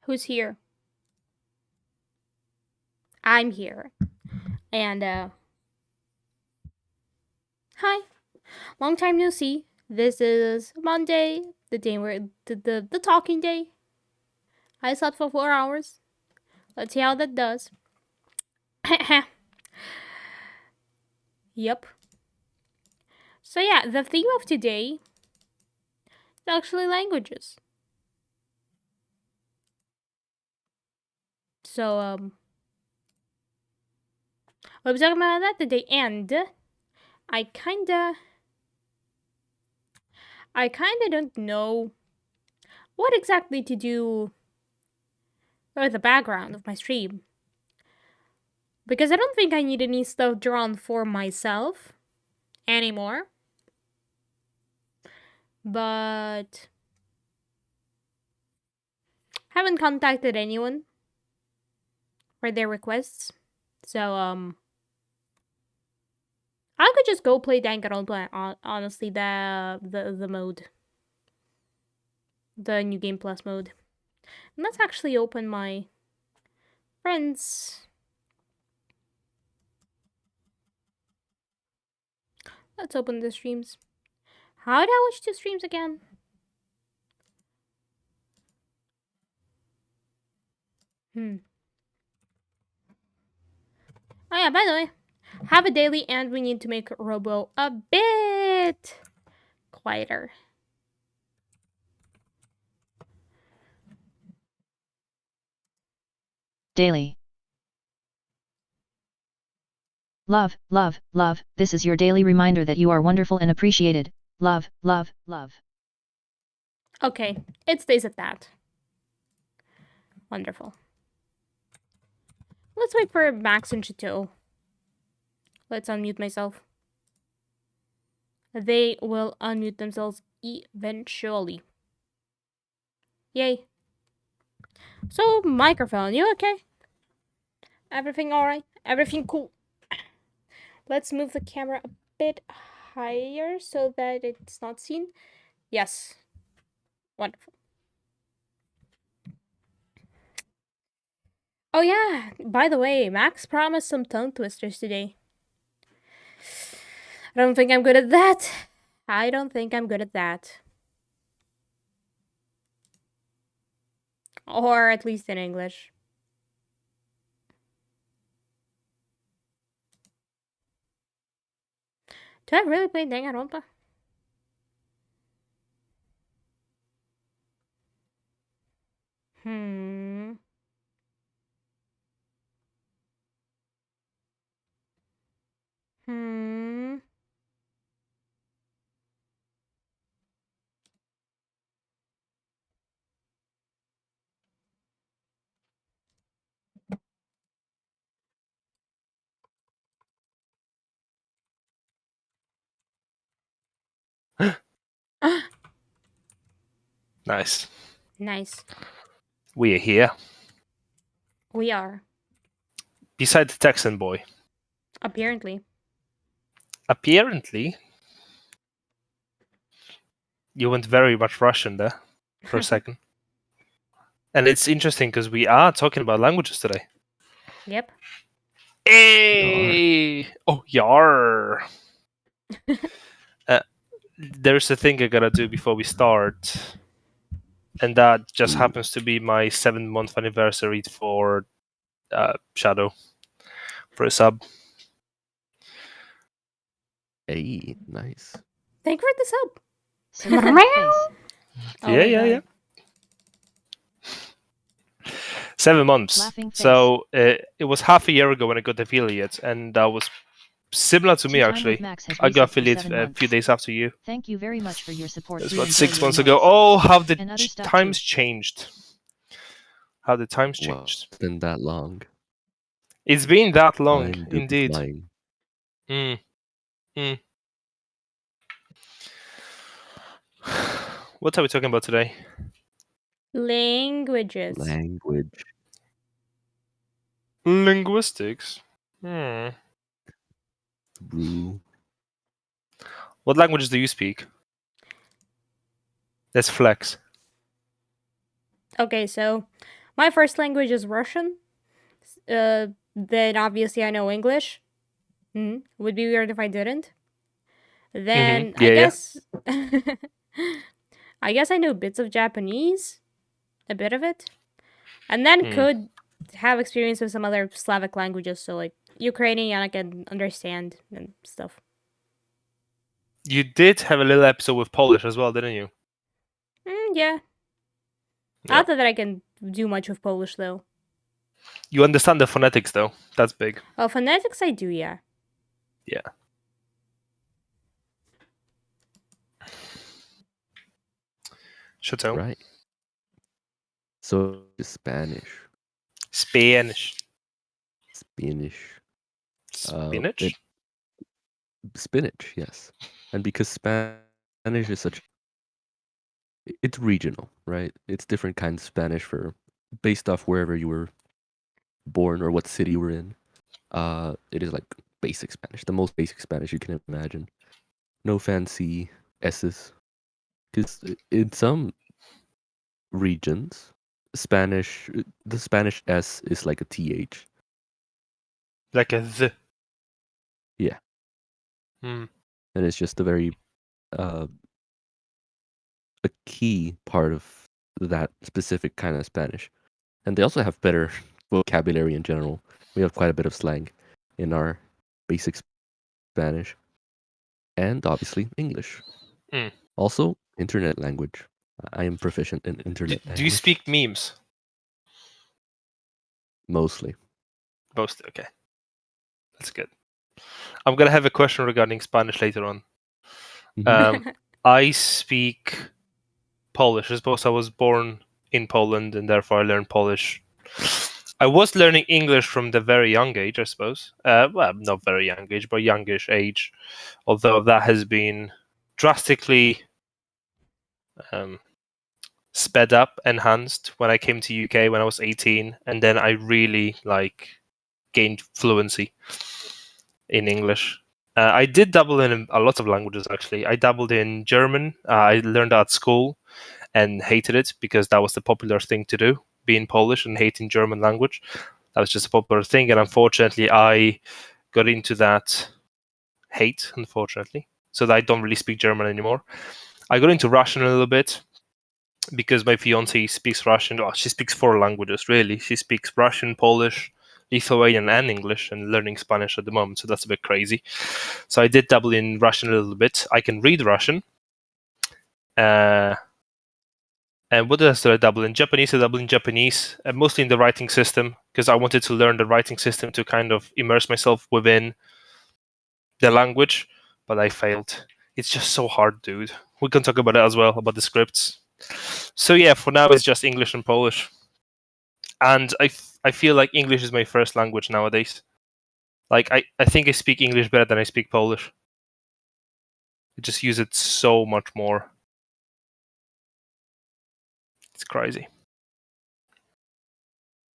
Who's here? I'm here. And, hi. Long time no see. This is Monday, the day where the talking day. I slept for 4 hours. Let's see how that does. Yep. So yeah, the theme of today is actually languages. So, we'll be talking about that today, and I kinda don't know what exactly to do with the background of my stream. Because I don't think I need any stuff drawn for myself anymore. But haven't contacted anyone for their requests. So, I could just go play Danganronpa, honestly, the mode. The New Game Plus mode. And let's actually open my friends. Let's open the streams. How do I watch the streams again? Oh yeah, by the way, have a daily and we need to make Robo a bit quieter. Daily. Love, love, love, this is your daily reminder that you are wonderful and appreciated. Love, love, love. Okay, it stays at that. Wonderful. Let's wait for Max and Chateau. Let's unmute myself. They will unmute themselves eventually. Yay. So, microphone, you okay? Everything alright? Everything cool? Let's move the camera a bit higher so that it's not seen. Yes. Wonderful. Oh yeah, by the way, Max promised some tongue twisters today. I don't think I'm good at that. I don't think I'm good at that. Or at least in English. Do I really play Danganronpa? Hmm. Nice. Nice. We are here. We are. Besides the Texan boy. Apparently. Apparently. You went very much Russian there for a second. And it's interesting because we are talking about languages today. Yep. Hey! Oh, yar! There's a thing I gotta do before we start. And that just happens to be my 7-month anniversary for Shadow. For a sub. Hey, nice. Thank you for the sub. Oh, Yeah. 7 months. Laughing face. So it was half a year ago when I got affiliate, and that was similar to me actually. I got affiliate a few days after you. Thank you very much for your support. That's what 6 months ago. Oh, how the times changed. How the times changed. It's been that long. It's been that long, indeed. What are we talking about today? Languages. Linguistics. What languages do you speak? Let's flex. Okay, so My first language is Russian. Then obviously I know English. Would be weird if I didn't. Then I Yeah, yeah. guess I guess I know bits of Japanese, a bit of it, and then could have experience with some other Slavic languages, so like Ukrainian I can understand and stuff. You did have a little episode with Polish as well, didn't you? Yeah. Yeah. Not that I can do much with Polish though. You understand the phonetics though. That's big. Oh, phonetics I do, yeah. Yeah. Chateau. Right. So Spanish. Spanish. Spanish. Spinach? Spinach, yes. And because Spanish is it's regional, right? It's different kinds of Spanish based off wherever you were born or what city you were in. It is like basic Spanish, the most basic Spanish you can imagine. No fancy S's. Because in some regions, the Spanish S is like a TH. Like a th. Yeah. Hmm. And it's just a key part of that specific kind of Spanish. And they also have better vocabulary in general. We have quite a bit of slang in our basic Spanish. And obviously English. Also, internet language. I am proficient in internet language. Do you speak memes? Mostly. Mostly, okay. That's good. I'm gonna have a question regarding Spanish later on. I speak Polish. I suppose I was born in Poland and therefore I learned Polish. I was learning English from the very young age, I suppose. Well, not very young age, but youngish age. Although that has been drastically sped up, enhanced when I came to UK when I was 18, and then I really gained fluency in English. I did dabble in a lot of languages actually. I dabbled in German. I learned that at school and hated it because that was the popular thing to do, being Polish and hating German language. That was just a popular thing, and unfortunately I got into that hate, unfortunately. So that I don't really speak German anymore. I got into Russian a little bit because my fiance speaks Russian. Oh, she speaks 4 languages, really. She speaks Russian, Polish, Lithuanian, and English, and learning Spanish at the moment, so that's a bit crazy. So I did dabble in Russian a little bit. I can read Russian. And what else did I dabble in? Japanese, I dabble in Japanese, mostly in the writing system, because I wanted to learn the writing system to kind of immerse myself within the language, but I failed. It's just so hard, dude. We can talk about it as well, about the scripts. So yeah, for now it's just English and Polish. And I feel like English is my first language nowadays. Like, I think I speak English better than I speak Polish. I just use it so much more. It's crazy.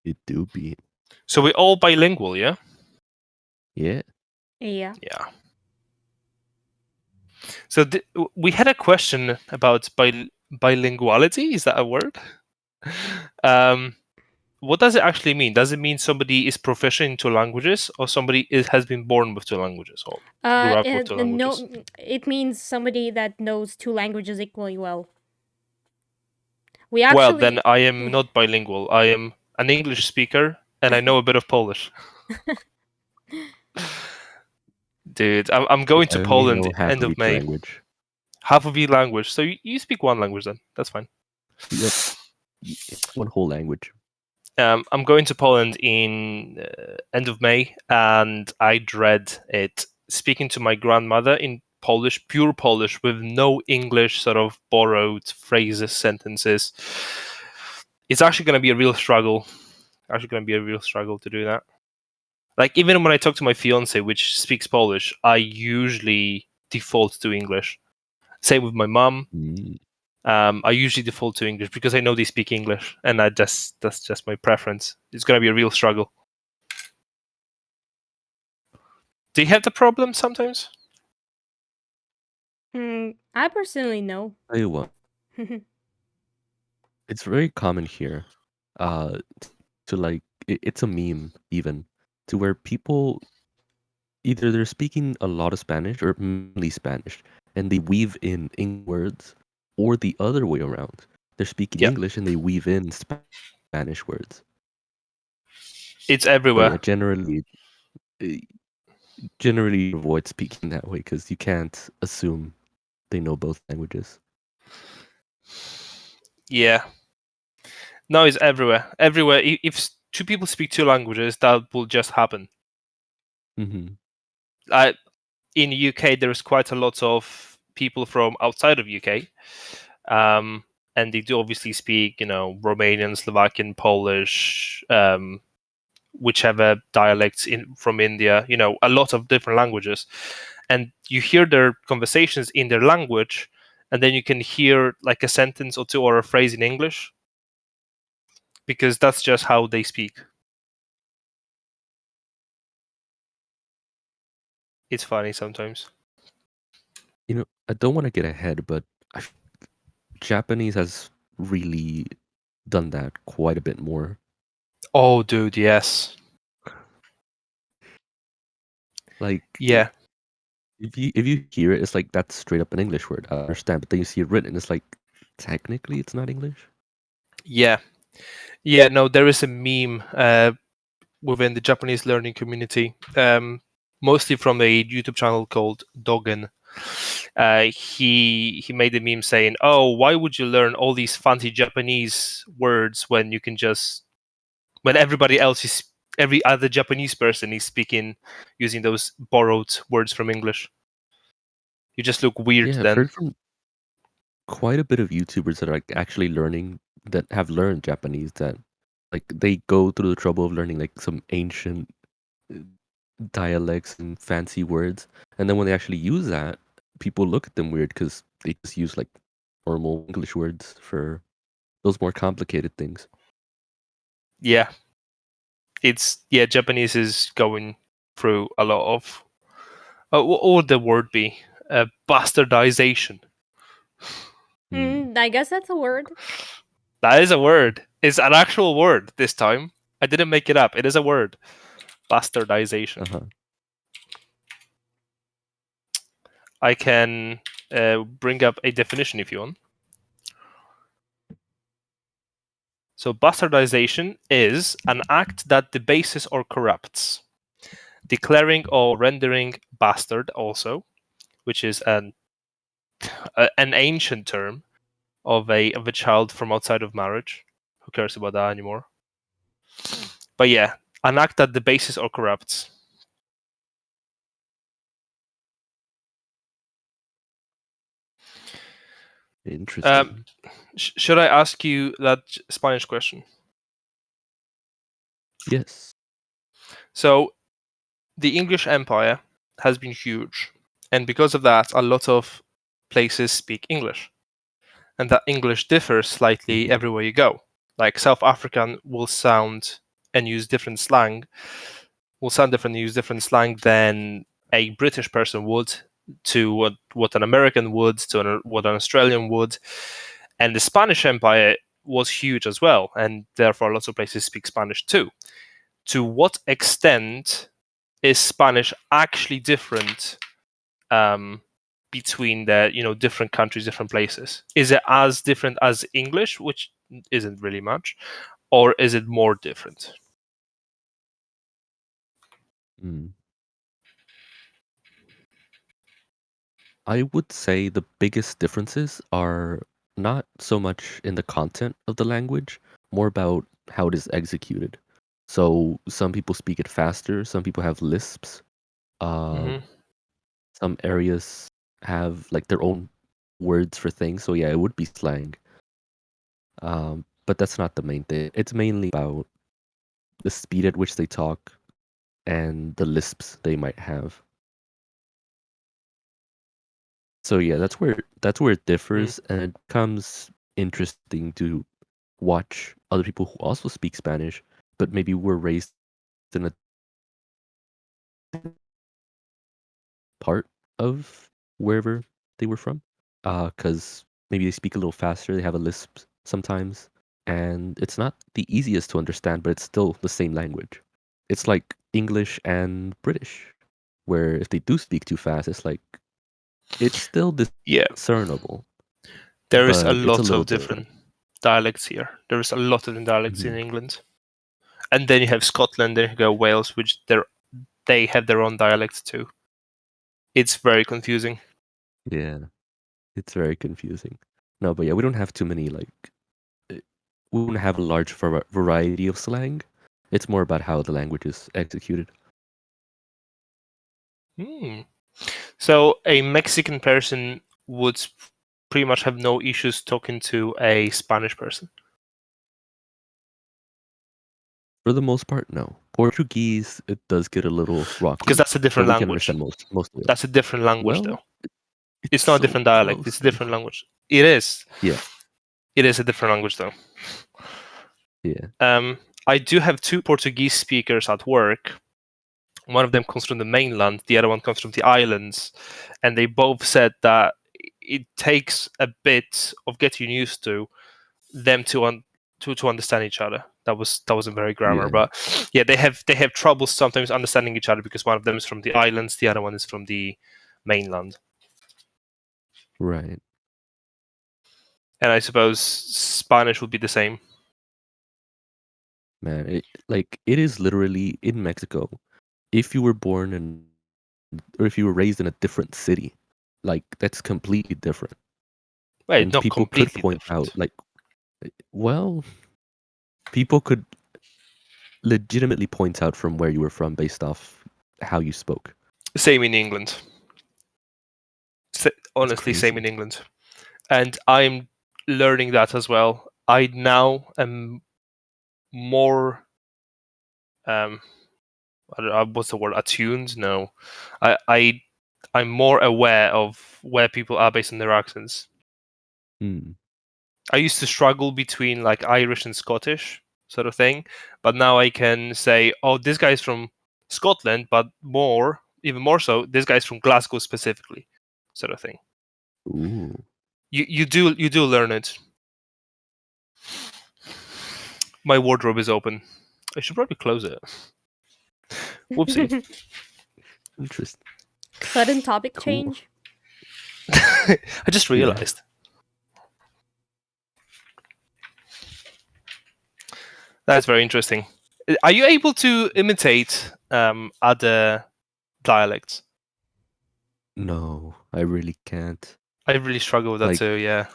It do be. So we're all bilingual, yeah? Yeah. Yeah. Yeah. So we had a question about bilinguality. Is that a word? What does it actually mean? Does it mean somebody is proficient in 2 languages, or somebody has been born with 2 languages, or grew up with 2 languages? No, it means somebody that knows 2 languages equally well. Well, then I am not bilingual. I am an English speaker, and I know a bit of Polish. Dude, I'm going to Poland end of May. Language. Half of each language. So you speak 1 language then. That's fine. Yep. One whole language. I'm going to Poland in end of May, and I dread it. Speaking to my grandmother in Polish, pure Polish, with no English sort of borrowed phrases, sentences. It's actually going to be a real struggle. To do that. Like, even when I talk to my fiance, which speaks Polish, I usually default to English. Same with my mum. I usually default to English because I know they speak English, and that's just my preference. It's going to be a real struggle. Do you have the problem sometimes? I personally know. Tell you what. It's very common here uh, to like it's a meme even to where people either they're speaking a lot of Spanish or mainly Spanish, and they weave in English words, or the other way around. They're speaking Yeah, English and they weave in Spanish words. it's So yeah, everywhere. uh, generally avoid speaking that way because you can't assume they know both languages. Yeah, no, it's everywhere. Everywhere. If two people speak two languages, that will just happen. Mm-hmm. I in the UK, there's quite a lot of people from outside of UK, and they do obviously speak, Romanian, Slovakian, Polish, whichever dialects from India. A lot of different languages, and you hear their conversations in their language, and then you can hear like a sentence or two or a phrase in English because that's just how they speak. It's funny sometimes. I don't want to get ahead, but Japanese has really done that quite a bit more. Oh, dude, yes. Like Yeah. if you hear it, it's like that's straight up an English word. I understand, but then you see it written, it's like technically it's not English. Yeah. Yeah, no, there is a meme within the Japanese learning community, mostly from a YouTube channel called Dogen. He made a meme saying, "Oh, why would you learn all these fancy Japanese words when everybody else is every other Japanese person is speaking using those borrowed words from English? You just look weird Yeah, I've then." heard from quite a bit of YouTubers that are like actually that have learned Japanese that like they go through the trouble of learning like some ancient uh, dialects and fancy words, and then when they actually use that, people look at them weird because they just use like normal English words for those more complicated things. Yeah, Japanese is going through a lot of what would the word be? Bastardization. Hmm. I guess that's a word. That is a word. It's an actual word this time. I didn't make it up. It is a word. Bastardization. Uh-huh. I can bring up a definition if you want. So, bastardization is an act that debases or corrupts, declaring or rendering bastard also, which is an ancient term of a child from outside of marriage. Who cares about that anymore? But yeah, an act that debases or corrupts. Um, Interesting. should I ask you that Spanish question? Yes. So, the English Empire has been huge, and because of that, a lot of places speak English, and that English differs slightly Mhm. everywhere you go. Like South African will sound and use different slang, will sound different and use different slang than a British person would to what an American would to what an Australian would, and the Spanish Empire was huge as well, and therefore lots of places speak Spanish too. To what extent is Spanish actually different um, between the different countries, different places? Is it as different as English, which isn't really much, or is it more different? Mm. I would say the biggest differences are not so much in the content of the language, more about how it is executed. So some people speak it faster, some people have lisps. Uh, Hmm. some areas have like their own words for things. So yeah, it would be slang. But that's not the main thing. It's mainly about the speed at which they talk and the lisps they might have. So yeah, that's where it Mm. differs, and it becomes interesting to watch other people who also speak Spanish, but maybe were raised in a part of wherever they were from. Because maybe they speak a little faster, they have a lisp sometimes. and it's not the easiest to understand, but it's still the same language. It's like English and British, where if they do speak too fast, it's like it's still Yeah, discernible, there is a but it's a lot little of different. different dialects here. There is a lot of different dialects in Mhm. England, and then you have Scotland. Then you go Wales, which they have their own dialects too. It's very confusing. Yeah, it's very confusing. No, but yeah, we don't have too many uh, we don't have a large variety of slang. It's more about how the language is executed. Hmm. So a Mexican person would pretty much have no issues talking to a Spanish person. For the most part, no. Portuguese, it does get a little rocky, Because that's a but different we can language. understand most of it. That's a different language, Well, though. it's It's not a so different dialect. close, It's a though. different language. It is. Yeah, It is a different language, though. yeah. I do have two Portuguese speakers at work. One of them comes from the mainland. The other one comes from the islands, and they both said that it takes a bit of getting used to them to understand each other. That wasn't very grammar, Yeah, but yeah, they have trouble sometimes understanding each other because one of them is from the islands, the other one is from the mainland. right. And I suppose Spanish would be the same. Man, it is literally in Mexico. If you were born in, or if you were raised in a different city, like that's completely different. Well, And not people could completely point out, different. like, well, people could legitimately point out from where you were from based off how you spoke. Same in England. It's Honestly, same in crazy. England. And I'm learning that as well. I now am more I don't know, what's the word, attuned? No, I'm more aware of where people are based on their accents. Hmm. I used to struggle between like Irish and Scottish sort of thing, but now I can say, oh, this guy's from Scotland, but even more so, this guy's from Glasgow specifically, sort of thing. Ooh. You do learn it. My wardrobe is open. I should probably close it. Whoopsie. Interesting. Sudden topic Cool. change. I just Yeah. realized. That's very interesting. Are you able to imitate other dialects? No, I really can't. I really struggle with that Like, too. Yeah.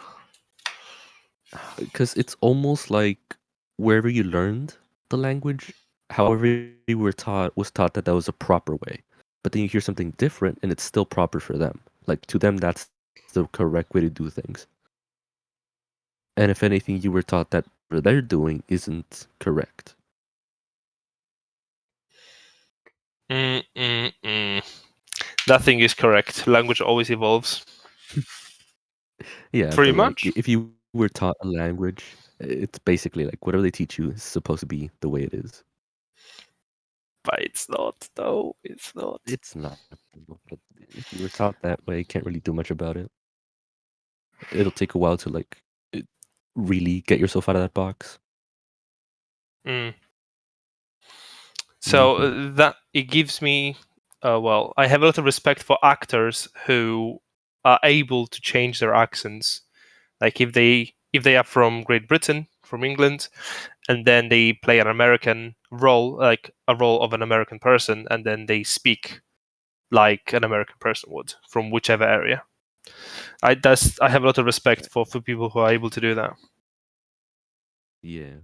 because it's almost like wherever you learned the language, however you were taught, was taught that that was a proper way. But then you hear something different and it's still proper for them. Like, to them, that's the correct way to do things. And if anything, you were taught that what they're doing isn't correct. Mm-mm-mm. Nothing is correct. Language always evolves. Yeah, Pretty but like much. if you were taught a language, it's basically like whatever they teach you is supposed to be the way it is. But it's not. No, it's not. It's not. But if you were taught that way, you can't really do much about it. It'll take a while to like really get yourself out of that box. Mm. So Mhm. that it gives me. Well, I have a lot of respect for actors who are able to change their accents. Like if they are from Great Britain, from England, and then they play an American role, like a role of an American person, and then they speak like an American person would from whichever area. I have a lot of respect for people who are able to do that. Yeah.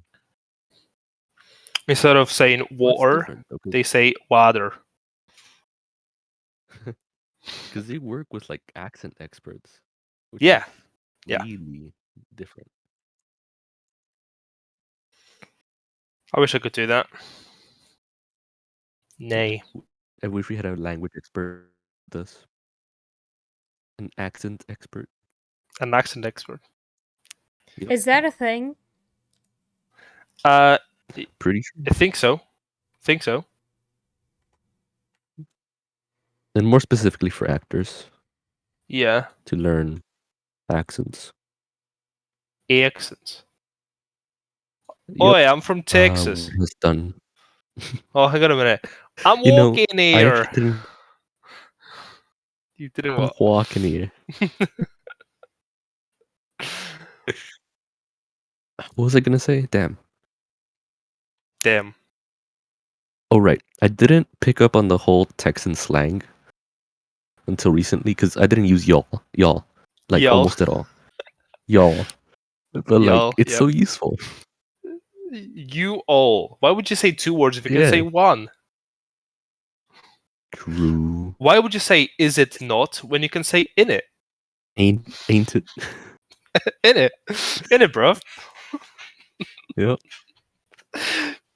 Instead of saying Well, it's water, different though, they say water. because they work with like accent experts, which is Yeah, yeah. really different. I wish I could do that. Nay, I wish we had a language expert with us, an accent expert. an accent expert. Yep. Is that a thing? I Pretty sure. think so. Think so. And more specifically for actors Yeah, to learn accents. accents. Oh, yeah, I'm from Texas. Was done. Oh, hang on a minute. I'm You know, walking I here. actually didn't. You didn't I'm what? walking here. What was I gonna say? Damn. Damn. Oh right, I didn't pick up on the whole Texan slang until recently because I didn't use y'all, like Y'all. almost at all. Y'all, but like Y'all. it's Yep. so useful. You all. Why would you say 2 words if you can Yeah. say 1? True. Why would you say is it not when you can say in it? Ain't it? In it. In it, bruv. Yep.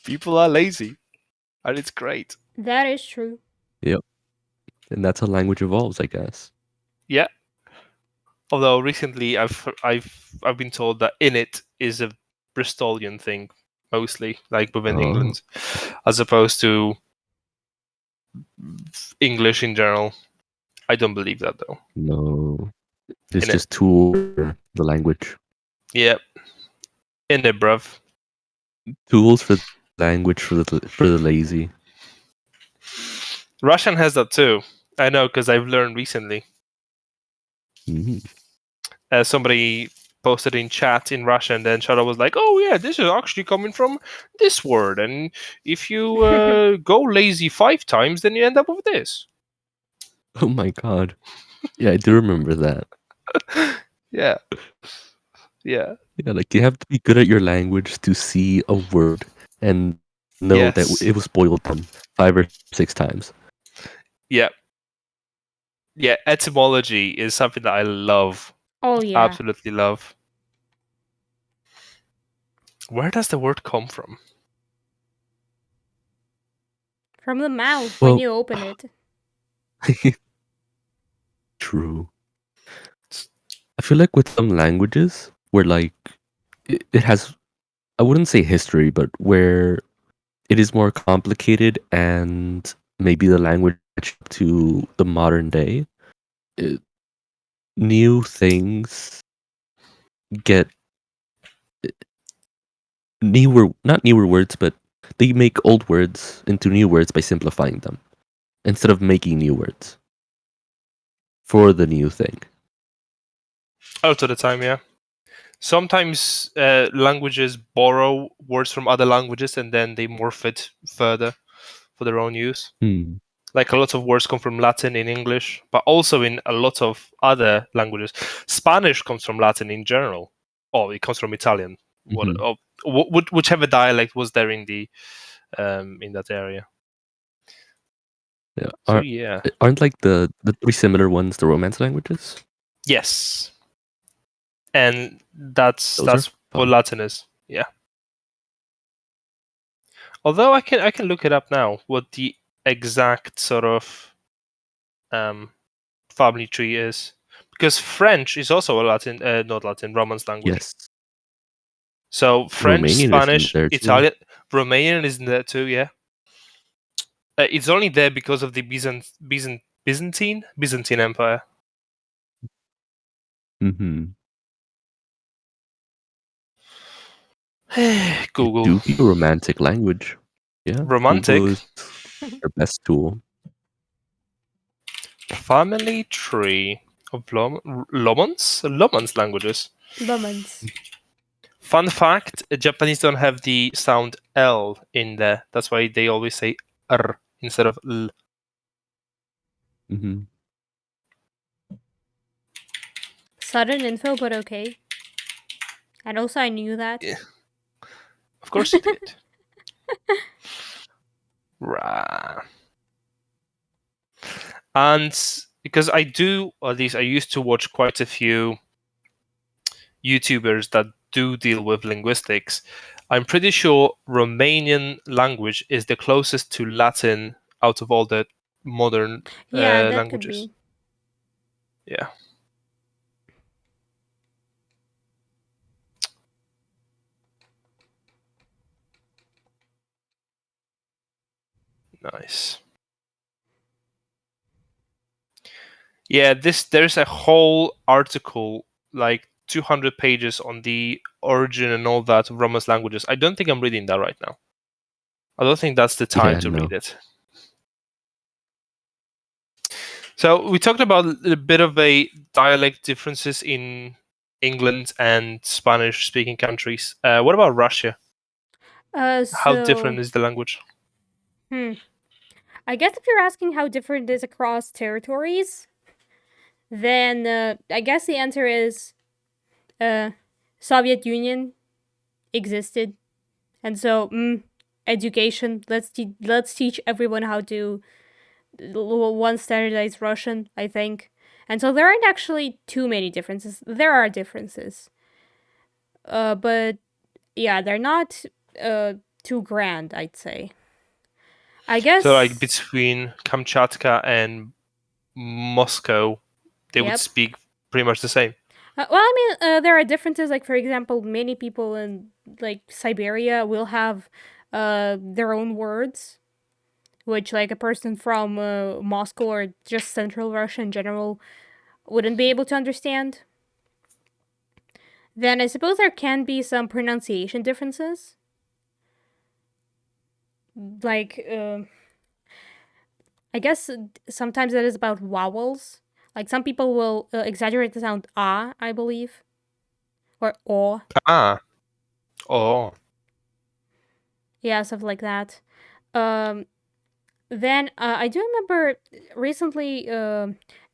People are lazy. And it's great. That is true. Yep. And that's how language evolves, I guess. Yeah. Although recently I've been told that in it is a Bristolian thing, mostly, like within Oh England, as opposed to English in general. I don't believe that though. no, it's In it. just tool for the language. Yeah. In it, bruv. Tools for language for the lazy. Russian has that too. I know because I've learned recently. Mhm. Somebody posted in chat in Russian, and then Shadow was like, "Oh yeah, this is actually coming from this word, and if you go lazy 5 times, then you end up with this." Oh my god. Yeah, I do remember that. Yeah, yeah, Yeah, like you have to be good at your language to see a word and know that yes, it was spoiled on 5 or 6 times. yeah, yeah. Etymology is something that I love, Oh yeah. absolutely love. Where does the word come from? From the mouth when Well, you open it. true. I feel like with some languages where like it has, I wouldn't say history, but where it is more complicated and maybe the language to the modern day, it, new things get newer, not newer words, but they make old words into new words by simplifying them instead of making new words for the new thing. Out of the time, yeah. Sometimes languages borrow words from other languages and then they morph it further for their own use. Hmm. Like a lot of words come from Latin in English, but also in a lot of other languages. Spanish comes from Latin in general. Oh, it comes from Italian. What, Mhm. oh, whichever dialect was there in the in that area. Yeah. So yeah, Aren't like the three similar ones the Romance languages? yes, and that's Those are what fun. Latin is. Yeah. Although I can look it up now. What the exact sort of um, family tree is, because French is also a Latin, not Latin, Romance language. Yes. So French, Romanian is in Spanish, there too. Italian, Romanian is in there too. Yeah, it's only there because of the Byzantine Empire. Mm-hmm. It Google do be a romantic language. Yeah. Google romantic is our best tool. family tree of Lomans languages. Lemons. Fun fact: Japanese don't have the sound L in there. That's why they always say R instead of L. Mm-hmm. Sudden info, but okay. And also I knew that. Yeah, of course you did. Right. And because I do, or at least I used to watch quite a few YouTubers that do deal with linguistics, I'm pretty sure Romanian language is the closest to Latin out of all the modern Yeah, that could languages. be. Yeah. Nice. Yeah, there's a whole article like 200 pages on the origin and all that of Romance languages. I don't think I'm reading that right now. I don't think that's the time Yeah, to no. read it. So we talked about a bit of a dialect differences in England and Spanish-speaking countries. What about Russia? How different So, is the language? I guess if you're asking how different it is across territories, then I guess the answer is Soviet Union existed, and so education. Let's teach everyone how to one standardized Russian. I think, and so there aren't actually too many differences. There are differences, but yeah, they're not too grand. I'd say. I So like guess. between Kamchatka and Moscow, they would Yep. speak pretty much the same. Well, I mean, there are differences. Like, for example, many people in like Siberia will have their own words, which like a person from Moscow or just Central Russia in general wouldn't be able to understand. Then I suppose there can be some pronunciation differences. Like, I guess sometimes it is about vowels. Like some people will exaggerate the sound ah, I believe, or o. Ah, oh, Yeah, stuff like that. Um, then I do remember recently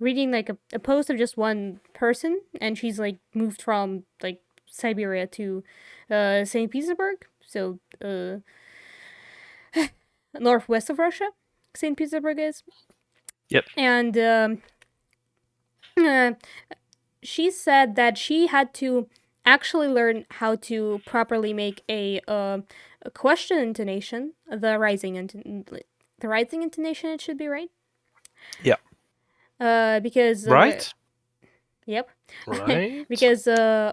reading like a post of just one person, and she's like moved from like Siberia to St. Petersburg, so northwest of Russia. St. Petersburg is, yep. and uh, she said that she had to actually learn how to properly make a question intonation, the rising intonation. It should be right. Yeah. Because Right? yep, Right? because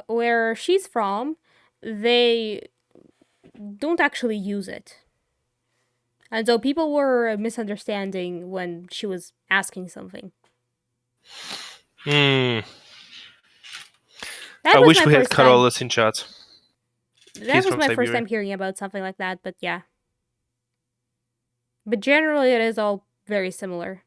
where she's from, they don't actually use it, and so people were misunderstanding when she was asking something. Hmm. That I was wish my we had first time. Carolis in chat. That He's was from my first Siberia. time hearing about something like that. But yeah, but generally it is all very similar.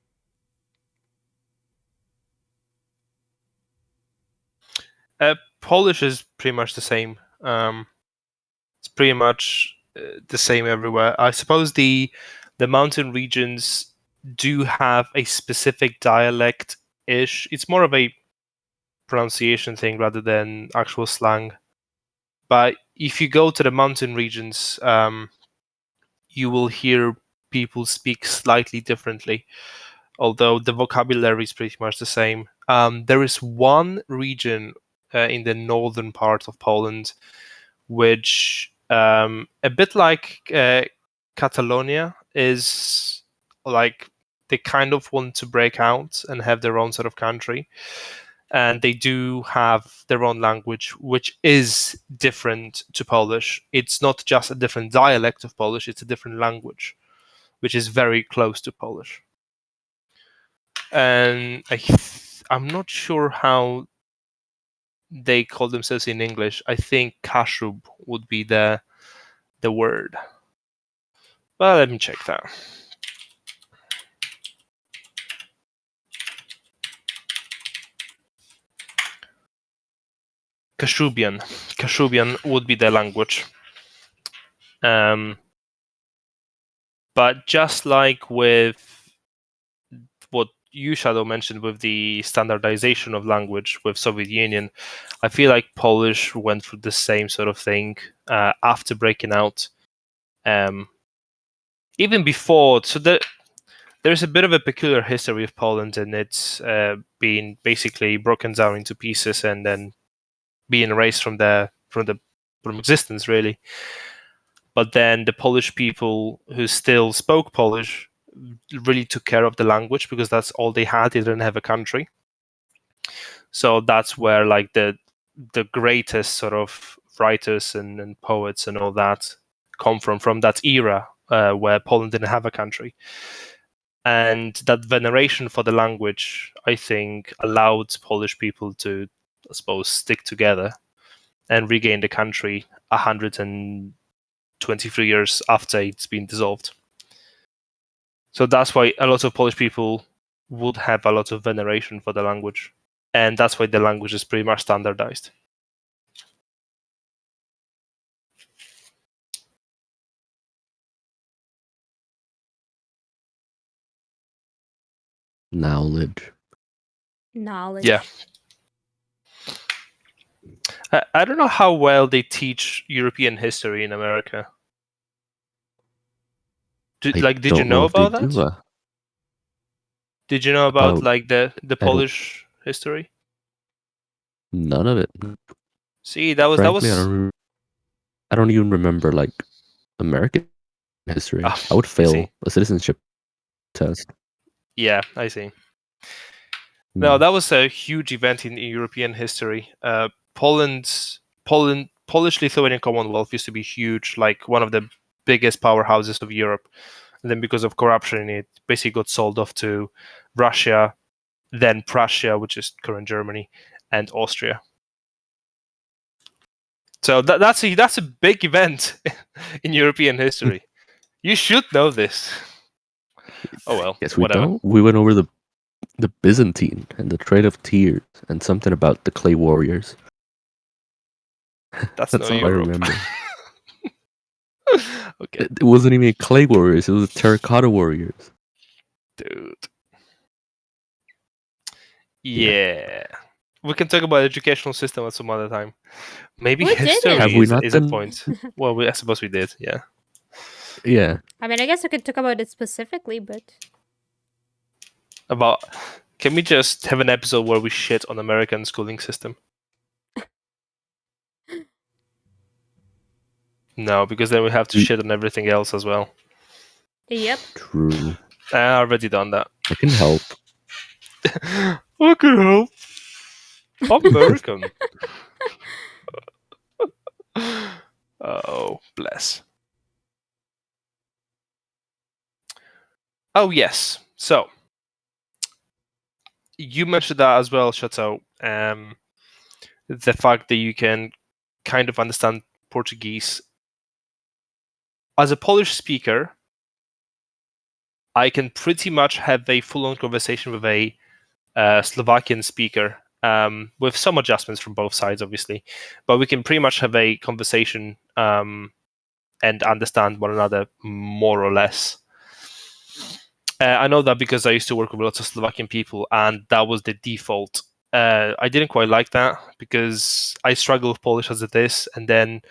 Polish is pretty much the same. It's pretty much the same everywhere. I suppose the mountain regions do have a specific dialect ish. It's more of a pronunciation thing rather than actual slang. But if you go to the mountain regions, you will hear people speak slightly differently, although the vocabulary is pretty much the same. There is one region in the northern part of Poland which, a bit like Catalonia, is like they kind of want to break out and have their own sort of country. And they do have their own language, which is different to Polish. It's not just a different dialect of Polish, it's a different language, which is very close to Polish. And I'm not sure how they call themselves in English. I think Kashub would be the word. Well, let me check that. Kashubian. Kashubian would be the language. But just like with what you, Shadow, mentioned with the standardization of language with Soviet Union, I feel like Polish went through the same sort of thing after breaking out. Even before, so there's a bit of a peculiar history of Poland, and it's been basically broken down into pieces and then being erased from existence, really. But then the Polish people who still spoke Polish really took care of the language because that's all they had. They didn't have a country. So that's where like the greatest sort of writers and poets and all that come from that era where Poland didn't have a country. And that veneration for the language, I think, allowed Polish people to I suppose, stick together and regain the country 123 years after it's been dissolved. So that's why a lot of Polish people would have a lot of veneration for the language. And that's why the language is pretty much standardized. Knowledge. Knowledge. Yeah. I don't know how well they teach European history in America. Did you don't know if they about that? do, Did you know about about like the I don't- Polish history? none of it. See, that Frankly, was I don't even remember like American history. Ah, I would I fail see. a citizenship test. Yeah, I see. No, Hmm. that was a huge event in European history. Polish-Lithuanian Commonwealth used to be huge, like one of the biggest powerhouses of Europe. And then because of corruption, it basically got sold off to Russia, then Prussia, which is current Germany, and Austria. So that's a big event in European history. You should know this. Oh well, Yes, we whatever. don't. We went over the Byzantine and the Trade of Tears and something about the clay warriors. That's That's no all I Europe. remember. Okay, It wasn't even clay warriors. It was terracotta warriors. dude. Yeah. Yeah. We can talk about educational system at some other time. Maybe We didn't. Have history we not is a done? point. Well, I suppose we did. Yeah. Yeah. I mean, I guess I could talk about it specifically, but About. Can we just have an episode where we shit on American schooling system? No, because then we have to We- shit on everything else as well. yep. True. I already done that. I can help. I can help. I'm American. Oh, bless. Oh, yes. So, you mentioned that as well, Chateau. The fact that you can kind of understand Portuguese. As a Polish speaker, I can pretty much have a full-on conversation with a Slovakian speaker, with some adjustments from both sides, obviously. But we can pretty much have a conversation and understand one another more or less. I know that because I used to work with lots of Slovakian people, and that was the default. I didn't quite like that because I struggle with Polish as it is, and then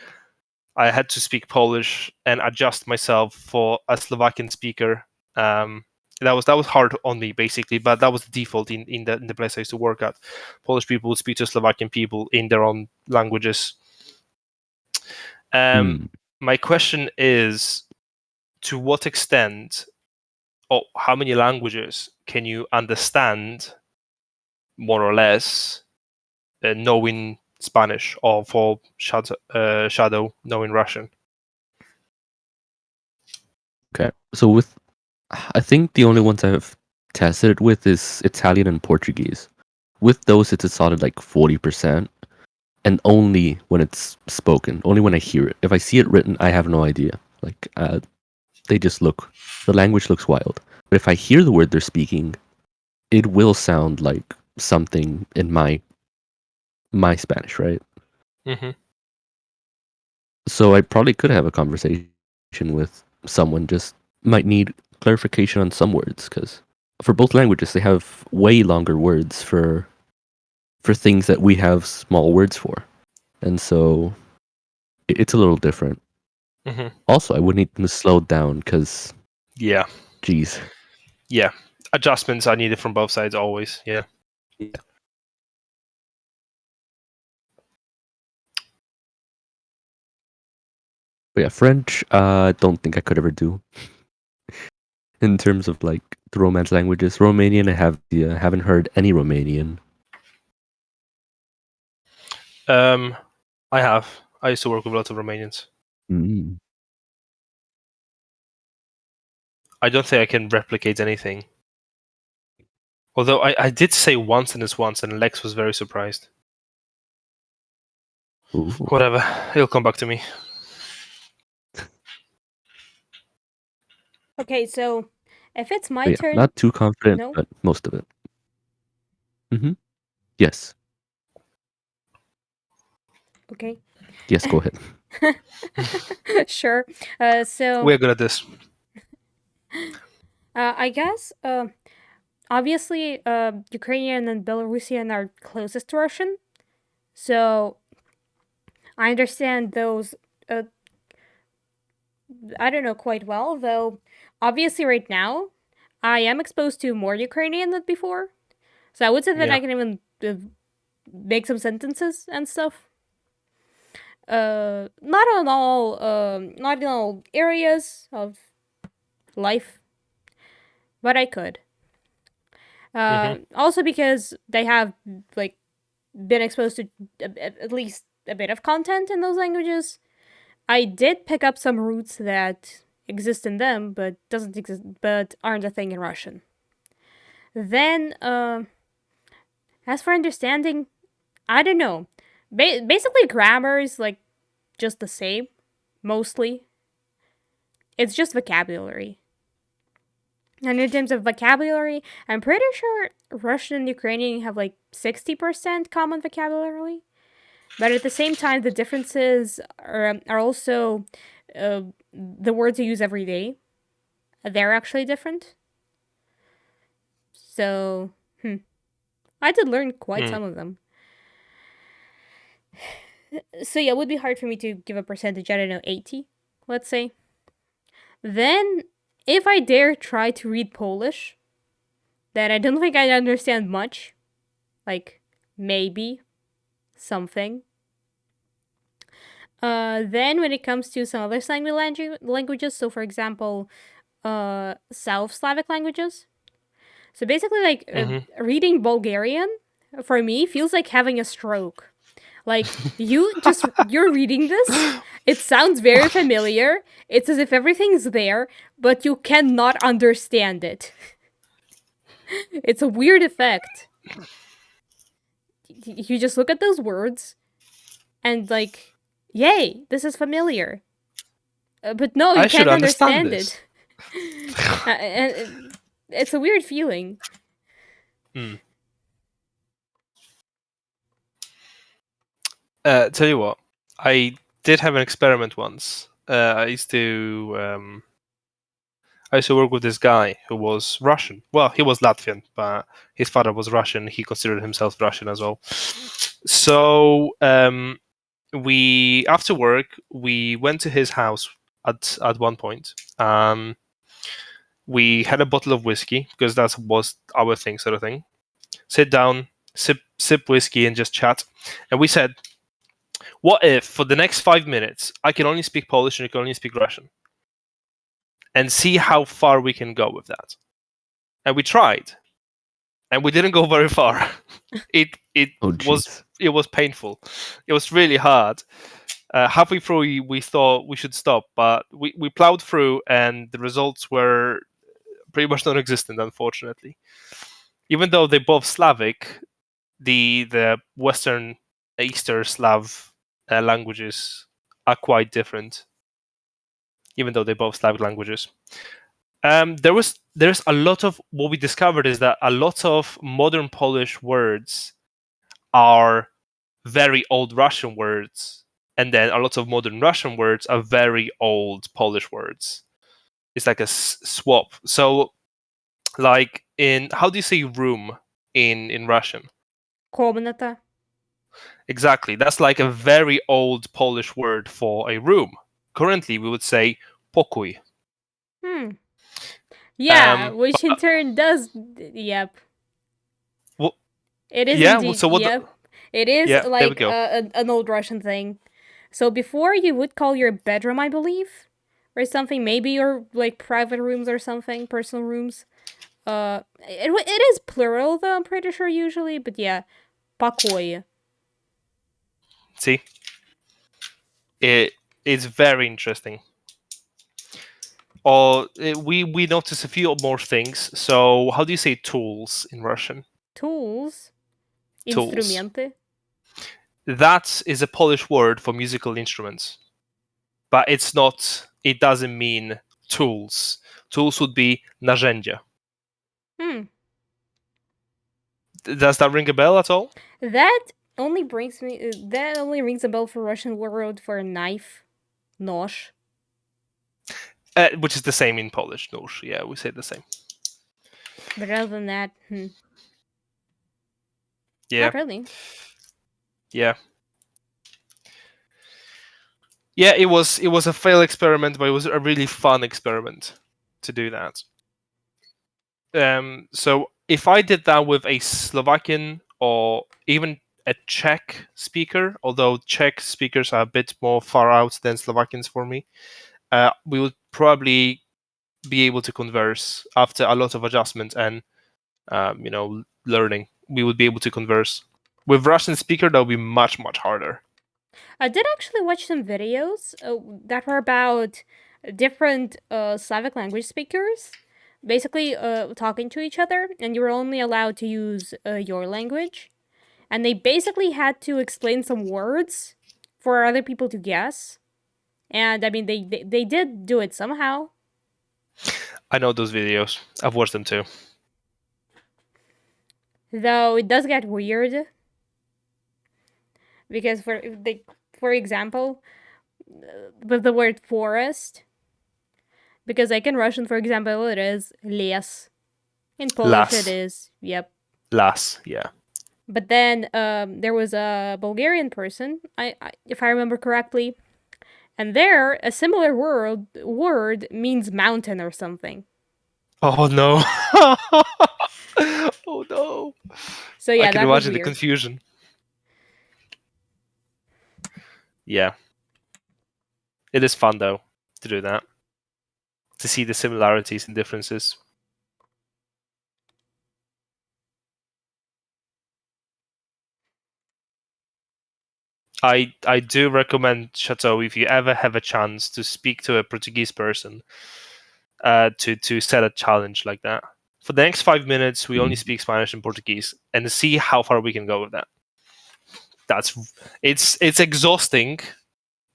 I had to speak Polish and adjust myself for a Slovakian speaker. That was hard on me basically, but that was the default in the place I used to work at. Polish people would speak to Slovakian people in their own languages. My question is, to what extent, or how many languages can you understand, more or less, knowing Spanish, or for Shadow knowing Russian? Okay. So I think the only ones I've tested it with is Italian and Portuguese. With those, it's a solid like 40%, and only when it's spoken, only when I hear it. If I see it written, I have no idea. Like, the language looks wild. But if I hear the word they're speaking, it will sound like something in my Spanish, right? Mm-hmm. So I probably could have a conversation with someone, just might need clarification on some words, because for both languages, they have way longer words for things that we have small words for. And so it's a little different. Mm-hmm. Also, I would need them to slow down because, Yeah. geez. Yeah. Adjustments are needed from both sides always. Yeah. Yeah. But yeah, French, I don't think I could ever do. In terms of like the Romance languages, Romanian, haven't heard any Romanian. I have. I used to work with lots of Romanians. Mm. I don't think I can replicate anything. Although I did say once, and Lex was very surprised. Ooh. Whatever, it'll come back to me. Okay, so if it's my But yeah, turn, not too confident, no? but most of it. Mm-hmm. Yes. Okay. Yes, go ahead. Sure. So We're good at this. I guess obviously Ukrainian and Belarusian are closest to Russian. So I understand those I don't know quite well, though obviously right now I am exposed to more Ukrainian than before. So I would say that Yeah. I can even make some sentences and stuff. Not in all areas of life, but I could. Also because they have like been exposed to at least a bit of content in those languages. I did pick up some roots that exist in them, but doesn't exist, but aren't a thing in Russian. Then, as for understanding, I don't know. Basically, grammar is like just the same, mostly. It's just vocabulary. And in terms of vocabulary, I'm pretty sure Russian and Ukrainian have like 60% common vocabulary. But at the same time, the differences are also the words you use every day. They're actually different. So, I did learn quite some of them. So yeah, it would be hard for me to give a percentage. I don't know, 80, let's say. Then, if I dare try to read Polish, then I don't think I understand much. Like, maybe something. Then when it comes to some other languages, so for example, South Slavic languages. So basically, like reading Bulgarian for me feels like having a stroke. Like you're reading this. It sounds very familiar. It's as if everything's there, but you cannot understand it. It's a weird effect. You just look at those words and like, yay, this is familiar. But no, you I should can't understand understand this. it. And it's a weird feeling. Tell you what, I did have an experiment once. I used to work with this guy who was Russian. Well, he was Latvian, but his father was Russian. He considered himself Russian as well. So we, after work, we went to his house at one point. We had a bottle of whiskey because that was our thing, sort of thing. Sit down, sip whiskey, and just chat. And we said, what if for the next 5 minutes I can only speak Polish and you can only speak Russian? And see how far we can go with that. And we tried. And we didn't go very far. It was painful. It was really hard. Halfway through we thought we should stop, but we plowed through and the results were pretty much non-existent, unfortunately. Even though they're both Slavic, the Western Eastern Slav languages are quite different, even though they're both Slavic languages. There's a lot of what we discovered is that a lot of modern Polish words are very old Russian words, and then a lot of modern Russian words are very old Polish words. It's like a swap. So, like in how do you say room in Russian? Комната. Exactly. That's like a very old Polish word for a room. Currently, we would say pokój. Yeah, which in turn does. Yep. Well, it is yeah. indeed. So what? Yep. It is Yeah. There we like go. an old Russian thing. So before you would call your bedroom, I believe, or something. Maybe your like private rooms or something, personal rooms. It is plural though. I'm pretty sure usually, but yeah, покой. See, it's very interesting. Or we notice a few more things. So how do you say tools in Russian? Tools. Tools. Инструменты. that is a Polish word for musical instruments, but it's not. It doesn't mean tools. Tools would be narzędzia. Does that ring a bell at all? That only rings a bell for Russian word for knife, nóż. Which is the same in Polish. Nóż. Yeah, we say the same. But other than that, Yeah. not really. Yeah. Yeah, it was a failed experiment, but it was a really fun experiment to do that. So if I did that with a Slovakian or even a Czech speaker, although Czech speakers are a bit more far out than Slovakians for me, we would probably be able to converse after a lot of adjustment and learning. We would be able to converse. With Russian speaker, that would be much harder. I did actually watch some videos that were about different Slavic language speakers, basically talking to each other, and you were only allowed to use your language. And they basically had to explain some words for other people to guess. And I mean, they did do it somehow. I know those videos. I've watched them too. Though it does get weird. Because for example, with the word forest, because like in Russian, for example, it is les. In Polish, Las. it is yep. Las, yeah. But then there was a Bulgarian person, if I remember correctly, and there a similar word means mountain or something. Oh no! Oh no! So yeah, I can that was imagine the weird. confusion. Yeah, it is fun though to do that, to see the similarities and differences. I do recommend Chateau if you ever have a chance to speak to a Portuguese person, to set a challenge like that. For the next 5 minutes, we only speak Spanish and Portuguese, and see how far we can go with that. It's exhausting,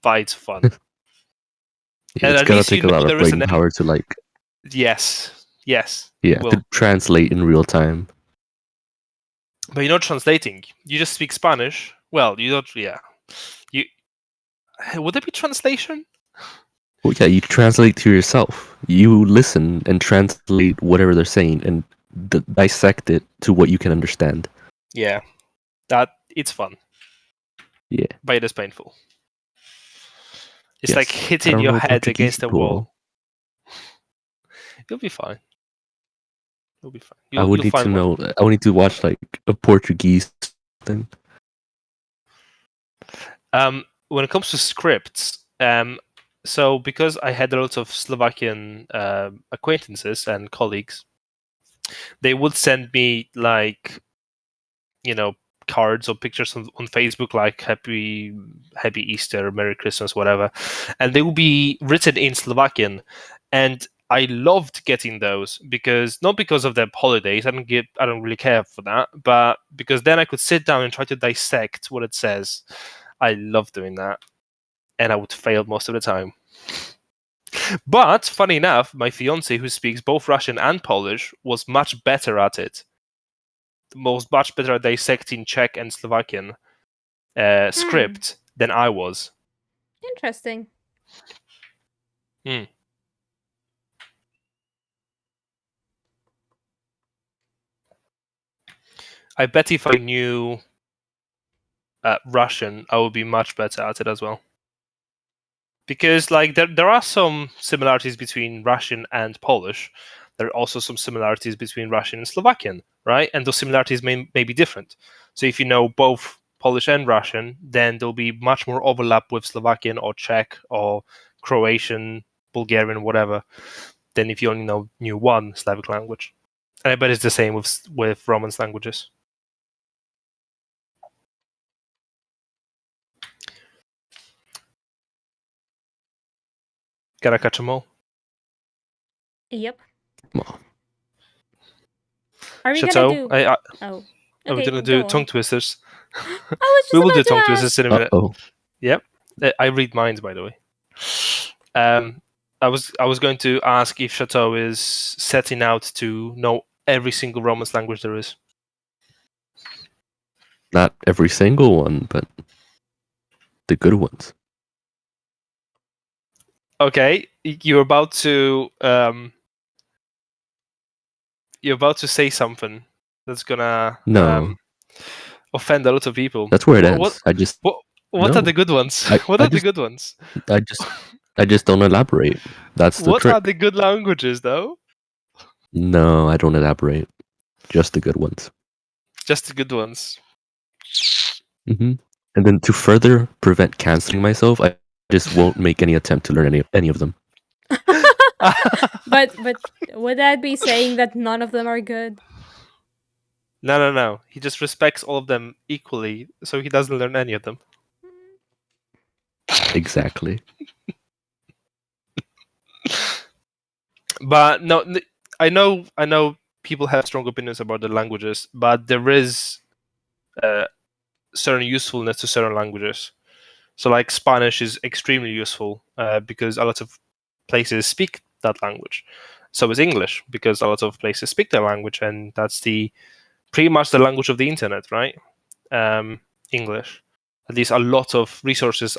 but it's fun. Yeah, And it's at gonna least take a lot of there is brain power to like. Yes. Yeah, Well, to translate in real time. but you're not translating. You just speak Spanish. Well, you don't. Yeah. You would there be translation? Well, yeah, you translate to yourself. You listen and translate whatever they're saying and dissect it to what you can understand. Yeah. It's fun, Yeah. but it is painful. It's Yes. like I hitting don't your know head Portuguese against a too well. wall. You'll be fine. You'll be fine. I would You'll need to find one. know. I would need to watch like a Portuguese thing. When it comes to scripts, so because I had a lot of Slovakian acquaintances and colleagues, they would send me like, cards or pictures on Facebook like happy Easter, Merry Christmas, whatever, and they will be written in Slovakian, and I loved getting those not because of the holidays. I don't really care for that, but because then I could sit down and try to dissect what it says. I love doing that, and I would fail most of the time. But funny enough, my fiance, who speaks both Russian and Polish, was much better at it. Much better at dissecting Czech and Slovakian script than I was. Interesting. I bet if I knew Russian, I would be much better at it as well. Because like there are some similarities between Russian and Polish. There are also some similarities between Russian and Slovakian, right? And those similarities may be different. So if you know both Polish and Russian, then there'll be much more overlap with Slovakian or Czech or Croatian, Bulgarian, whatever, than if you only knew one Slavic language. And I bet it's the same with Romance languages. Gotta catch them all. Yep. Well, Are we Chateau, gonna do? are we Okay, gonna do go tongue on. twisters? was We just will do about to tongue ask. twisters in a minute. Uh-oh. Yep. I read minds, by the way. I was going to ask if Chateau is setting out to know every single Romance language there is. Not every single one, but the good ones. Okay, you're about to say something that's gonna No, offend a lot of people. that's where it What ends. what are No. the good ones? I, What I are the just good ones? I just don't elaborate. That's the What are trick. the good languages, though? No, I don't elaborate. Just the good ones. Just the good ones. hmm And then to further prevent canceling myself, I just won't make any attempt to learn any of them. But would that be saying that none of them are good? No. He just respects all of them equally, so he doesn't learn any of them. Exactly. But no, I know people have strong opinions about the languages, but there is certain usefulness to certain languages. So, like Spanish is extremely useful because a lot of places speak that language. So is English because a lot of places speak that language, and that's pretty much the language of the internet, right? English. At least a lot of resources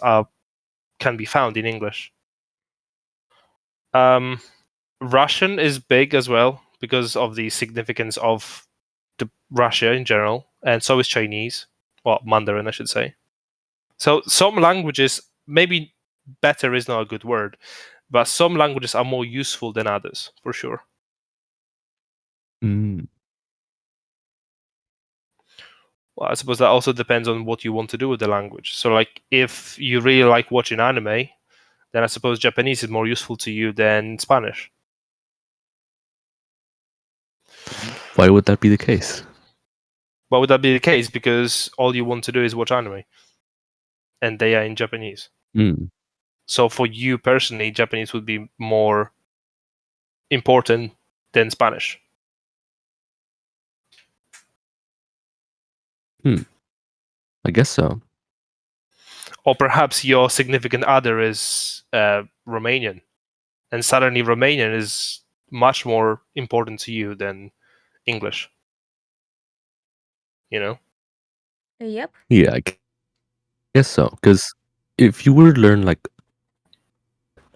can be found in English. Russian is big as well because of the significance of Russia in general, and so is Chinese. Well, Mandarin, I should say. So some languages, maybe better is not a good word, but some languages are more useful than others, for sure. Mm. Well, I suppose that also depends on what you want to do with the language. So, like, if you really like watching anime, then I suppose Japanese is more useful to you than Spanish. Why would that be the case? Why would that be the case? Because all you want to do is watch anime, and they are in Japanese. Mm. So, for you personally, Japanese would be more important than Spanish. I guess so. Or perhaps your significant other is Romanian, and suddenly Romanian is much more important to you than English. You know? Yep. Yeah, I guess so. Because if you were to learn like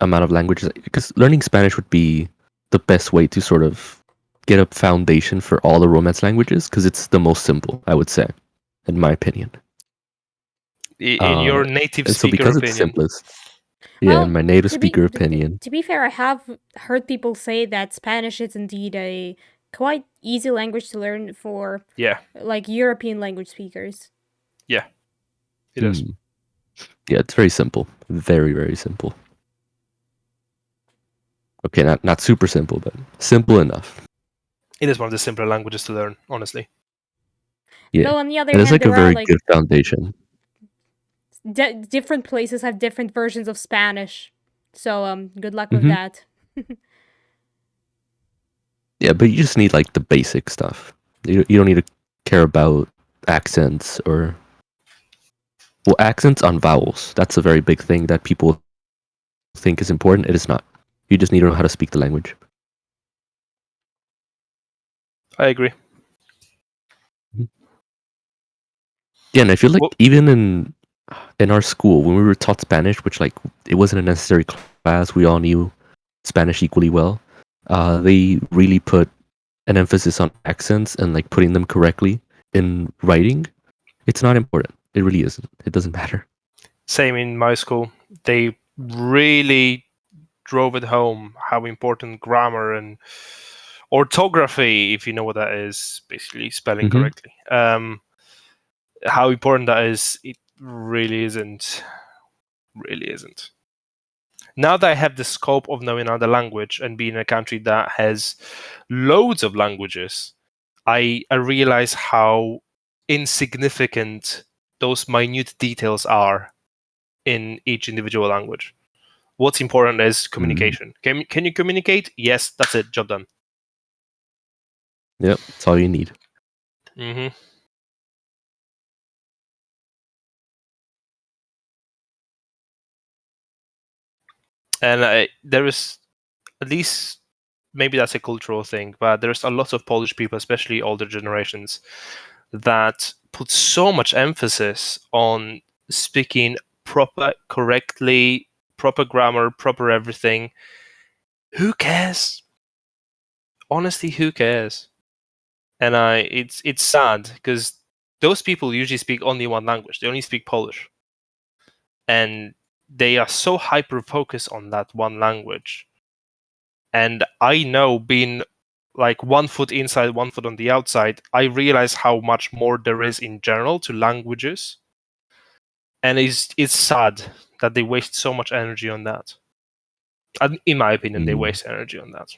amount of languages, because learning Spanish would be the best way to sort of get a foundation for all the Romance languages, because it's the most simple, I would say, in my opinion. In your native And so speaker because it's opinion. simplest, yeah, in Well, my native to be speaker opinion, to be fair, I have heard people say that Spanish is indeed a quite easy language to learn for Yeah, like European language speakers. yeah, it is. yeah, it's very simple, very very simple. Okay, not super simple, but simple enough. It is one of the simpler languages to learn, honestly. Yeah, Though on the other and it's hand, like a there are very like good foundation. different places have different versions of Spanish. So good luck with hmm that. Yeah, but you just need like the basic stuff. You don't need to care about accents or accents on vowels. That's a very big thing that people think is important. It is not. You just need to know how to speak the language. I agree. Mhm. Yeah, and I feel like Well, even in our school when we were taught Spanish, which like it wasn't a necessary class, we all knew Spanish equally well. They really put an emphasis on accents and like putting them correctly in writing. It's not important. It really isn't. It doesn't matter. same in my school. They really drove it home how important grammar and orthography, if you know what that is, basically spelling hmm correctly. How important that is, it really isn't. Really isn't. Now that I have the scope of knowing another language and being in a country that has loads of languages, I realize how insignificant those minute details are in each individual language. What's important is communication. Can you communicate? Yes, that's it. Job done. Yep, that's all you need. hmm And there is, at least maybe that's a cultural thing, but there's a lot of Polish people, especially older generations, that put so much emphasis on speaking proper, correctly, proper grammar, proper everything. Who cares? Honestly, who cares? And it's sad because those people usually speak only one language. They only speak Polish, and they are so hyper focused on that one language. And I know, being like 1 foot inside, 1 foot on the outside, I realize how much more there is in general to languages. And it's sad that they waste so much energy on that. And in my opinion, they waste energy on that.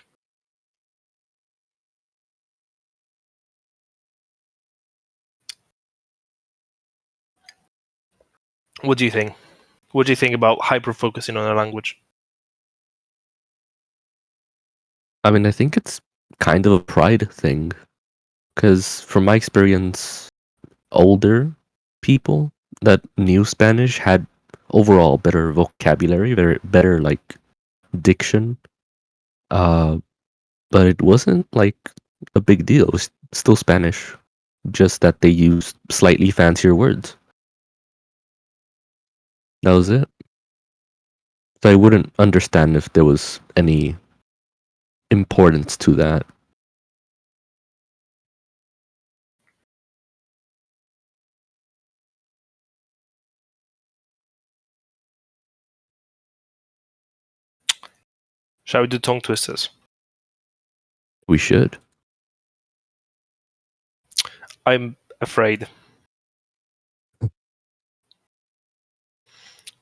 What do you think? What do you think about hyper focusing on a language? I mean, I think it's kind of a pride thing, because from my experience, older people that knew Spanish had overall better vocabulary, better like diction. But it wasn't like a big deal. It was still Spanish, just that they used slightly fancier words. That was it. So I wouldn't understand if there was any importance to that. Shall we do tongue twisters? We should. I'm afraid.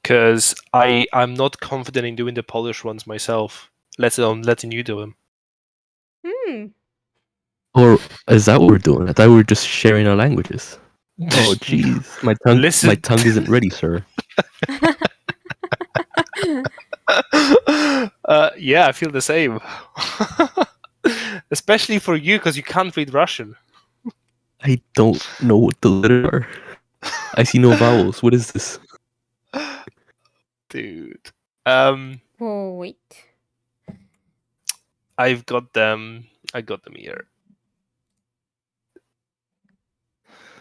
Because I'm not confident in doing the Polish ones myself, let alone letting you do them. Or is that what we're doing? I thought we were just sharing our languages. Oh jeez, my tongue isn't ready, sir. Yeah, I feel the same. Especially for you, because you can't read Russian. I don't know what the letters are. I see no vowels. What is this? Dude. Oh, wait. I got them here.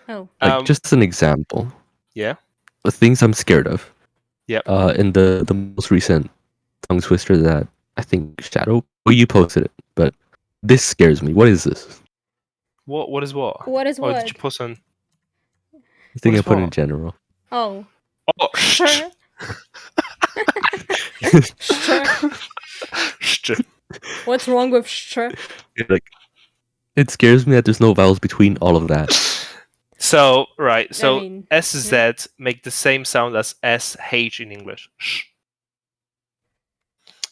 Oh. Like, just as an example. Yeah. The things I'm scared of. Yep. In the most recent tongue twister that I think Shadow, well, you posted it, but this scares me. What is this? What is what? What is what? Did you post on? The thing What I is put in what? general. Oh. Oh, Sure. Sure. What's wrong with sure? Like, it scares me that there's no vowels between all of that. So, right. So, I mean, SZ make the same sound as SH in English. Sh.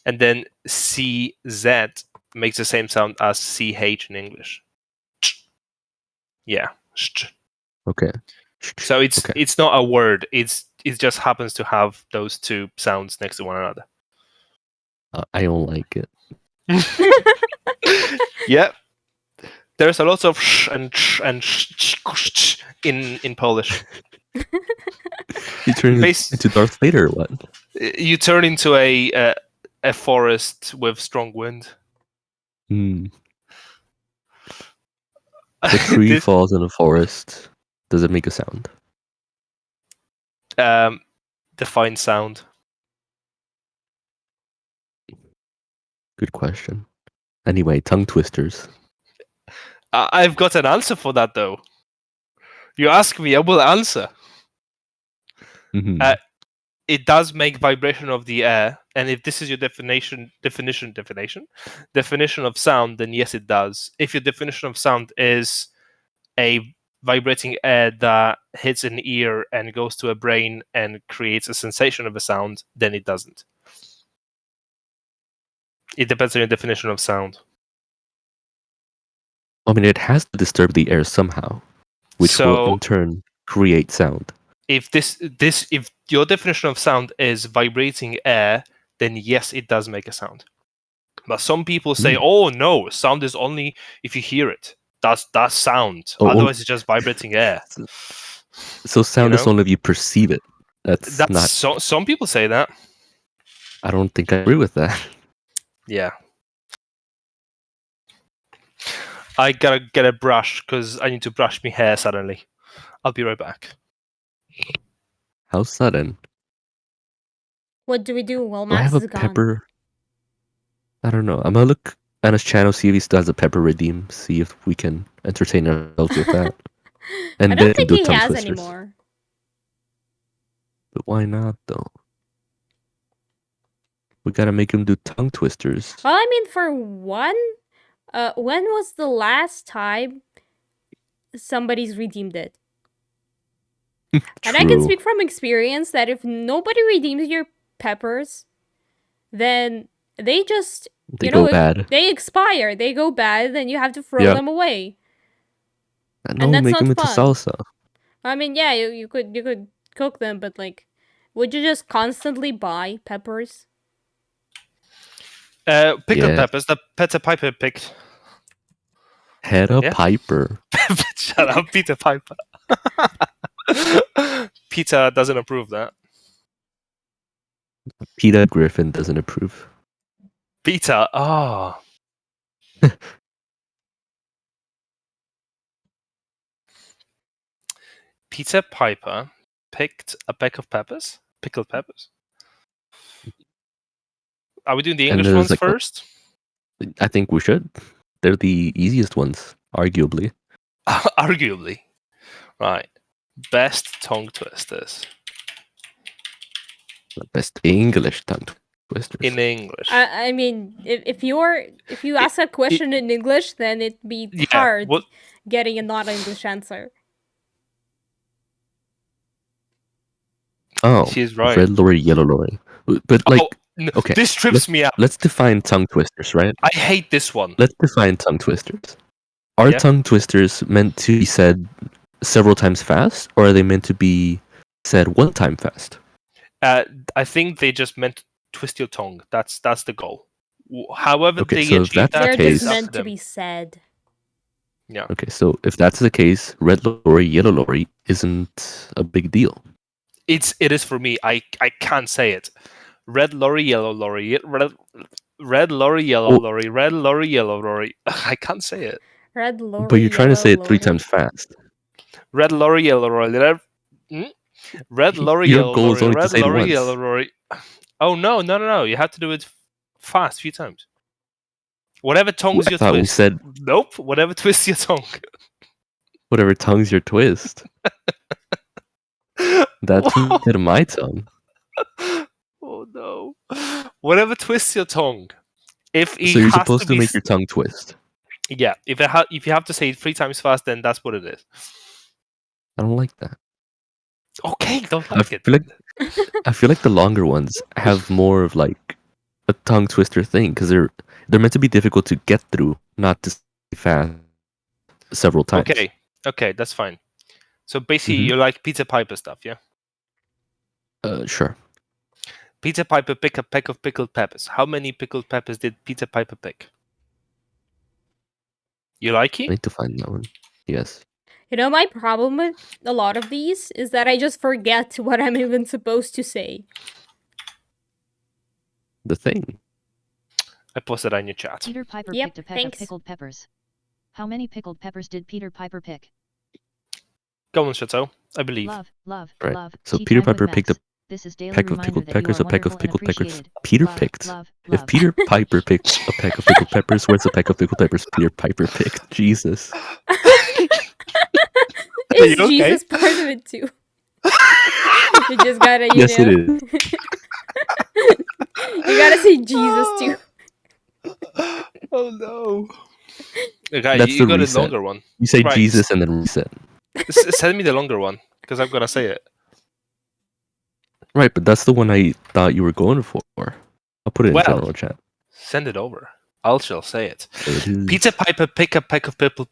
And then CZ makes the same sound as CH in English. Ch. Yeah. Sh. Okay. So it's not a word. It just happens to have those two sounds next to one another. I don't like it. Yeah. There's a lot of sh and sh and sh in Polish. You turn into Darth Vader or what? You turn into a forest with strong wind. The tree falls in a forest. Does it make a sound? Define sound. Good question. Anyway, tongue twisters. I've got an answer for that, though. You ask me, I will answer. It does make vibration of the air, and if this is your definition of sound, then yes, it does. If your definition of sound is a vibrating air that hits an ear and goes to a brain and creates a sensation of a sound, then it doesn't. It depends on your definition of sound. I mean, it has to disturb the air somehow, which will in turn create sound. If if your definition of sound is vibrating air, then yes, it does make a sound. But some people say, "Oh no, sound is only if you hear it. That's sound. Otherwise, it's just vibrating air." So sound is only if you perceive it. That's not. Some people say that. I don't think I agree with that. Yeah. I gotta get a brush because I need to brush my hair suddenly. I'll be right back. How sudden? What do we do while Do I Max have a is gone? pepper? I don't know. I'm gonna look at his channel, see if he still has a pepper redeem, see if we can entertain ourselves with that. And I then don't think do he tongue has twisters. anymore. But why not though? We gotta make him do tongue twisters. Well, I mean, for one, when was the last time somebody's redeemed it? And I can True. speak from experience that if nobody redeems your peppers, then they just, They go bad. they expire, they go bad, then you have to throw Yeah. them away. No, that's make not them into fun. salsa. I mean, yeah, you could cook them, but like, would you just constantly buy peppers? Pickled Yeah. peppers, the Peter Piper picked. Hedda Yeah. Piper. Shut up, Peter Piper. Peter doesn't approve that. Peter Griffin doesn't approve. Peter, oh. Peter Piper picked a peck of peppers? Pickled peppers? Are we doing the And English there's ones like first? I think we should. They're the easiest ones, arguably. Arguably. Right. Best tongue twisters. The best English tongue twisters. In English. I mean, if you ask a question in English, then it'd be Yeah, hard what- getting a not English answer. Oh, She's right. red lorry, yellow lorry. But like, okay, This trips me out. let's define tongue twisters, right? I hate this one. Let's define tongue twisters. Are Yeah. tongue twisters meant to be said several times fast, or are they meant to be said one time fast? I think they just meant to twist your tongue. That's the goal. However Okay, they so if achieve that's that, the They're case- just it's up meant to them. be said. Yeah. Okay, so if that's the case, red lorry, yellow lorry isn't a big deal. It is for me. I can't say it. Red lorry, yellow lorry, red lorry, yellow Oh. lorry, red lorry, yellow lorry. I can't say it. Red lorry. But you're trying to say it yellow 3 lorry. times fast. Red lorry, yellow lorry. Red lorry, Your yellow goal is lorry, only to red say it lorry, once. yellow lorry. Oh no! You have to do it fast, few times. Whatever tongues I your thought we twist. said Nope. Whatever twists your tongue. whatever tongue's your twist. That's bit of my tongue. Oh no! Whatever twists your tongue. If it So you're has supposed to be make your tongue twist. yeah. If you have to say it 3 times fast, then that's what it is. I don't like that. Okay, don't I like it. feel like the longer ones have more of like a tongue twister thing because they're meant to be difficult to get through, not to say fast several times. Okay, that's fine. So basically, Mhm. you like Peter Piper stuff, yeah? Sure. Peter Piper pick a peck of pickled peppers. How many pickled peppers did Peter Piper pick? You like I it? need to find that one. Yes. You know, my problem with a lot of these is that I just forget what I'm even supposed to say. The thing. I posted that in your chat. Peter Piper Yep, picked a peck thanks. of pickled peppers. How many pickled peppers did Peter Piper pick? Go on, Chateau. I believe. Love, Right. love. So tea Peter time with Piper picked a Max. This is daily peck of reminder pickled that you peppers, are a peck of wonderful and pickled peppers. appreciated. Peter Love, picked. love, If love. Peter Piper picked a peck of pickled peppers, where's the peck of pickled peppers Peter Piper picked? Jesus. Is you okay? Jesus part of it too? You just gotta, Yes, it is. You gotta say Jesus too. Oh no! Okay, That's you the got a reset. longer one. You say Right. Jesus and then reset. Send me the longer one because I'm gonna say it. Right, but that's the one I thought you were going for. I'll put it in Well. general chat. Send it over. I shall say it. It is. Peter Piper pick a peck of pickled.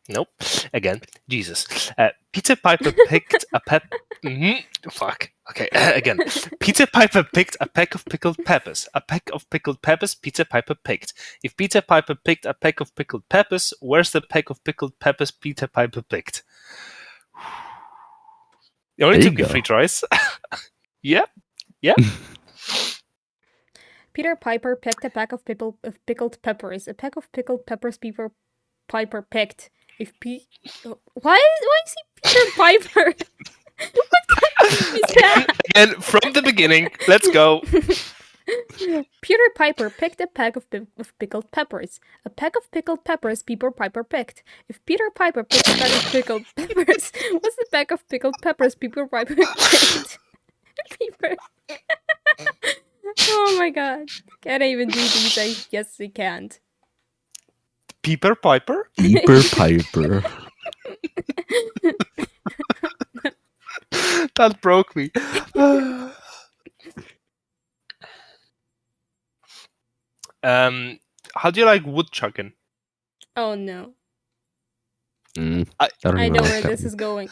Nope. Again, Jesus. Peter Piper picked a Fuck. Okay. Again. Peter Piper picked a peck of pickled peppers. A peck of pickled peppers. Peter Piper picked. If Peter Piper picked a peck of pickled peppers, where's the peck of pickled peppers Peter Piper picked? It only There you took me go. 3 tries. Yeah. Peter Piper picked a pack of pickled peppers. A pack of pickled peppers Peter Piper picked. If why is he Peter Piper? What kind of name is that? Again, from the beginning. Let's go. Peter Piper picked a pack of pickled peppers. A pack of pickled peppers Peter Piper picked. If Peter Piper picked a pack of pickled peppers, what's the pack of pickled peppers Peter Piper picked? Peter. Oh my god. Can I even do these? I guess I can't. Peeper Piper? Peeper Piper. That broke me. How do you like woodchucking? Oh no. I I don't know like where that this one. is going.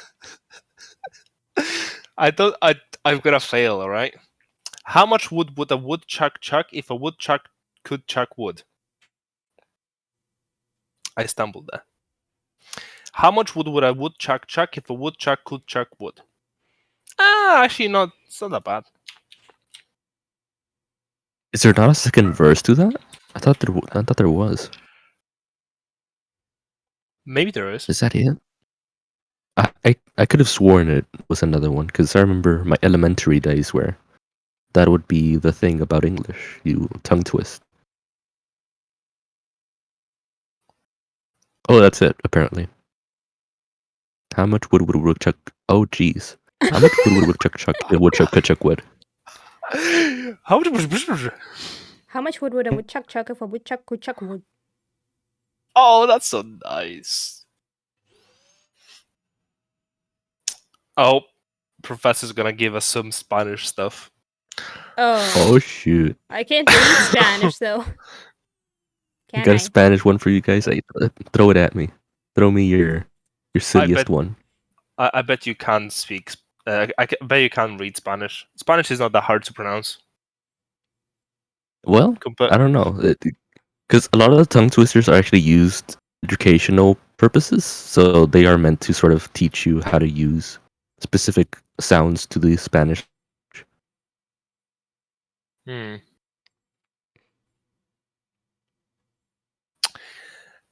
I'm gonna fail, alright? How much wood would a woodchuck chuck if a woodchuck could chuck wood? I stumbled there. How much wood would a woodchuck chuck if a woodchuck could chuck wood? Actually, it's not that bad. Is there not a second verse to that? I thought there was. Maybe there is. Is that it? I could have sworn it was another one because I remember my elementary days where that would be the thing about English. You tongue twist. Oh, that's it. Apparently. How much wood would a woodchuck? Oh, jeez. How much wood would a woodchuck chuck? A woodchuck could chuck wood. How much? How much wood would a woodchuck chuck if a woodchuck could chuck wood? Oh, that's so nice. Oh, professor's gonna give us some Spanish stuff. Oh. Oh shoot! I can't read Spanish though. I Can got I? a Spanish one for you guys. Throw it at me. Throw me your silliest one. I bet you can speak. I bet you can read Spanish. Spanish is not that hard to pronounce. Well, I don't know, because a lot of the tongue twisters are actually used educational purposes, so they are meant to sort of teach you how to use specific sounds to the Spanish.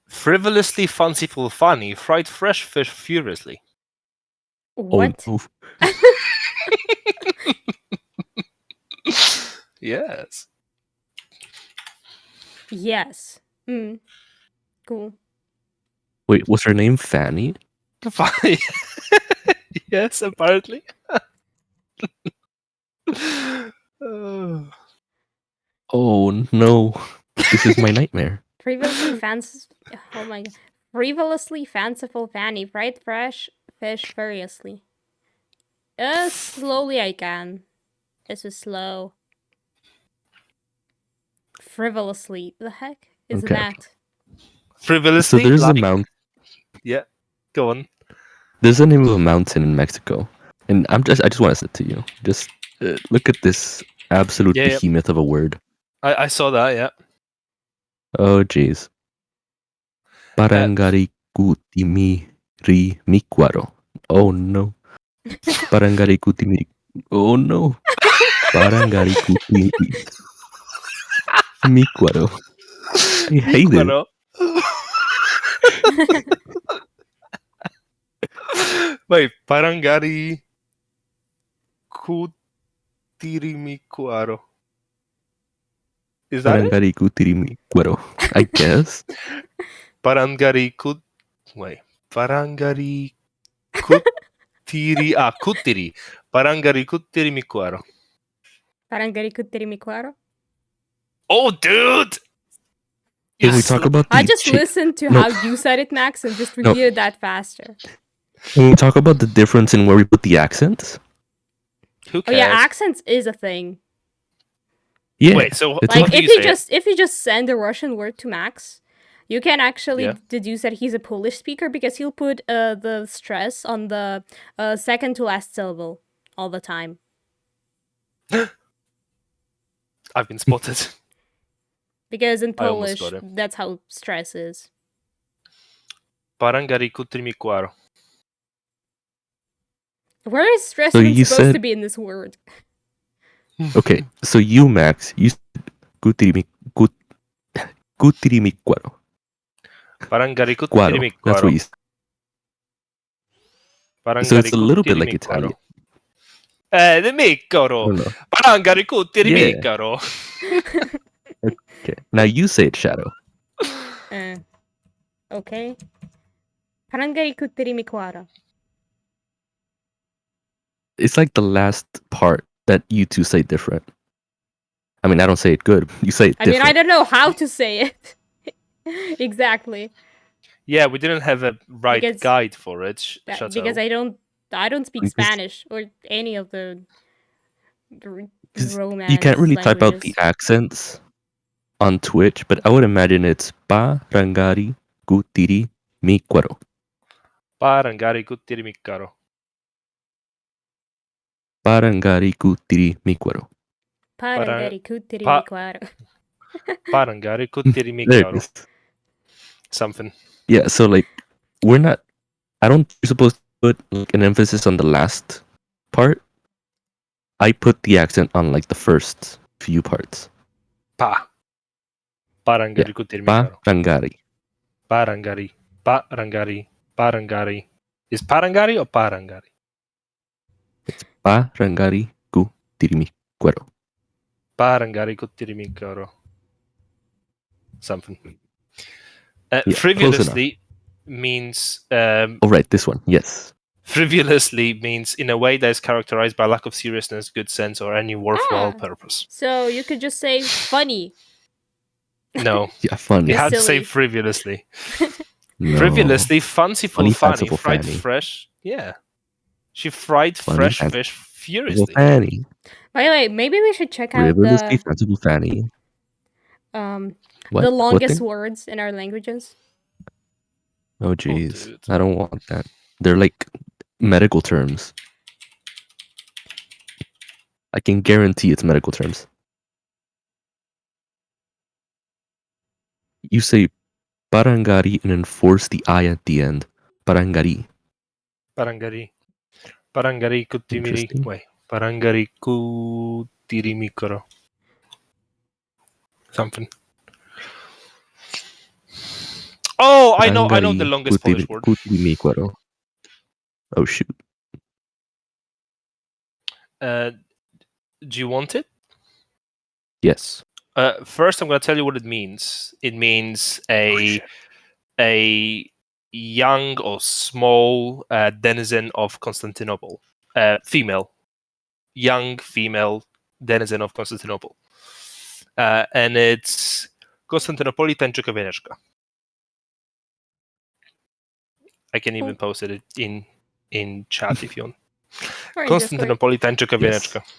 Frivolously fanciful funny, fried fresh fish furiously. What? Oh, Yes. Yes. Cool. wait, was her name Fanny? Funny. Yes, apparently. Oh no, this is my nightmare. Frivolously oh my god. Frivolously fanciful Fanny. Fried fresh fish furiously. Slowly I can. This is slow. Frivolously. The heck is Okay. that? Frivolously. So there's a like- Yeah. Go on. There's the name of a mountain in Mexico, and I just want to say it to you. Just look at this absolute Yeah. behemoth of a word. I saw that. Yeah. Oh jeez. Parangarikutimi mikwaro. Oh no. Parangarikutimi. Oh no. Parangarikutimi mikwaro. I hate it. Bueno. Wait, Parangari Kutirimicuaro. Is that it? Parangarikutimi mikwaro. I guess. Parangari Kut. Wait. Parangari Kutiri. Kutiri. Parangari Kutirimicuaro. Parangari kutirimicuaro? Oh, dude! Can we talk about the I just listened to how you said it, Max, and just repeated that faster. Can we talk about the difference in where we put the accents? Who Oh cares? yeah, accents is a thing. Yeah. Wait, so It's Like what do if you you say? if you just send a Russian word to Max, you can actually Yeah. deduce that he's a Polish speaker because he'll put the stress on the second to last syllable all the time. I've been spotted. Because in I almost Polish, got it. that's how stress is. Parangari Kutirimicuaro. Where is stress So even you supposed to said- be in this word? Okay, so you, Max, you said Kutirimicuaro. Parangari Cuaro. That's what kuttirimicuaro. you say. So Parangari it's a little bit like kuttirimicuaro. Italian. The micaro. Oh, no. Parangari Yeah. kuttirimicuaro. Okay. Now you say it, Shadow. Okay. Parangari kuttirimicuaro. It's like the last part that you two say different. I mean, I don't say it good. You say it I mean, different. I don't know how to say it. Exactly. Yeah, we didn't have a right Because- guide for it, Because Chateau. I don't speak Because- Spanish or any of the 'Cause Romance you can't really type out the languages. accents on Twitch, but I would imagine it's Parangari Kutiri Micuaro. Parangari kuttirimicuaro. Parangari Kutiri Micuaro. Parangari kuttirimicuaro. Parangari There it kuttirimicuaro. is. Something. Yeah, so like we're not. I don't. You're supposed to put like an emphasis on the last part. I put the accent on like the first few parts. Parangari Yeah. kuttirimicuaro. Parangari. Parangari. Parangari. Parangari. Is parangari or parangari? It's Parangari Kutiri Micuaro. Parangari kuttirimicuaro. Something. Yeah, close Frivolously means Oh, right, this one. Yes. frivolously means in a way that is characterized by lack of seriousness, good sense, or any worthwhile Ah. purpose. So you could just say funny. No, Yeah, funny. you had to say silly. frivolously. No. Frivolously, fanciful, Funny, funny, fanciful, fried fanny. fresh. Yeah. She fried Funny, fresh fanciful, fish furiously. Fanny. By the way, maybe we should check out Frivolously, the fanciful, Fanny. What? the What longest thing? words in our languages. Oh, jeez. dude. I don't want that. They're like medical terms. I can guarantee it's medical terms. You say parangari and enforce the I at the end. Parangari. Parangari. Parangari kutimiri. Interesting. Wait. Parangari kutirimikoro. Something. Oh, I know the longest Polish word. Kutirimicuaro. Oh, shoot. Do you want it? Yes. First, I'm going to tell you what it means. It means a young or small denizen of Constantinople. Female. Young female denizen of Constantinople. And it's Konstantynopolitan Czukowieczka. I can even post it in chat if you want. Or in Discord. Konstantynopolitan Czukowieczka. Yes.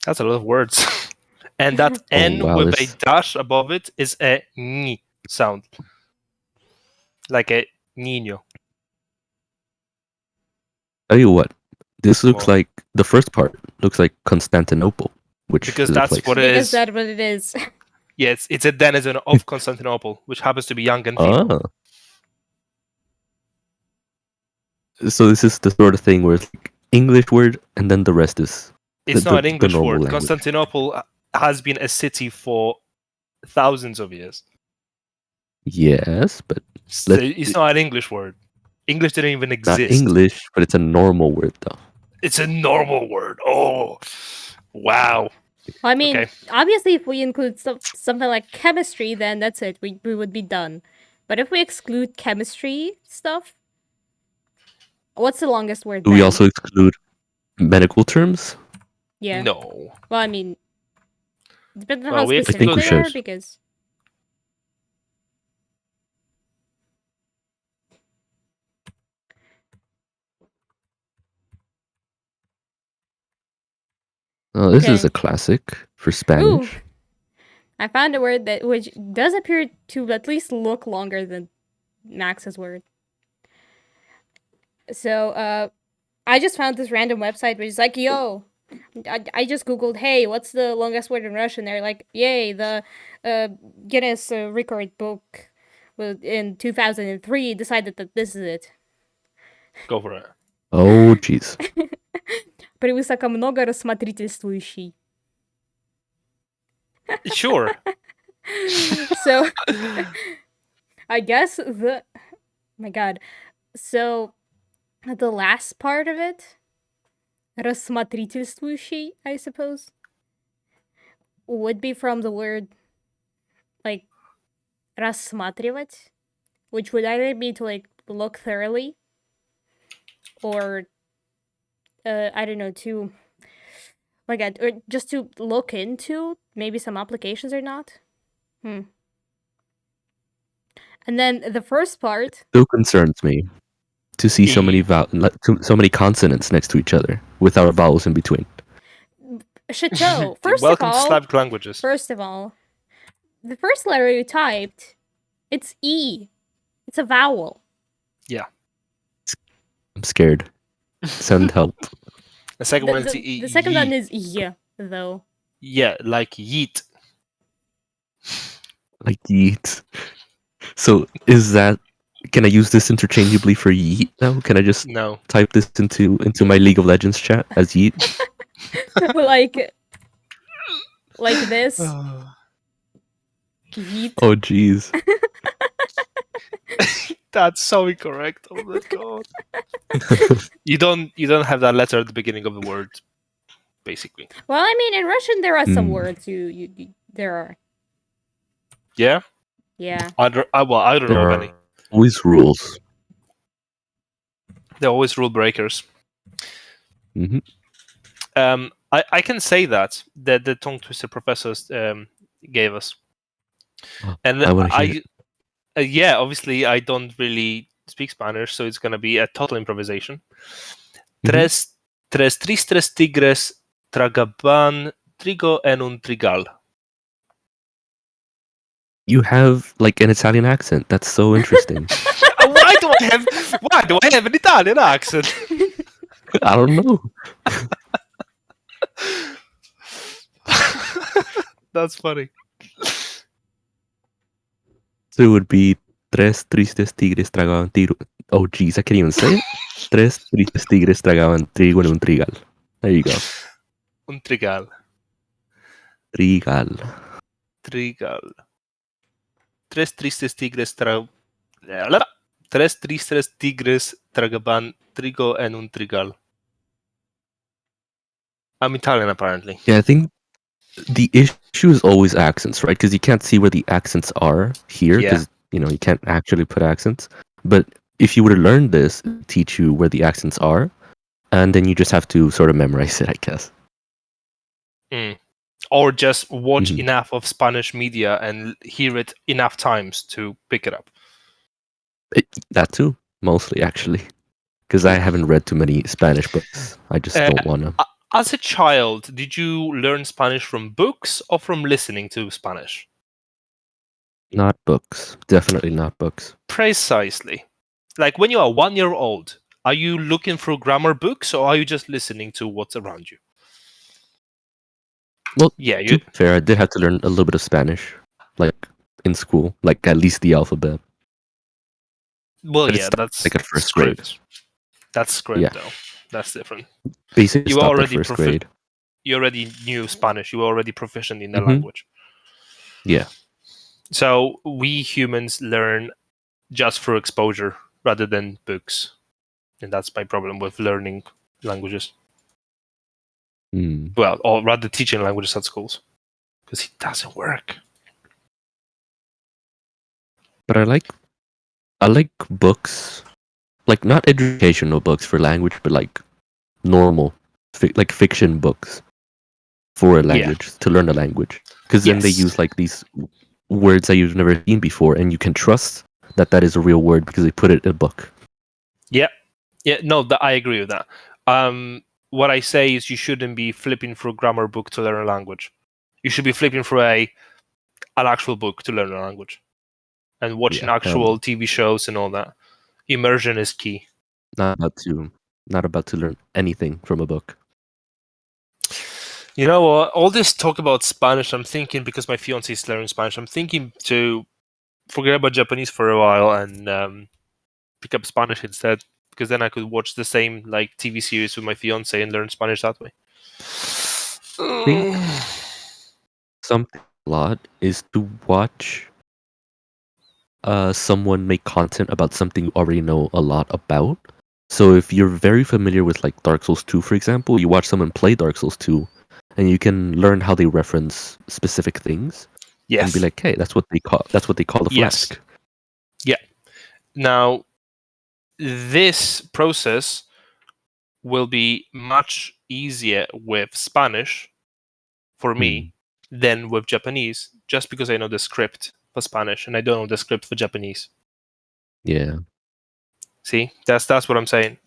That's a lot of words. And that N wow, with this- a dash above it is a N sound. Like a niño. Tell you what, this looks Well, like the first part looks like Constantinople, which because is a that's place. what it Because is. that's what it is. Yes, it's a denizen of Constantinople, which happens to be young and female. Oh. So this is the sort of thing where it's like English word and then the rest is It's the- not an the English normal word. language. Constantinople has been a city for thousands of years. Yes, but So it's not an English word. English didn't even not exist. English, but it's a normal word though. It's a normal word. Oh, wow. I mean, Okay. obviously, if we include something like chemistry, then that's it. We would be done. But if we exclude chemistry stuff, what's the longest word? Do we then? also exclude medical terms? Yeah. No. Well, I mean, depending on Well, how we specific exclude- they are, should. because Oh, this is Okay. a classic for Spanish. I found a word that which does appear to at least look longer than Max's word. So, I just found this random website which is like, yo, I just googled, hey, what's the longest word in Russian? They're like, yay, the Guinness record book in 2003 decided that this is it. Go for it. Oh, jeez. Превысоко много рассмотрительствующий. Sure. So, I guess my god. So, the last part of it, рассмотрительствующий, I suppose, would be from the word, like, рассматривать, which would either be to, like, look thoroughly, or, I don't know, to, my god, or just to look into maybe some applications or not. And then the first part... Still concerns me to see so many so many consonants next to each other without vowels in between. Shit, Joe. Welcome to Slavic languages. First of all, the first letter you typed, it's E. It's a vowel. Yeah. I'm scared. Send help. The second one is E. The second one is Y, though. Yeah, like yeet. Like yeet. So is that? Can I use this interchangeably for yeet now? Can I just type this into my League of Legends chat as yeet? like this. Yeet. Oh jeez. That's so incorrect. Oh my god. You don't have that letter at the beginning of the word, basically. Well, I mean, in Russian there are some words there are. Yeah. Yeah. I don't know of any. Always rules. They're always rule breakers. I can say that the tongue twister professors gave us, and yeah, obviously I don't really speak Spanish, so it's gonna be a total improvisation. Tres tristes tigres tragaban trigo en un trigal. You have like an Italian accent. That's so interesting. Why do I have an Italian accent? I don't know. That's funny. So it would be tres tristes tigres tragaban trigo. Oh jeez, I can't even say it. Tres tristes tigres tragaban trigo en un trigal. There you go. Un trigal. Trigal. Tres tristes tigres tragaban trigo en un trigal. I'm Italian, apparently. Yeah, I think the issue is always accents, right? Because you can't see where the accents are here, because you can't actually put accents. But if you were to learn this, it would teach you where the accents are, and then you just have to sort of memorize it, I guess. Or just watch enough of Spanish media and hear it enough times to pick it up. That too, mostly actually, because I haven't read too many Spanish books. I just don't want to. As a child, did you learn Spanish from books or from listening to Spanish? Not books. Definitely not books. Precisely. Like when you are 1 year old, are you looking for grammar books or are you just listening to what's around you? Well, to be fair, I did have to learn a little bit of Spanish, like in school, like at least the alphabet. Well, yeah, that's like at first grade. That's script, though. That's different. Basically, you already first grade. You already knew Spanish. You were already proficient in the language. Yeah. So we humans learn just through exposure rather than books, and that's my problem with learning languages. Well, or rather teaching languages at schools, because it doesn't work. But I like books, like not educational books for language, but like normal, like fiction books for a language, to learn a language. Because then they use like these words that you've never seen before, and you can trust that is a real word because they put it in a book. Yeah. No, I agree with that. What I say is you shouldn't be flipping through a grammar book to learn a language. You should be flipping through an actual book to learn a language. And watching actual TV shows and all that. Immersion is key. Not about to learn anything from a book. You know what? All this talk about Spanish, I'm thinking, because my fiancé is learning Spanish, I'm thinking to forget about Japanese for a while and pick up Spanish instead. because then I could watch the same like TV series with my fiance and learn Spanish that way. think something a lot is to watch someone make content about something you already know a lot about. So if you're very familiar with like Dark Souls 2, for example, you watch someone play Dark Souls 2, and you can learn how they reference specific things, and be Yes. like, "Hey, that's what they call the Yes. flask." Yeah. Now, this process will be much easier with Spanish for me than with Japanese, just because I know the script for Spanish and I don't know the script for Japanese. Yeah. See, that's what I'm saying.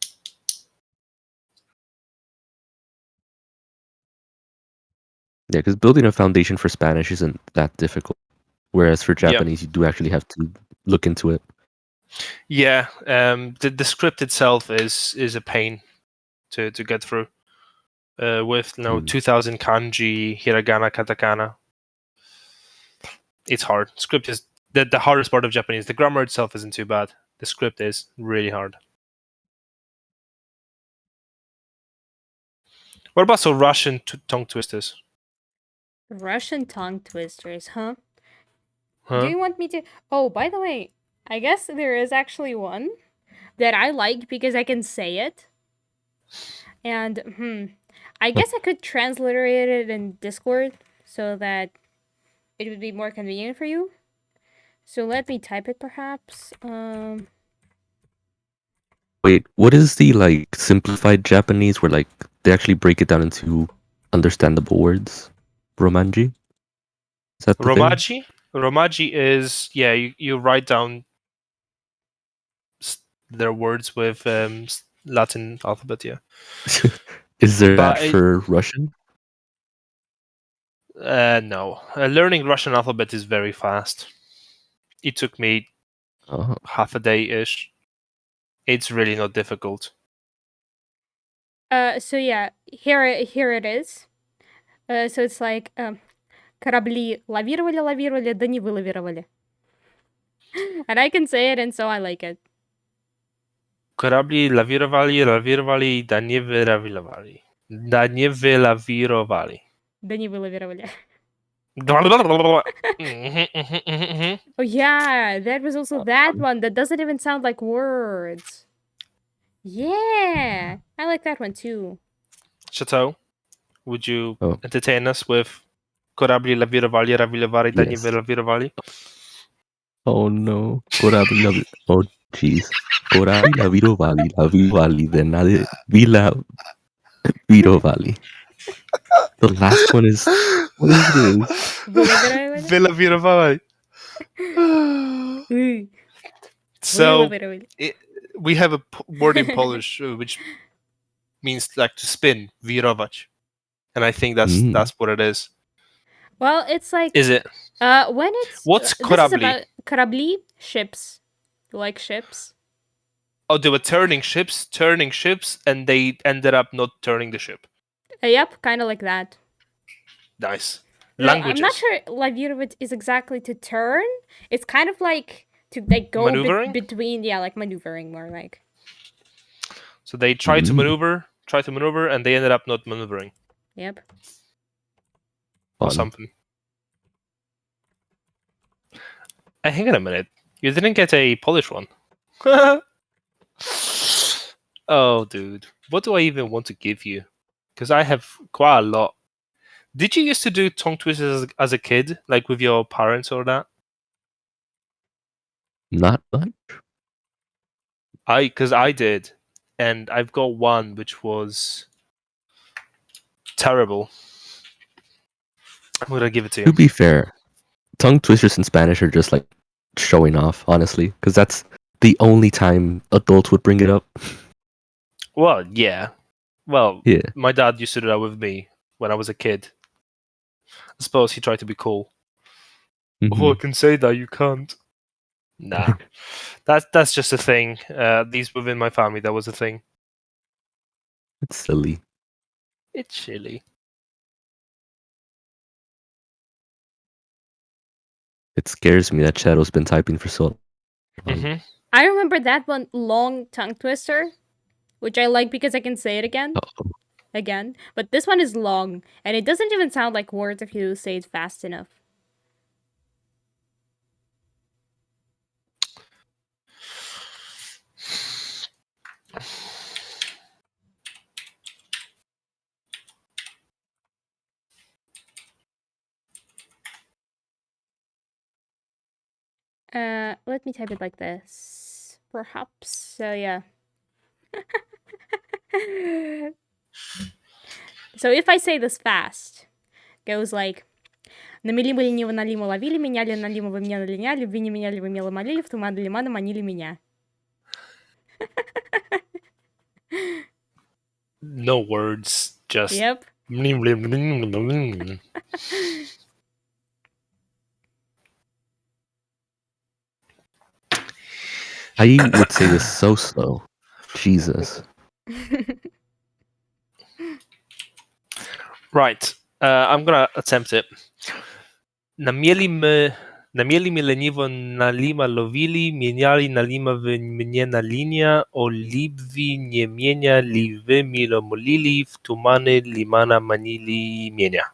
Yeah, because building a foundation for Spanish isn't that difficult. Whereas for Yeah. Japanese, you do actually have to look into it. Yeah, the script itself is a pain to get through. With 2,000 kanji, hiragana, katakana, it's hard. Script is the hardest part of Japanese. The grammar itself isn't too bad. The script is really hard. What about some Russian tongue twisters? Russian tongue twisters, huh? Do Huh? you want me to? Oh, by the way, I guess there is actually one that I like because I can say it. And I guess I could transliterate it in Discord so that it would be more convenient for you. So let me type it perhaps. Wait, what is the like simplified Japanese where like they actually break it down into understandable words? Romanji? Is that the thing? Romaji? Romaji is, yeah, you write down their words with Latin alphabet, yeah. Is there But that for Russian? no. Learning Russian alphabet is very fast. It took me Oh. half a day-ish. It's really not difficult. so yeah, here it is. So it's like корабли лавировали, да не вылавировали. And I can say it, and so I like it. Korabli lawirowali, da nie wylawirowali. Da nie wylawirowali. Да не вылавировали. Mhm, mhm, mhm, mhm. Oh yeah, that was also that one that doesn't even sound like words. Yeah, I like that one too. Chateau, would you Oh. entertain us with Korabli lawirowali, rawilowali, da nie Yes. wylawirowali? Oh no. Korabli lavi. Oh jeez. Korabli lavirovali de nade vila virovali. The last one is what is this? Вылавировали? Wylawirowali. So Вылавировали. we have a word in Polish which means like to spin, wirować, and I think that's what it is. Well, it's like Is it? when it's What's this is korabli? about корабли, ships, like ships. Oh, they were turning ships, and they ended up not turning the ship. Yep, kind of like that. Nice. No, I'm not Languages. sure lavirovать is exactly to turn. It's kind of like to like go Maneuvering? between, yeah, like maneuvering more like. So they tried to maneuver, and they ended up not maneuvering Yep. or Fun. something. Hang on a minute. You didn't get a Polish one. Oh, dude. What do I even want to give you? Because I have quite a lot. Did you used to do tongue twisters as a kid, like with your parents or that? Not much. Because I did, and I've got one which was terrible. I'm gonna give it to you. To be fair, tongue twisters in Spanish are just like showing off, honestly, because that's the only time adults would bring it up. Well, yeah. Well, Yeah. my dad used to do that with me when I was a kid. I suppose he tried to be cool. Oh, I can say that, you can't. Nah. That's just a thing. These within my family, that was a thing. It's silly. It's silly. It scares me that Shadow's been typing for so long. Mm-hmm. I remember that one long tongue twister, which I like because I can say it again. Uh-oh. But this one is long, and it doesn't even sound like words if you say it fast enough. Let me type it like this. Perhaps. So yeah. So if I say this fast, goes like намели налимо налимо ловили, меняли налимо вы меня налиняли, любви не меняли вы мело молили, в туман лимана манили меня. No words, just. Yep. I would say this so slow. Jesus. Right. I'm gonna attempt it. Namieli mi leniwo na lima lovili, mieniali na lima mnie na linia, o libwi nie mienia li wy milo molili, w tumany limana manili mienia.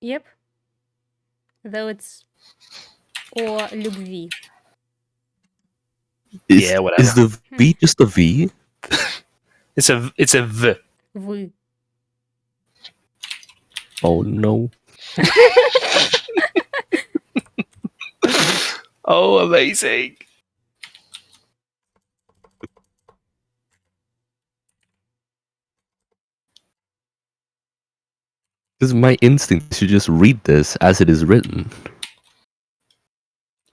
Yep. Though it's or любви. Is whatever. the V just a V? It's a v. Вы. Oh no. Oh, amazing. Because my instinct is to just read this as it is written.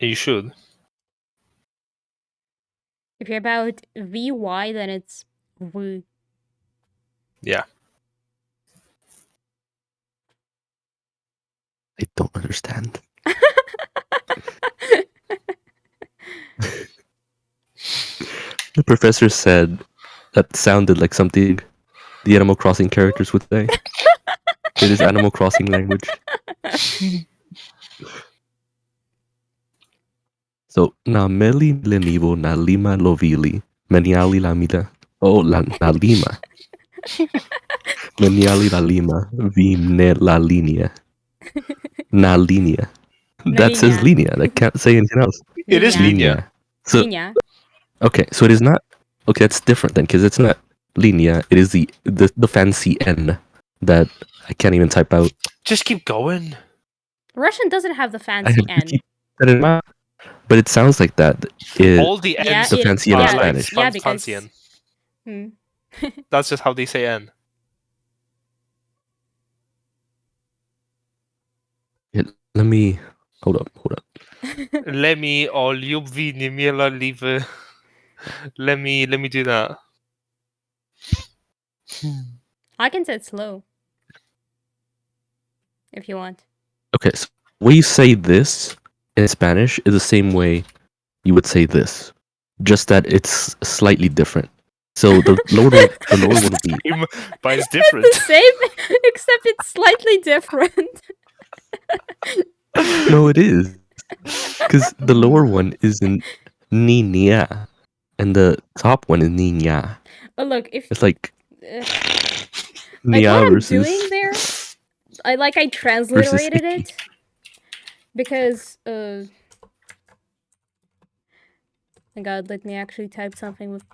You should. If you're about VY, then it's вы. Yeah. I don't understand. The professor said that sounded like something the Animal Crossing characters would say. It is Animal Crossing language. So, na meli lenivo na lima lovili, meniali la mila. Oh, na lima. Meniali la lima, vi ne la linea. Na linea. That says linea. That can't say anything else. It is Linea. linea. So, Linea. okay, so it is not. Okay, that's different then, because it's not linea. It is the fancy N that I can't even type out. Just keep going. Russian doesn't have the I fancy have to N. keep that in mind. But it sounds like that. All the Yeah, N's the fancy N are in like Spanish. Yeah, because- fancy N. Hmm. That's just how they say N. Yeah, let me hold up. Let me o ljubvi nie miela liwy. Let me do that. I can say it slow. If you want. Okay, so when you say this in Spanish is the same way you would say this, just that it's slightly different. So the lower one would be Same, but it's different. It's the same, except it's slightly different. no, it is because the lower one is in niña, and the top one is niña. Oh look, if It's like like niña what I'm versus. doing there, I transliterated it because my God, let me actually type something with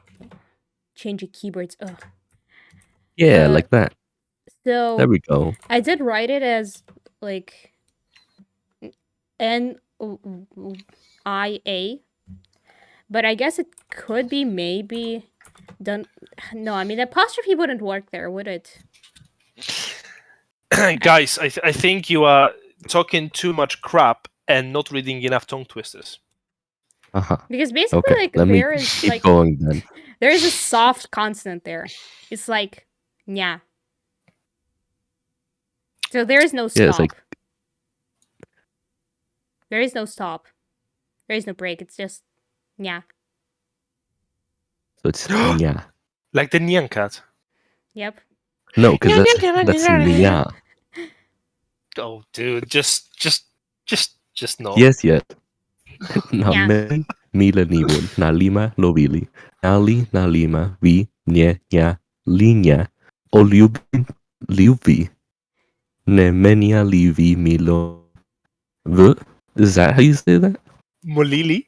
changing keyboards. Ugh. Yeah, like that. So There we go. I did write it as like NIA, but I guess it could be maybe done. No, I mean the apostrophe wouldn't work there, would it? Guys, I think you are talking too much crap and not reading enough tongue twisters. Uh-huh. Because basically, Okay, like let me there is keep like going then. there is a soft consonant there. It's like nya. So there is no stop. Yeah, it's like There is no stop. There is no break. It's just nya. so it's niña. Like the Nyan cat. Yep. No, because that's niña. Oh, dude, just no. Yes, yet. No, Yeah. man. mila nibun, na lima lovili, nali na lima vi nie nia linia, oliubin liuvi, ne menia livi milo. V? Is that how you say that? Molili?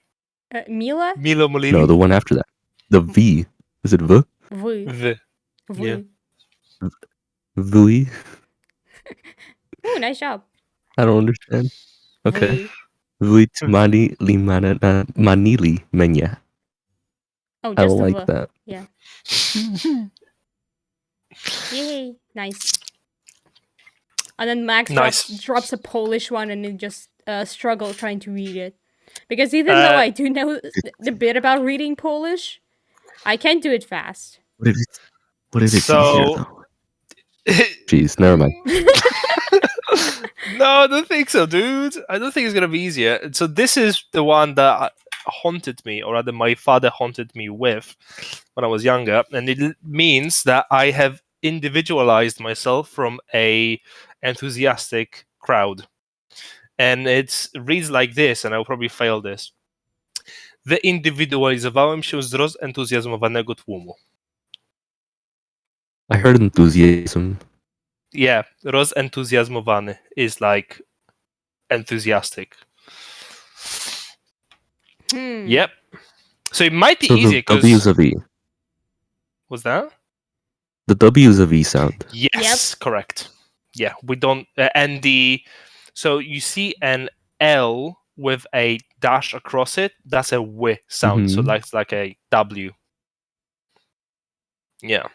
Mila? Milo Molili? No, the one after that. The V. Is it V? V. V. V. Yeah. V? Ooh, nice job. I don't understand. Okay. V. Vuit mani limana manili menya. Oh, I just don't the like V. that. Yeah. Yay. Nice. And then Max Nice. drops a Polish one and it just struggle trying to read it. Because even though I do know the bit about reading Polish, I can't do it fast. What if it's So- easier though? Jeez, never mind. No, I don't think so, dude. I don't think it's gonna be easier. So this is the one that haunted me, or rather, my father haunted me with when I was younger, and it means that I have individualized myself from a enthusiastic crowd. And it reads like this, and I'll probably fail this. Wyindywidualizowałem się z rozentuzjazmowanego tłumu. I heard enthusiasm. Yeah, rozentuzjazmowany is like enthusiastic. Yep. So it might be So easier the W is because a V. what's that? The W is a V sound. Yes, correct. Yeah, we don't and the so you see an L with a dash across it. That's a W sound. So Mhm. that's like a W. Yeah.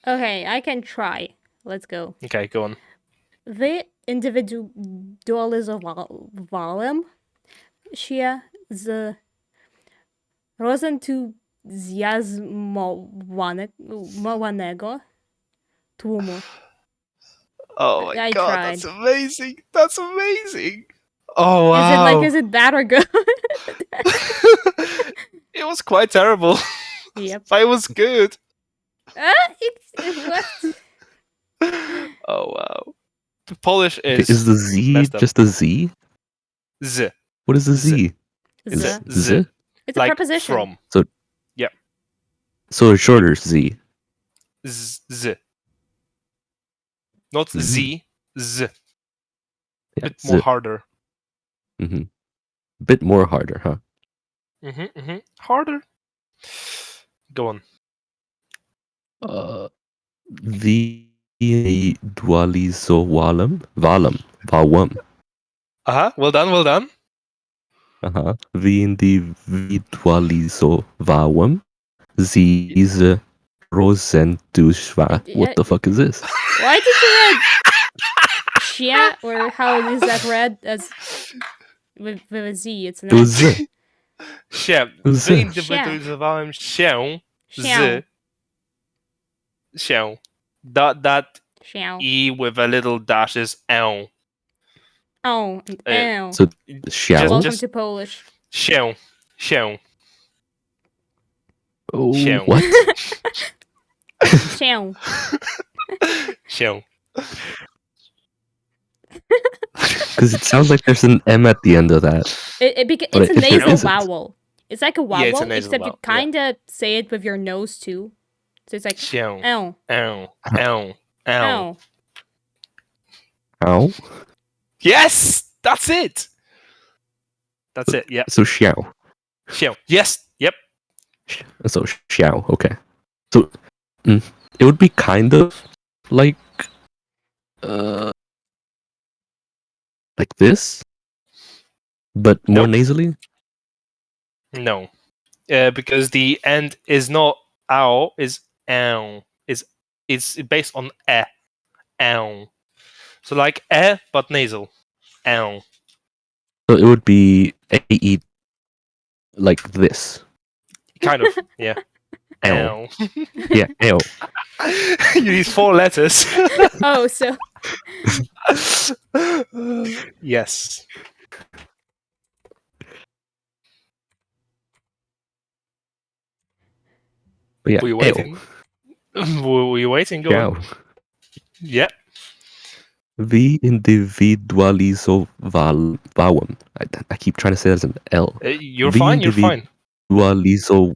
Okay, I can try. Let's go. Okay, go on. Wyindywidualizowałem się z rozentuzjazmowanego tłumu. Oh my I god, tried. that's amazing! That's amazing! Oh wow! Is it bad or good? It was quite terrible, Yep. but it was good. It worked. Oh wow! The Polish Okay, is is the Z messed up. just a Z? Z. What is the Z. Z? Is Z. Z? It's a Like preposition. from. So it's shorter Z. Z. Not Mhm. Z. Z. Yeah, Bit more Z. harder. Mm-hmm. Bit more harder, huh? Harder. Go on. Individualizowałem wałam. Well done, well done. Wyindywidualizowałem z rozentuzjazmem. What the fuck is this? Why did you read Shia, or how is that read as with a Z? It's It was not. Z. Się. Z. Wyindywidualizowałem się z się. That Shao. E with a little dash is L. Oh, and So shall. Welcome to Polish. Się. Się. Oh, Się. what? Shao. Się. Because it sounds like there's an M at the end of that. But It's a if there nasal isn't- vowel. It's like a vowel, Yeah, it's a nasal except you vowel, yeah. kind of say it with your nose too. So it's like Się. ow, L. L. L. ow. Ow? Yes! That's it! That's it, yeah. So xiao. Się. Yes! Yep. So xiao, okay. So it would be kind of like this, but more Nope. nasally. No. Because the end is not ow, is ow. It's based on e. Ow. So like e, but nasal. Ow. So it would be ae like this. Kind of, yeah. Ow. Ow. Yeah, ow. You need 4 letters. Oh, so Yes. But yeah, Were you ow. waiting? Were you waiting? Go on. Xiao. Yeah. Vi individualizoval. I keep trying to say that as an L. You're Vi fine. You're fine. individualizoval.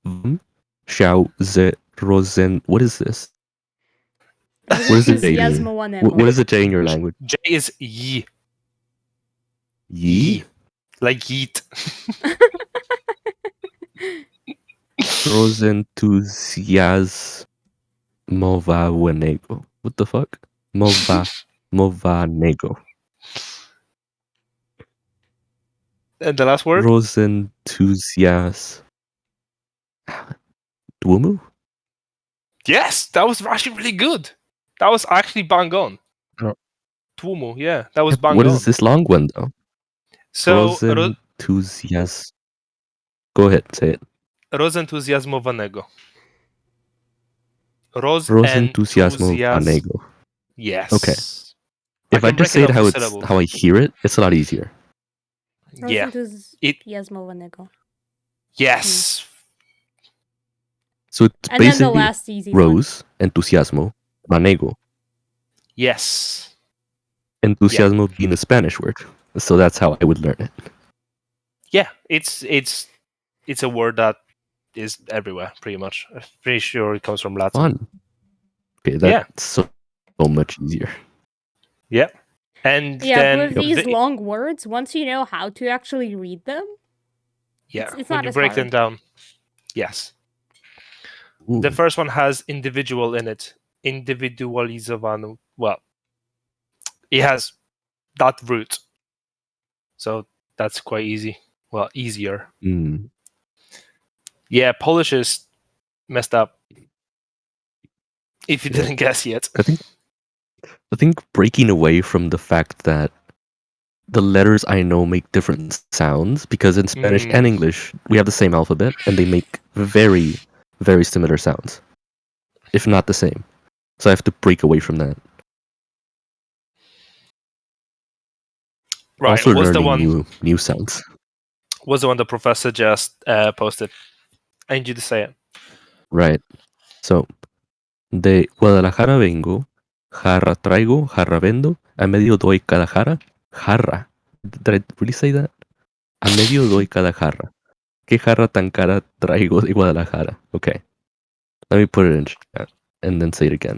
Mm. Xiao ze rosen. What is this? What does the J mean? What Rozentuzjazmowanego. is the J in your language? J is yi. Yi? Like yeet. Rosentuziasmowanego. What the fuck? Mowanego. And the last word? Rosentuzias. Dwumu? Yes, that was actually really good. That was actually bang on. Oh. Tuomo, yeah, that was bang What on. is this long one though? So, Rosentuzias. Go ahead, say it. rozentuzjazmowanego. Rosentuziasmowanego. Yes. Okay. I If I can break just it say it down how to it's syllables. how I hear it, it's a lot easier. Yeah. Rozentuzjazmowanego. Yes. So it's And then the basically last easy one. rose, entusiasmo, manego. Yes. Entusiasmo being a Spanish word. So that's how I would learn it. Yeah, it's a word that is everywhere, pretty much. I'm pretty sure it comes from Latin. Fun. Okay, that's so much easier. Yeah. And Yeah, then but with these long words, once you know how to actually read them, yeah, it's when not you as break hard. them down, yes. Ooh. The first one has individual in it. Individualizowano. Well, it has that root. So that's quite easy. Well, easier. Mm. Yeah, Polish is messed up. If you didn't guess yet. I think breaking away from the fact that the letters I know make different sounds, because in Spanish and English we have the same alphabet and they make very, very similar sounds, if not the same. So I have to break away from that. Right. Also What's the learning one? new sounds. Was the one the professor just posted? I need you to say it. Right. So, de Guadalajara vengo, jarra traigo, jarra vendo, a medio doy cada jarra. Did I really say that? A medio doy cada jarra. ¿Qué jarra tan cara traigo de Guadalajara? Okay. Let me put it in chat and then say it again.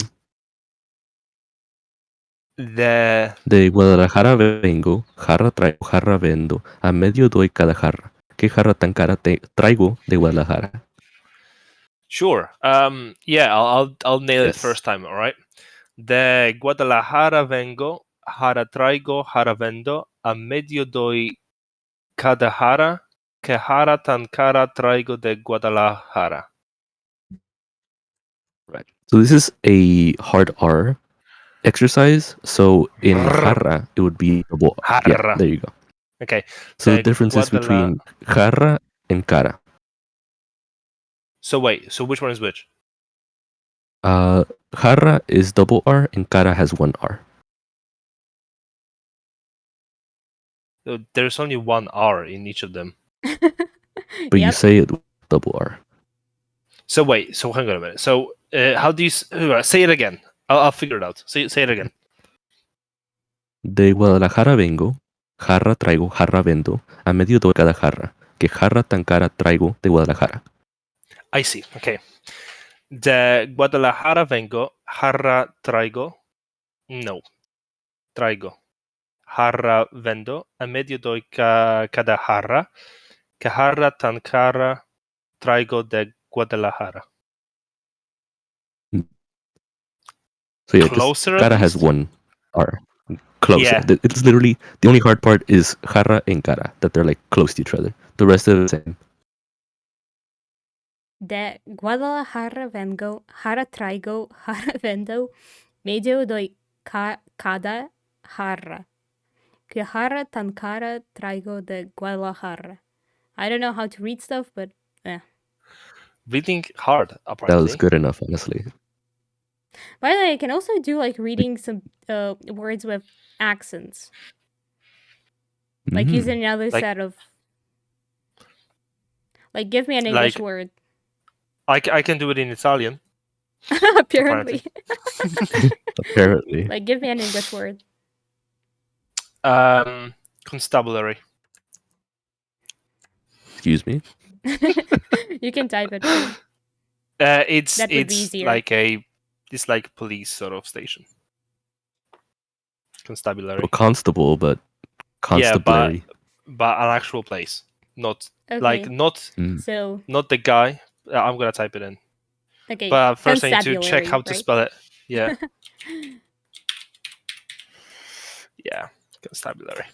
The De Guadalajara vengo, jarra traigo, jarra vendo, a medio doy cada jarra. ¿Qué jarra tan cara traigo de Guadalajara? Sure. Yeah, I'll nail it first time. All right. De Guadalajara vengo, jara traigo, jara vendo, a medio doy cada jara, que jara tan cara traigo de Guadalajara. Right. So this is a hard R exercise. So in jarra, it would be double R. Yeah, Jarra. there you go. Okay. So the difference is between jarra and cara. So wait. So which one is which? Jarra is double R and cara has one R. There's only one R in each of them. But you say it with double R. So wait. So hang on a minute. So how do you say it again? I'll figure it out. Say it again. De Guadalajara vengo, jarra traigo, jarra vendo, a medio doy cada jarra. ¿Qué jarra tan cara traigo de Guadalajara? I see. Okay. De Guadalajara vengo, jarra traigo. No. Traigo. Jarra vendo, a medio doy cada jarra. Que jarra tan cara traigo de Guadalajara. So yeah, Closer, just cara has one R. Closer. Yeah. It's literally, the only hard part is jarra and cara, that they're like close to each other. The rest of it is the same. De Guadalajara vengo, jara traigo, jara vendo, medio doy cada jarra. Que jarra tan cara traigo de Guadalajara. I don't know how to read stuff, but Reading hard, apparently. That was good enough, honestly. By the way, I can also do like reading some words with accents. Like using another set of... Like, give me an English word. I can do it in Italian. Apparently. Apparently. Like, give me an English word. Constabulary. Excuse me. You can type it too. It's That would be easier. it's like police sort of station. Constabulary. Well, constable, but Yeah, constabulary. but an actual place, not Okay. not So, the guy. I'm gonna type it in. okay. But first I need to check constabulary, how to right? spell it. Yeah. Yeah. Constabulary.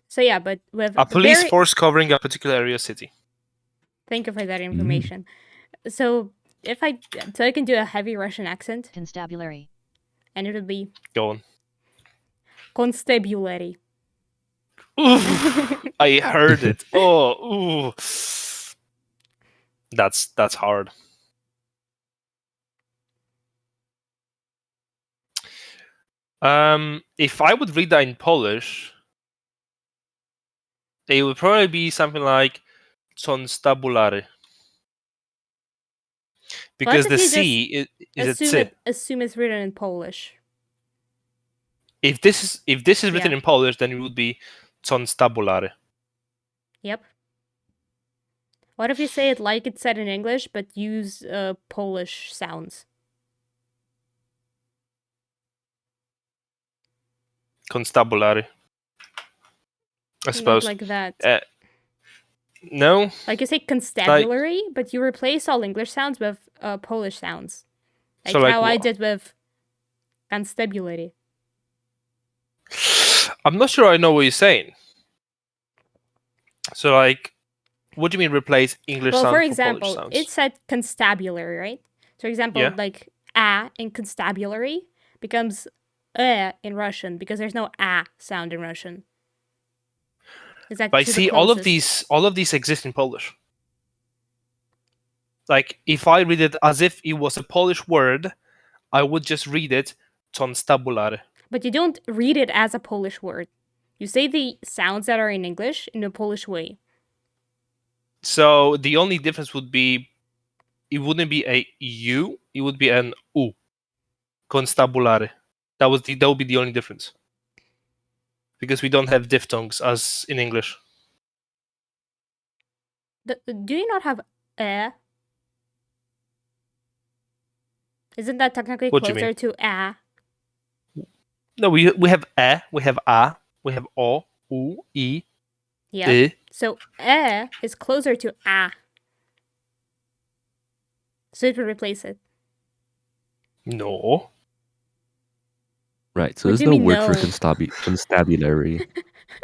So yeah, but with A police very... force covering a particular area or city. Thank you for that information. So I can do a heavy Russian accent, Constabulary. and it would be Go on. constabulary. Oof, I heard it. Oh, ooh. That's hard. If I would read that in Polish, it would probably be something like constabulary. Because if the you C is a C. assume it's written in Polish. If this is written Yeah. in Polish, then it would be constabulary. Yep. What if you say it like it's said in English, but use Polish sounds? Constabulary. I Not suppose. like that. No. Like you say constabulary, but you replace all English sounds with Polish sounds. Like So, like how I what? did with constabulary. I'm not sure I know what you're saying. So, like, what do you mean replace English Well, sounds for Polish example, sounds? it said constabulary, right? So, for example, Yeah. like a in constabulary becomes in Russian because there's no a sound in Russian. Is that But to the see, closest? all of these exist in Polish. Like, if I read it as if it was a Polish word, I would just read it constabulary. But you don't read it as a Polish word. You say the sounds that are in English in a Polish way. So the only difference would be, it wouldn't be a U, it would be an U. Constabulary. That would be the only difference. Because we don't have diphthongs as in English. Do you not have a? Isn't that technically What do you closer mean? to a? No, we have a, we have a, we have o, u, e, Yeah. I. So a is closer to a. So it would replace it. No. Right. So What there's do you no mean word for no? constabulary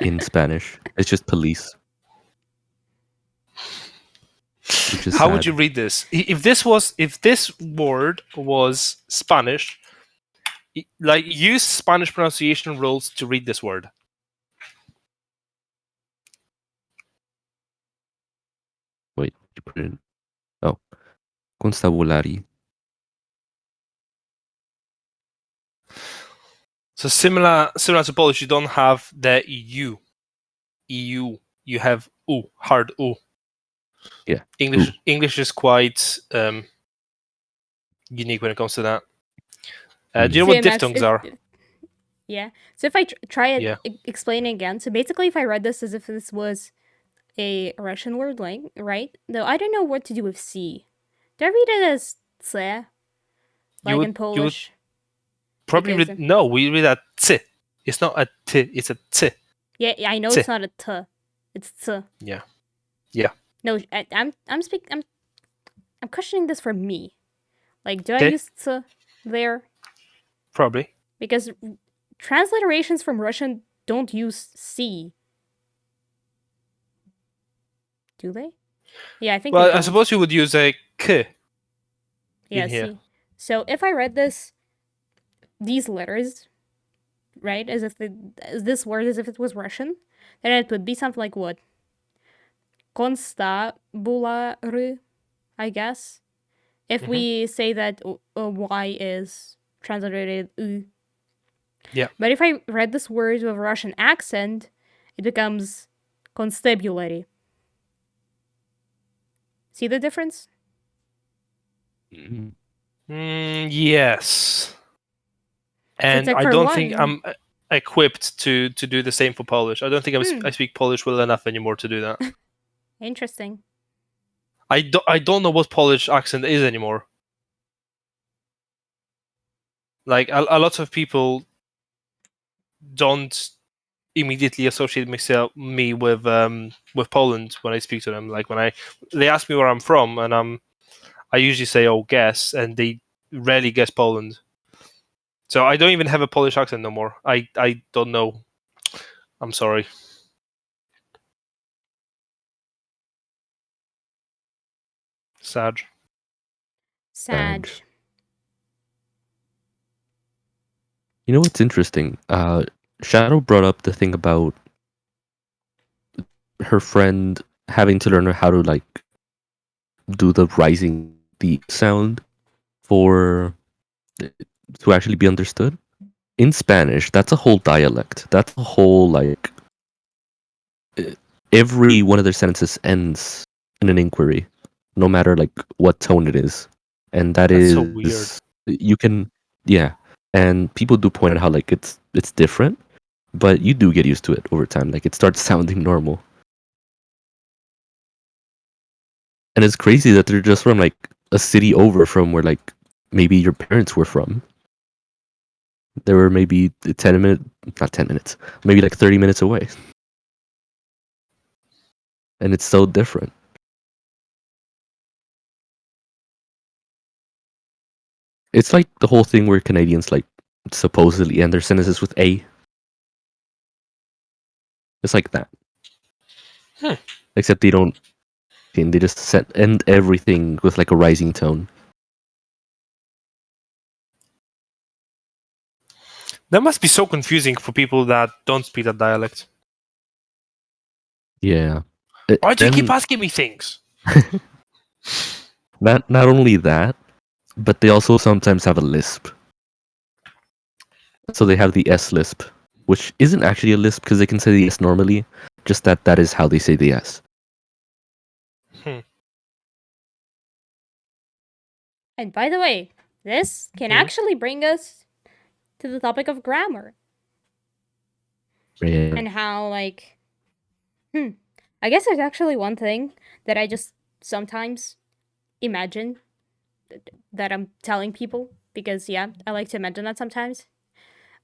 in Spanish. It's just police. Which is How sad. would you read this? If this word was Spanish, like, use Spanish pronunciation rules to read this word. Wait, you put it in. Oh. Constabulary. So similar to Polish, you don't have the EU. You have U, hard U. Yeah. English is quite unique when it comes to that. Do you know what diphthongs are? Yeah. So if I try it, Yeah. explaining again. So basically, if I read this as if this was a Russian word, like, right? Though I don't know what to do with C. Do I read it as tle? Like in Polish? Probably Because, no. We read a t. It's not a t. It's a t. Yeah, I know T. it's not a t. It's t. Yeah. Yeah. No, I'm questioning this for me. Like, do I Okay. use t there? Probably. Because transliterations from Russian don't use C. Do they? Yeah, I think they Well, I don't. suppose you would use a k. Yeah, in here. C. So if I read these letters, right, as this word as if it was Russian, then it would be something like what? Constabulary, I guess. If we say that Y is transliterated U. Yeah. But if I read this word with a Russian accent, it becomes constabulary. See the difference? Mm-hmm. Yes. And like I for don't think one. I'm equipped to do the same for Polish. I don't think I speak Polish well enough anymore to do that. Interesting. I don't know what Polish accent is anymore. Like a lot of people don't immediately associate me with Poland when I speak to them. Like when they ask me where I'm from, and I usually say, "Oh, guess," and they rarely guess Poland. So I don't even have a Polish accent no more. I don't know. I'm sorry. Sad. Sad. You know what's interesting? Shadow brought up the thing about her friend having to learn how to like do the rising the sound for to actually be understood. In Spanish, that's a whole dialect. That's a whole like every one of their sentences ends in an inquiry, no matter like what tone it is, and that That's so is weird. you can yeah. And people do point out how like it's different, but you do get used to it over time. Like it starts sounding normal. And it's crazy that they're just from like a city over from where like maybe your parents were from. They were maybe not 10 minutes, maybe like 30 minutes away. And it's so different. It's like the whole thing where Canadians like supposedly end their sentences with A. It's like that. Hmm. Except they don't. They just end everything with like a rising tone. That must be so confusing for people that don't speak that dialect. Yeah. Why do you keep Then asking me things? not only that, but they also sometimes have a lisp. So they have the S lisp, which isn't actually a lisp because they can say the S normally, just that is how they say the S. And by the way, this can actually bring us to the topic of grammar Yeah. and how like I guess there's actually one thing that I just sometimes imagine that I'm telling people because yeah, I like to imagine that sometimes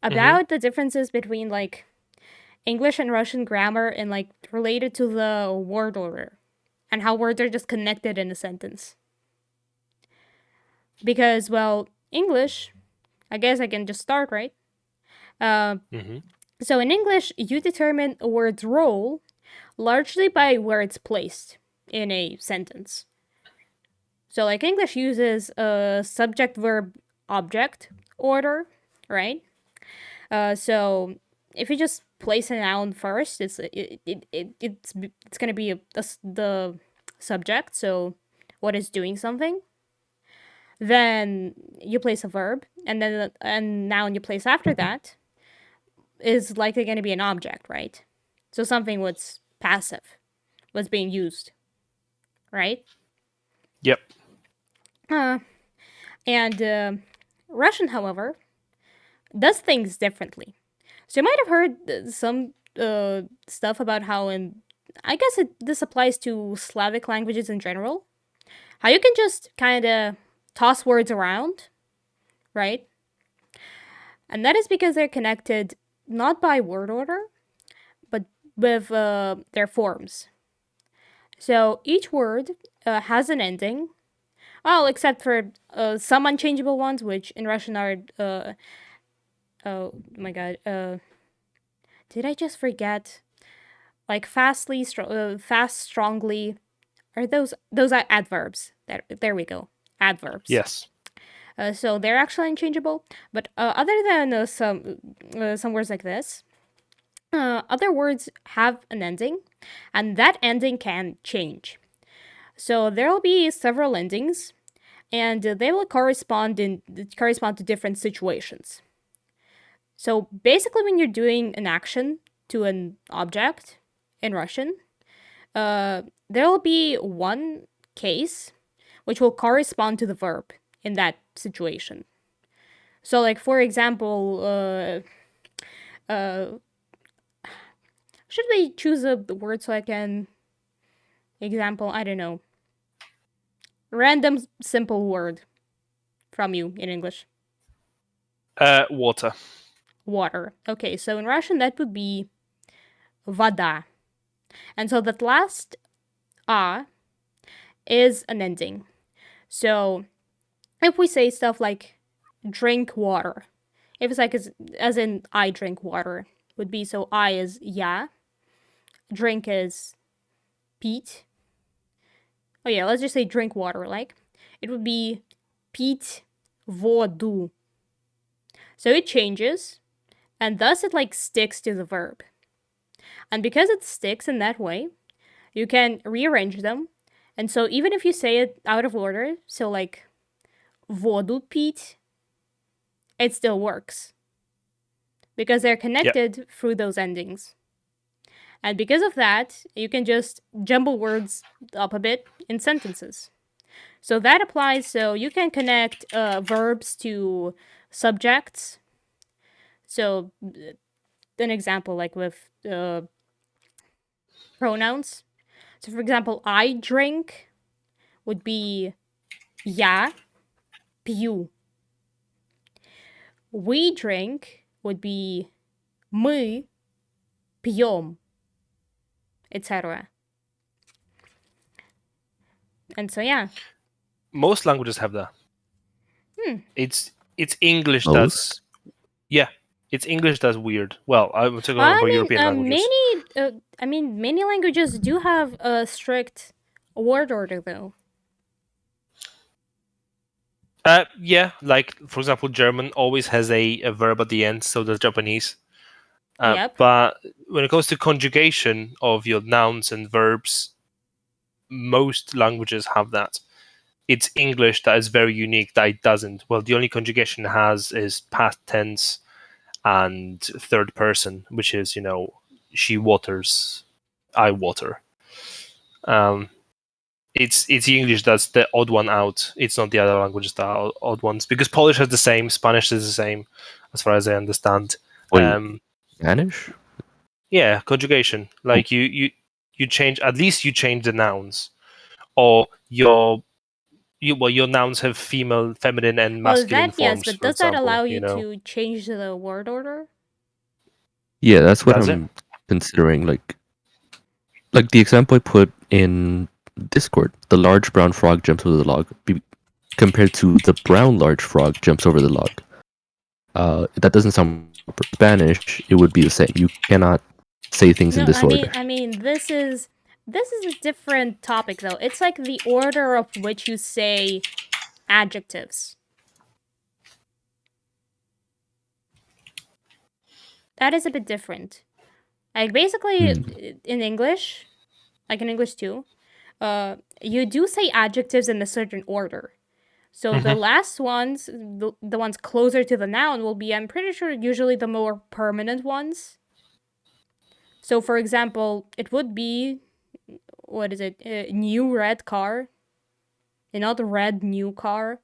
about the differences between like English and Russian grammar and like related to the word order and how words are just connected in a sentence. Because well, English, I guess I can just start, right? So in English, you determine a word's role largely by where it's placed in a sentence. So, like English uses a subject verb object order, right? So if you just place a noun first, it's gonna be the subject. So what is doing something? Then you place a verb, and then a noun you place after that is likely going to be an object, right? So something was passive, was being used, right? Yep. And Russian, however, does things differently. So you might have heard some stuff about how, in I guess this applies to Slavic languages in general, how you can just kind of toss words around, right? And that is because they're connected not by word order, but with their forms. So each word has an ending. Well, except for some unchangeable ones, which in Russian are. Oh my god. Did I just forget? Like fast, strongly. Are those are adverbs? There we go. Adverbs. Yes. So they're actually unchangeable. But other than some words like this, other words have an ending, and that ending can change. So there will be several endings, and they will correspond to different situations. So basically, when you're doing an action to an object in Russian, there will be one case which will correspond to the verb in that situation. So, like, for example, should we choose a word so I can example? I don't know. Random simple word from you in English. Water. Water. Okay, so in Russian that would be voda. And so that last a is an ending. So if we say stuff like drink water, if it's like as in I drink water, would be so I is ya, drink is pít. Oh yeah, let's just say drink water, like it would be pít vodu. So it changes, and thus it like sticks to the verb. And because it sticks in that way, you can rearrange them. And so even if you say it out of order, so like vodu pít, it still works. Because they're connected through those endings. And because of that, you can just jumble words up a bit in sentences. So that applies, so you can connect verbs to subjects. So an example like with pronouns. So for example, I drink would be я пью. We drink would be мы пьем, etc. And so yeah. Most languages have that. It's English Most? it's English that's weird. Well, I'm talking about European languages. Many languages do have a strict word order though. Yeah, like for example, German always has a verb at the end, so does Japanese. Yep. But when it comes to conjugation of your nouns and verbs, most languages have that. It's English that is very unique that it doesn't. Well, the only conjugation it has is past tense and third person, which is, she waters, I water. It's English that's the odd one out. It's not the other languages that are odd ones, because Polish has the same, Spanish is the same, as far as I understand. Wait, Spanish? Yeah, conjugation. Like you change, at least you change the nouns, or your nouns have female, feminine, and Well, masculine that yes, forms, but for does that example. allow you to change the word order? Yeah, that's what Does it? I'm considering. Like the example I put in Discord, the large brown frog jumps over the log, compared to the brown large frog jumps over the log. That doesn't sound proper. Spanish, it would be the same. You cannot say things in No, this order. this is a different topic though. It's like the order of which you say adjectives. That is a bit different. Like basically in English, like in English too, you do say adjectives in a certain order. So the last ones, the ones closer to the noun will be, I'm pretty sure, usually the more permanent ones. So for example, it would be, what is it? New red car. Not red new car.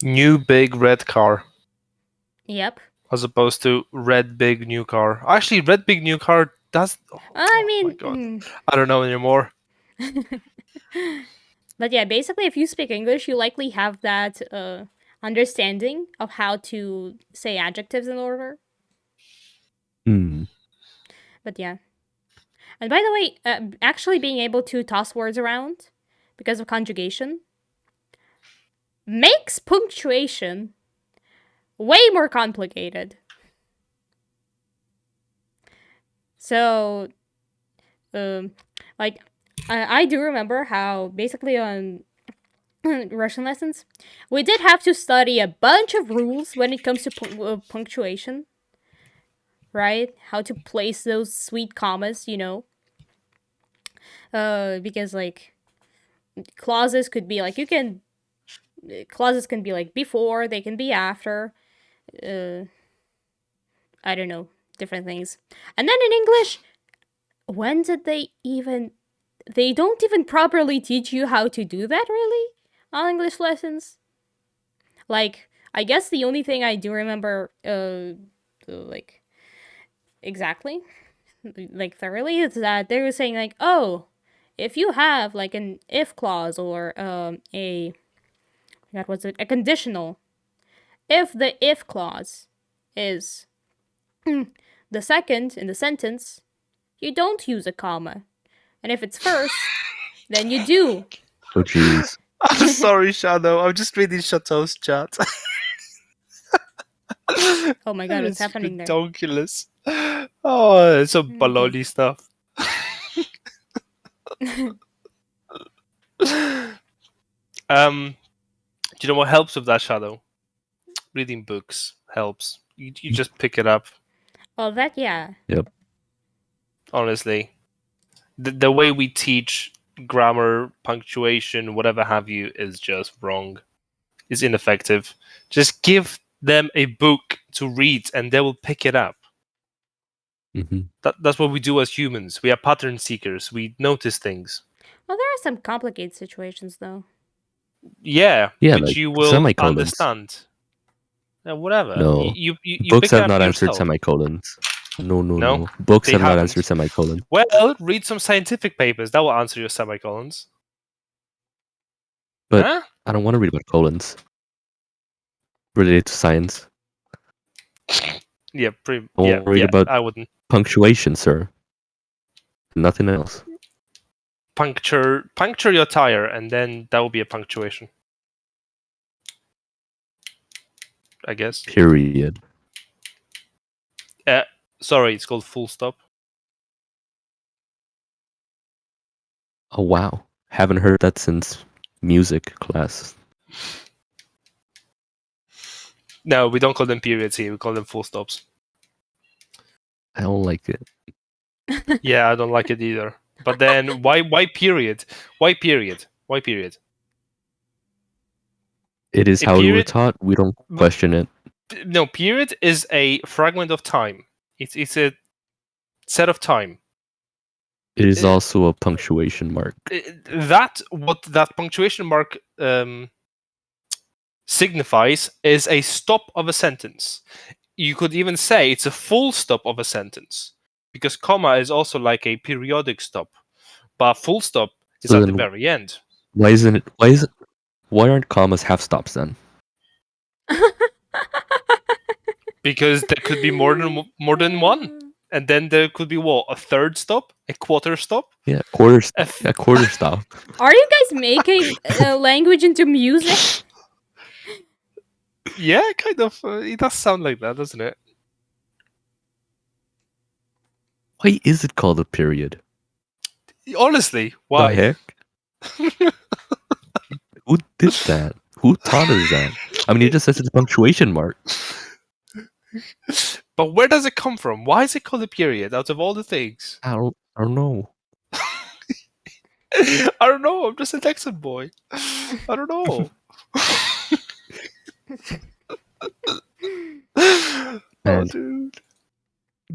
New big red car, Yep. as opposed to red big new car. Actually, red big new car does. My God, I don't know anymore. But yeah, basically, if you speak English, you likely have that understanding of how to say adjectives in order. But yeah. And by the way, actually being able to toss words around because of conjugation makes punctuation way more complicated. So, like, I do remember how basically on Russian lessons, we did have to study a bunch of rules when it comes to punctuation, right? How to place those sweet commas, because like clauses could be like clauses can be like before, they can be after, I don't know, different things. And then in English, when did they even they don't even properly teach you how to do that, really, on English lessons. Like, I guess the only thing I do remember, like, exactly, like, thoroughly, is that they were saying, like, oh, if you have, like, an if clause or, that was a conditional, if the if clause is the second in the sentence, you don't use a comma. And if it's first, then you do. Oh, jeez. I'm sorry, Shadow. I'm just reading Chateau's chat. Oh my god, what's It's happening there? ridiculous. Oh, it's some Okay. baloney stuff. Do you know what helps with that, Shadow? Reading books helps. You just pick it up. Oh, that, yeah. Yep. Honestly, the way we teach grammar, punctuation, whatever have you, is just wrong. It's ineffective. Just give them a book to read, and they will pick it up. Mm-hmm. That's what we do as humans. We are pattern seekers. We notice things. Well, there are some complicated situations, though. Yeah, Yeah, which like you will semicolons. understand. Whatever. No. You Books pick it have up not answered yourself. semicolons. No. No, Books they have not haven't. answered semicolons. Well, read some scientific papers. That will answer your semicolons. But Huh? I don't want to read about colons related to science. Yeah, I want to read about I wouldn't. punctuation, sir. Nothing else. Puncture your tire, and then that will be a punctuation. I guess. Period. Sorry, it's called full stop. Oh, wow. Haven't heard that since music class. No, we don't call them periods here. We call them full stops. I don't like it. Yeah, I don't like it either. But then why period? Why period? Why period? It is A how we were period- taught. We don't question it. No, period is a fragment of time. It's a set of time. It is also a punctuation mark. What that punctuation mark signifies is a stop of a sentence. You could even say it's a full stop of a sentence, because comma is also like a periodic stop, but full stop is So at the then very end. Why aren't commas half stops then? Because there could be more than one, and then there could be what, a third stop, a quarter stop. Yeah, quarter stop. Are you guys making language into music? Yeah, kind of. It does sound like that, doesn't it? Why is it called a period? Honestly, why? The heck? Who did that? Who taught us that? I mean, it just says it's a punctuation mark. But where does it come from? Why is it called a period out of all the things? I don't know. I don't know. I'm just a Texan boy. I don't know. Oh, And dude.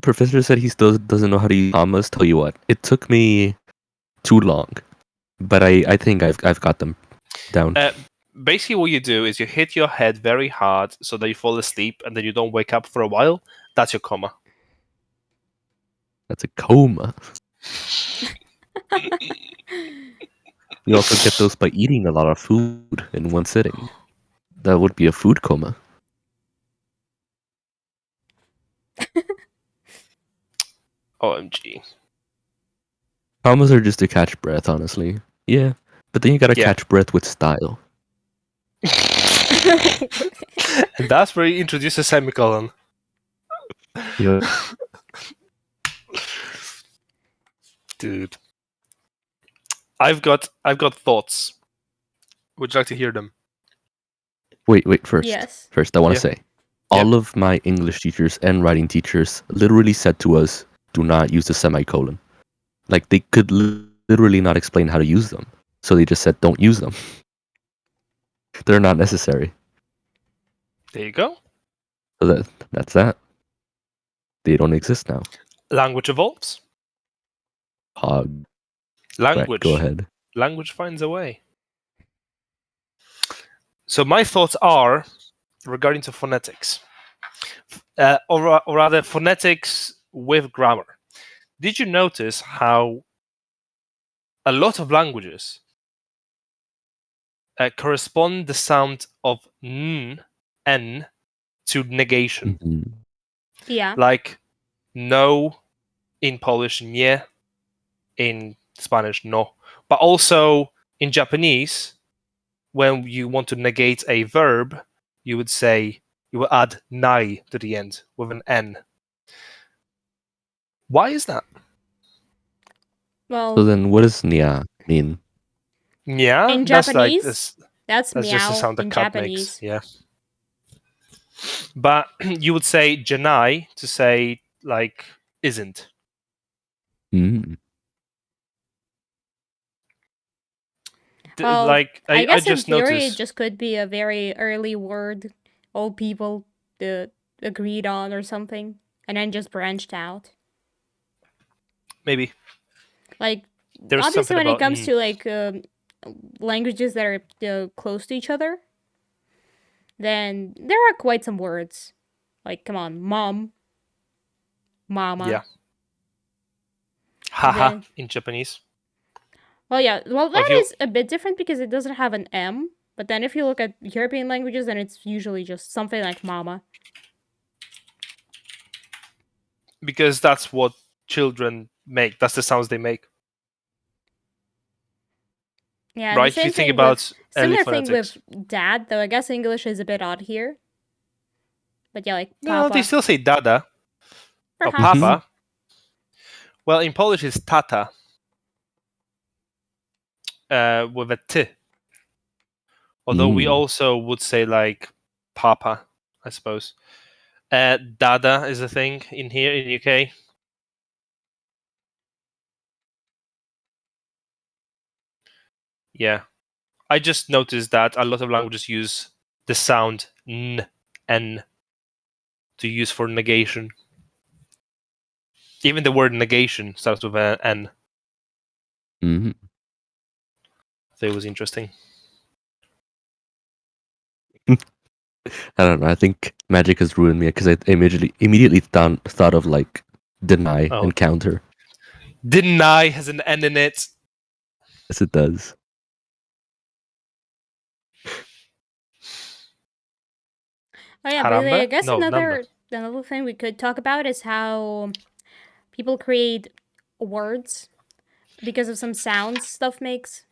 Professor said he still doesn't know how to use commas. Tell you what, it took me too long, but I think I've got them down. Basically, what you do is you hit your head very hard so that you fall asleep and then you don't wake up for a while. That's your comma. That's a coma. You also get those by eating a lot of food in one sitting. That would be a food coma. OMG. Commas are just to catch breath, honestly. Yeah, but then you gotta catch breath with style. And that's where you introduce a semicolon. Yeah. Dude. I've got thoughts. Would you like to hear them? Wait, first. Yes. First, I want to say, all of my English teachers and writing teachers literally said to us, do not use the semicolon. Like, they could literally not explain how to use them. So they just said, don't use them. They're not necessary. There you go. So that's that. They don't exist now. Language evolves. Hog. Right, go Language. ahead. Language finds a way. So my thoughts are regarding to phonetics, or rather phonetics with grammar. Did you notice how a lot of languages correspond the sound of n to negation? Mhm. Yeah. Like no in Polish, nie, in Spanish, no. But also in Japanese, when you want to negate a verb, you would add nai to the end with an n. Why is that? So Well, then what does nia mean? Yeah, in that's like Japanese, this. that's That's just the meow sound a in cat makes. Japanese. Yeah. But you would say janai to say like isn't. Mm. Well, Like I I guess in just theory, it noticed just could be a very early word old people agreed on or something, and then just branched out. maybe Like, there's obviously, something when it about comes to like languages that are close to each other, then there are quite some words. Like, come on, mom, mama. yeah, haha Then, in Japanese. well, yeah, well, Or if that you is a bit different because it doesn't have an M. But then if you look at European languages, then it's usually just something like mama. because that's what children make. That's the sounds they make. Yeah, and the Right? If you same think thing with about early similar thing phonetics. with dad, though I guess English is a bit odd here. But yeah, like No, they papa, still say dada or perhaps. Mhm. papa. Well, in Polish it's tata with a t. Although we Mm. also would say like papa, I suppose. Dada is a thing in here in UK. Yeah, I just noticed that a lot of languages use the sound n to use for negation. Even the word negation starts with an n. Mhm. So it was interesting. I don't know. I think magic has ruined me because I immediately thought of like deny Oh, and counter. deny has an n in it. Yes, it does. Oh yeah, but I Harambe? guess No, number. another thing we could talk about is how people create words because of some sounds stuff makes.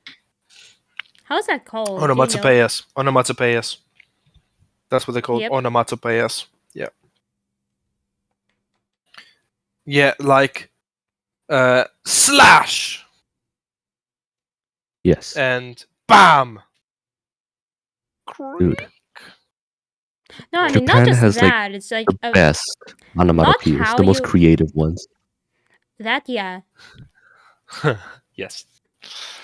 How's that called? Do you know? Onomatopoeias. Onomatopoeias. That's what they're called. Yep. Onomatopoeias. Yeah. Yeah, like slash Yes, and bam. dude. No, I mean not Japan just has like that. It's like the best not onomatopoeias, how the most you creative ones. that. Yeah. Yes.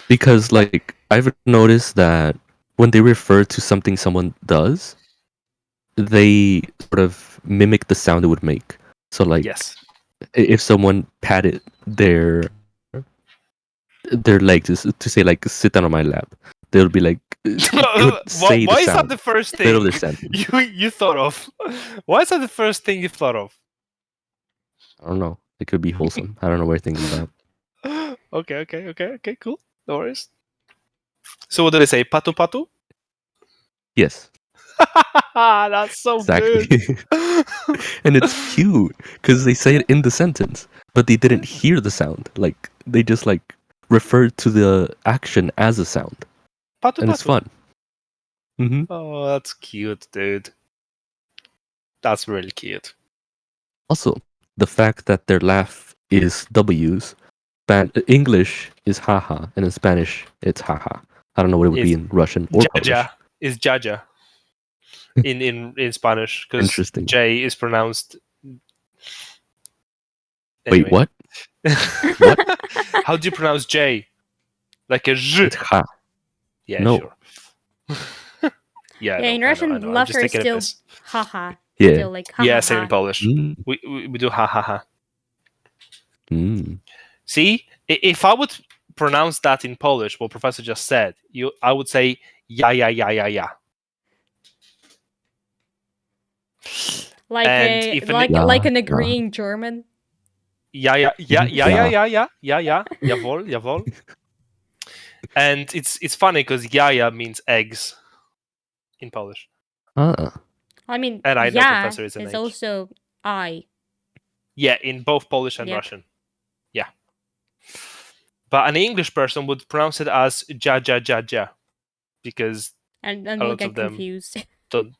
Because like I've noticed that when they refer to something someone does, they sort of mimic the sound it would make. So like Yes. if someone patted their legs to say like sit down on my lap, they'll be like it would say the Why is that sound the first middle of thing their sentence. you thought of? Why is that the first thing you thought of? I don't know. It could be wholesome. I don't know what you're thinking about. Okay, cool. No worries. So what do they say? Patu patu? Yes, That's so exactly. good. And it's cute because they say it in the sentence, but they didn't hear the sound. Like they just like referred to the action as a sound, Patu and it's patu. fun. Hmm. Oh, that's cute, dude. That's really cute. Also, the fact that their laugh is W's, English is haha, and in Spanish it's haha. I don't know what it would be It's in Russian or Polish. jaja. Is jaja in Spanish because Interesting. J is pronounced Wait, anyway. what? What? How do you pronounce J? Like a It's Z? ha. Yeah, No. sure. Yeah, Yeah, in I Russian, know. I'm just laughter is taking a still piss. haha. Yeah. Still like ha Yeah, ha same in ha. Polish. Mm. We do ha ha ha. Mm. See, if I would pronounce that in Polish, what Professor just said, I would say ja, ja, ja, ja, ja. Like And a if an like an Yeah. agreeing German. ja, ja, ja, Mhm. ja, ja, ja, ja, ja, ja, jawohl, jawohl. And it's funny because jaja means eggs in Polish. Ah. I mean, And I know yeah Professor is an is H. also I. Yeah, in both Polish and Yep. Russian. Yeah. But an English person would pronounce it as ja, ja, ja, ja. Because And a we'll lot get of them confused. don't,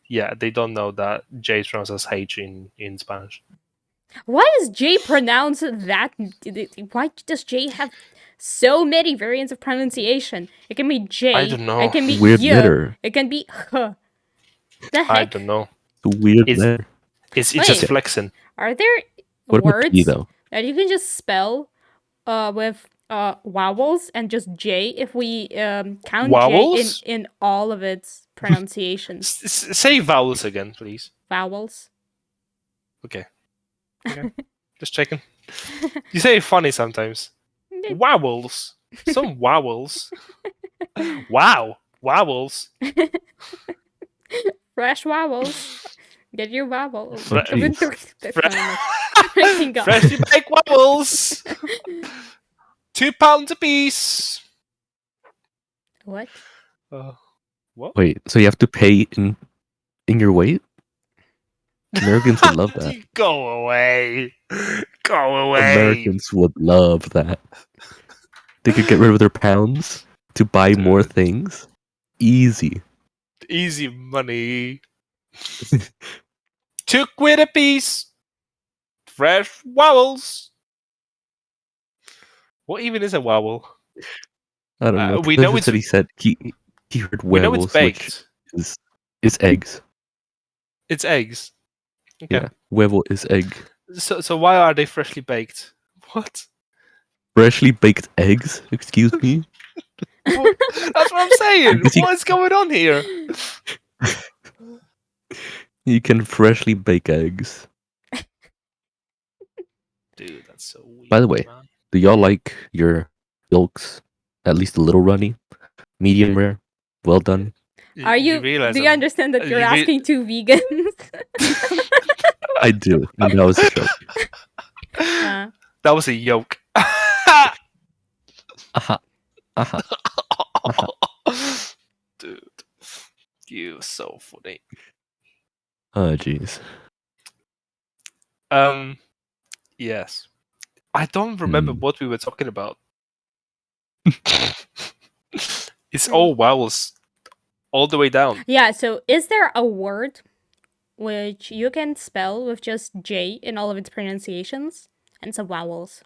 yeah, they don't know that J is pronounced as H in Spanish. Why is J pronounced that? Why does J have so many variants of pronunciation? It can be J. I don't know. It can be Weird y. letter. It can be h. The I heck? don't know. It's a weird It's- letter. It's Wait. just flexing. Are there What about P words though? that you can just spell with vowels and just J if we count Vowels? J in all of its pronunciations? Say vowels again, please. Vowels. Okay. Just checking. You say it funny sometimes. Vowels. Some vowels. Wow. Vowels. Fresh vowels. Get your vowels. Fre- Freaking God. Freshly baked vowels. £2 a piece. What? What? Wait, so you have to pay in your weight? Americans would love that. Go away. Go away. Americans would love that. They could get rid of their pounds to buy more Dude. things. Easy. Easy money. £2 a piece. Fresh vowels. What even is a vowel? I don't know. We Professor know it's said he said he heard we know it's huevos, which baked. is eggs. It's eggs. Okay. Yeah, huevo is egg. So why are they freshly baked? What? Freshly baked eggs? Excuse me? That's what I'm saying. Because you- What is going on here? You can freshly bake eggs. Dude, that's so weird. By the way, man. do y'all like your yolks at least a little runny? Medium rare? Well done? Are you? realize Do you I'm- understand that you're you re- asking two vegans? I do. And that was a joke. That was a yoke. Aha. Aha. Dude, you so funny. Oh, jeez. Yes. I don't remember Hmm. what we were talking about. It's all vowels all the way down. Yeah, so is there a word which you can spell with just J in all of its pronunciations and some vowels?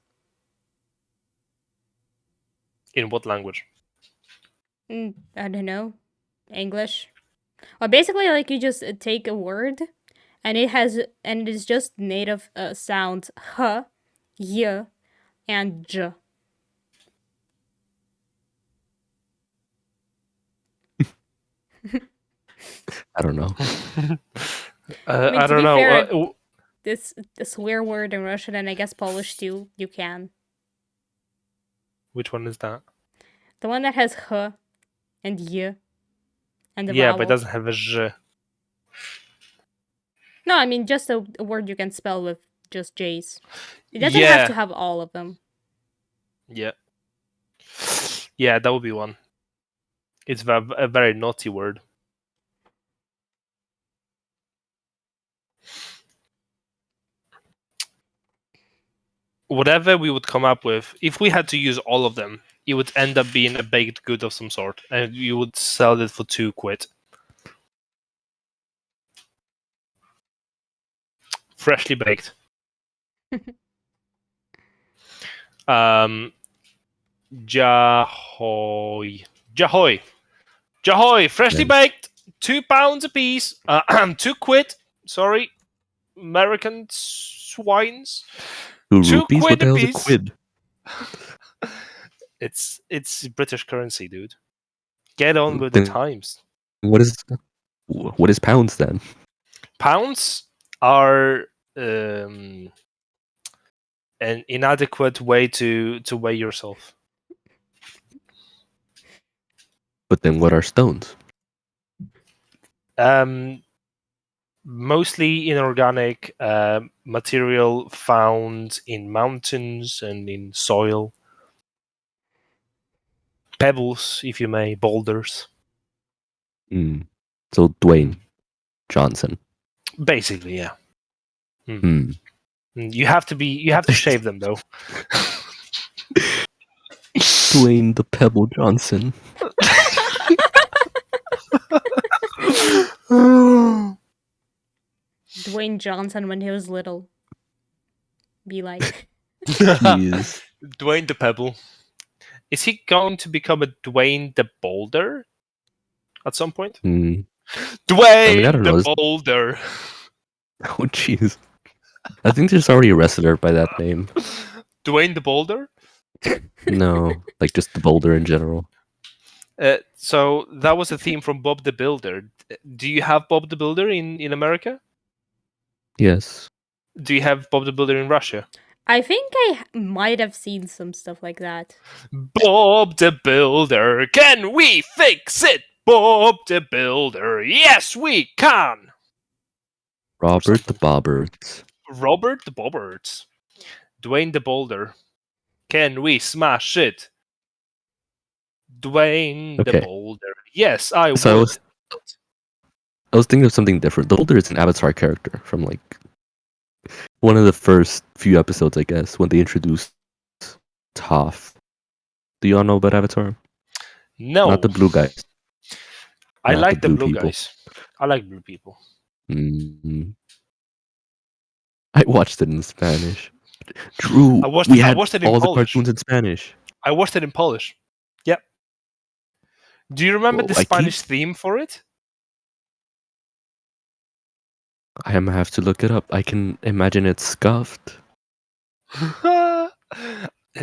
In what language? I don't know. English? Well, basically, like you just take a word and it is just native sounds h, y, and j. I don't know. mean, I to don't be know. fair, this swear word in Russian and I guess Polish too, you can. Which one is that? The one that has h and y and the Yeah, vowel. but it doesn't have a zh. No, I mean just a word you can spell with just J's. It doesn't Yeah. have to have all of them. Yeah. Yeah, that would be one. It's a very naughty word. Whatever we would come up with, if we had to use all of them, it would end up being a baked good of some sort, and you would sell it for £2. Freshly baked. Jahoy. Jahoy. Jahoy. Freshly Nice. baked. £2 a piece. £2. Sorry. American swines. 2 2 rupees? What quid the a hell's a piece. quid? It's British currency, dude. Get on with Then- the times. What is pounds then? Pounds are an inadequate way to weigh yourself. But then what are stones? Mostly inorganic material found in mountains and in soil. Pebbles, if you may, boulders. So Dwayne Johnson. Basically, yeah. Hmm. You have to shave them though. Dwayne the Pebble Johnson. Dwayne Johnson when he was little. Be like. Jeez. Dwayne the Pebble. Is he going to become a Dwayne the Boulder at some point? Hmm. Dwayne I don't the know. Boulder. Oh, jeez. I think there's already a wrestler by that name. Dwayne the Boulder? No, like just the Boulder in general. So that was a theme from Bob the Builder. Do you have Bob the Builder in America? Yes. Do you have Bob the Builder in Russia? I think I might have seen some stuff like that. Bob the Builder, can we fix it? Bob the Builder, yes we can! Robert the Bobberts. Robert the Bobberts. Dwayne the Boulder, can we smash it? Dwayne the Okay. Boulder, yes I So would. I was thinking of something different. The Boulder is an Avatar character from like one of the first few episodes, I guess, when they introduced Toph. Do you all know about Avatar? No. Not the blue guys. I not like the the blue blue people. guys. I like blue people. Mm-hmm. I watched it in Spanish. Drew, I watched we it had in all the Polish. cartoons in Spanish. I watched it in Polish. Yep. Do you remember Whoa, the Spanish theme for it? I am gonna have to look it up. I can imagine it's scuffed. Do I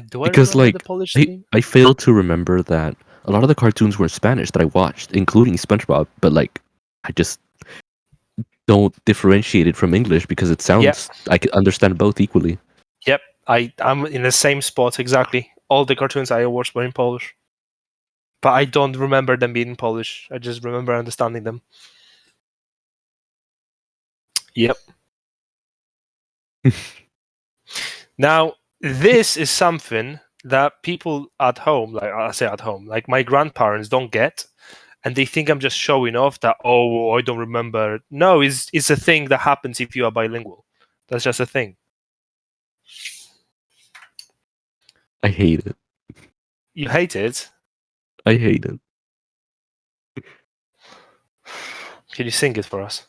Because remember the like Polish theme? I failed to remember that a lot of the cartoons were in Spanish that I watched, including SpongeBob, but like I just don't differentiate it from English because it sounds I can understand both equally. Yep. I'm in the same spot exactly. All the cartoons I watched were in Polish. But I don't remember them being in Polish. I just remember understanding them. Yep. Now, this is something that people at home, like I say at home, like my grandparents don't get, and they think I'm just showing off that, oh, I don't remember. No, it's a thing that happens if you are bilingual. That's just a thing. I hate it. You hate it? I hate it. Can you sing it for us?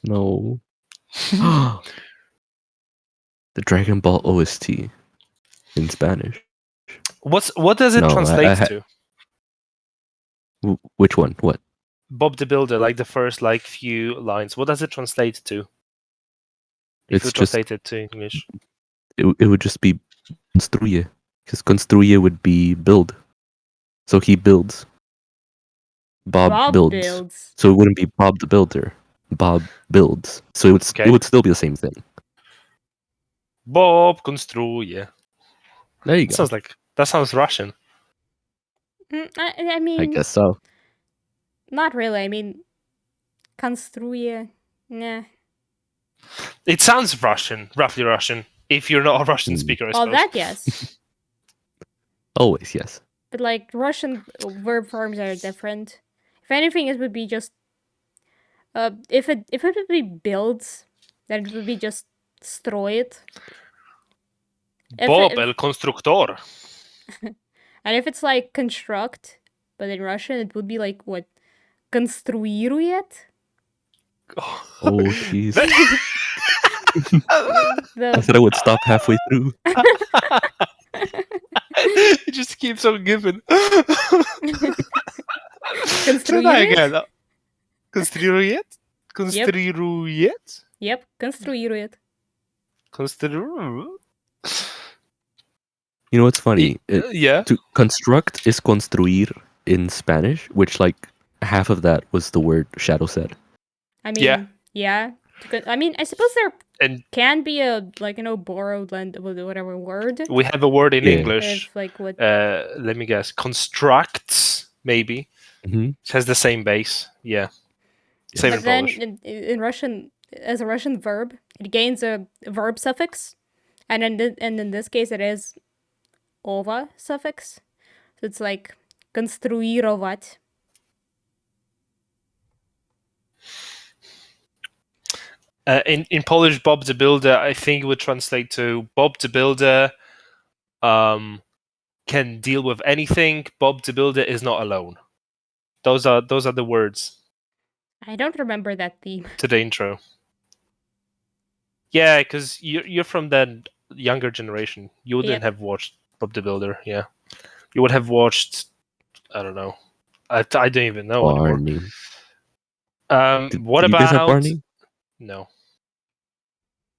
No. The Dragon Ball OST in Spanish. What does it No, translate to? Which one? What? Bob the Builder, like the first few lines. What does it translate to? If you It's just translate it to English. it would just be construye, because construye would be build. So he builds. Bob builds. So it wouldn't be Bob the Builder. Bob builds. So it would still be the same thing. Bob construye. There you go. That sounds Russian. I mean, I guess so. Not really. I mean, construye. Nah. It sounds Russian, roughly Russian. If you're not a Russian speaker, I suppose. Oh, that yes. Always yes. But like Russian verb forms are different. If anything, it would be just if it would be builds, then it would be just stроит. Bob el constructor. And if it's like construct, but in Russian it would be like what? Конструирует? Oh jeez. I said I would stop halfway through. It just keeps on giving. Конструирует? Конструирует? Конструирует? Yep, конструирует. You know what's funny? Yeah. To construct is construir in Spanish, which like half of that was the word Shadow said. I mean, yeah. I mean, I suppose there can be a borrowed whatever word. We have a word in English. If, like what? Let me guess. Constructs, maybe. Mhm. It has the same base. Yeah. Yeah. Same But in then Polish. in Russian, as a Russian verb, it gains a verb suffix, and in this case, it is ova suffix. So it's like конструировать. In Polish, Bob the Builder, I think it would translate to Bob the Builder can deal with anything. Bob the Builder is not alone. Those are the words I don't remember that theme. to the intro. Yeah, because you're from the younger generation. You wouldn't Yep. have watched Bob the Builder. Yeah, you would have watched. I don't know. I don't even know anymore. Barney. What Did you guys have about Barney? no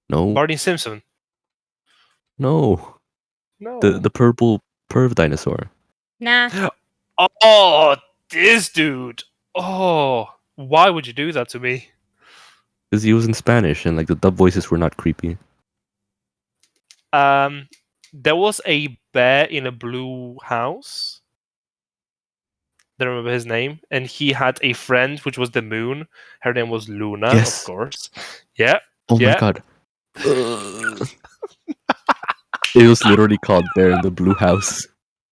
No. Barney Simpson? No. No. The purple perv dinosaur. Nah. Oh, this dude. Oh, why would you do that to me? Because he was in Spanish and like the dub voices were not creepy. There was a bear in a blue house. Don't remember his name, and he had a friend which was the moon. Her name was Luna, of Yes. course. Yeah, Oh my yeah. god. It was literally called Bear in the Blue House.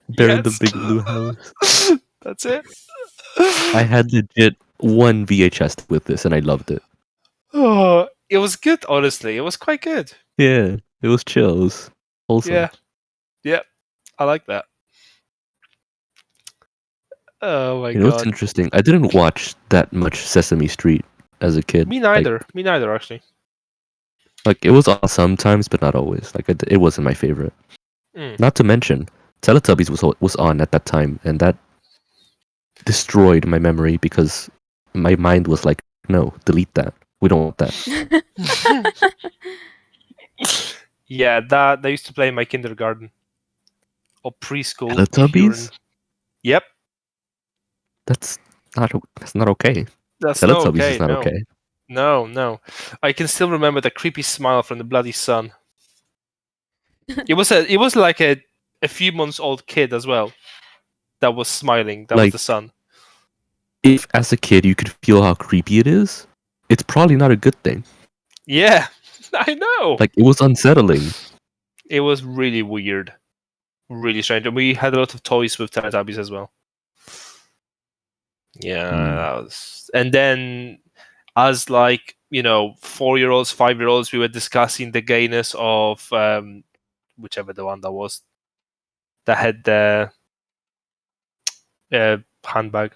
Bear in the Yes. Big Blue House. That's it. I had legit one VHS with this and I loved it. Oh, it was good. Honestly, it was quite good. Yeah, it was chill. It was wholesome. Yeah, yeah. I like that. Oh my You know what's god. interesting? I didn't watch that much Sesame Street as a kid. Me neither. Me neither, actually. Like it was on sometimes, but not always. Like it wasn't my favorite. Mm. Not to mention, Teletubbies was on at that time, and that destroyed my memory because my mind was like, no, delete that. We don't want that. Yeah, that they used to play in my kindergarten or preschool. If you were in... Teletubbies? Yep, That's not okay. that's not Teletubbies okay. is not No, okay. no, no. I can still remember the creepy smile from the bloody sun. It was like a few months old kid as well that was smiling. That was Like the sun. if as a kid you could feel how creepy it is, it's probably not a good thing. Yeah, I know. Like it was unsettling. It was really weird, really strange. And we had a lot of toys with Teletubbies as well. Yeah, that was. And then, as like 4-year-olds, 5-year-olds, we were discussing the gayness of whichever the one that was that had the handbag.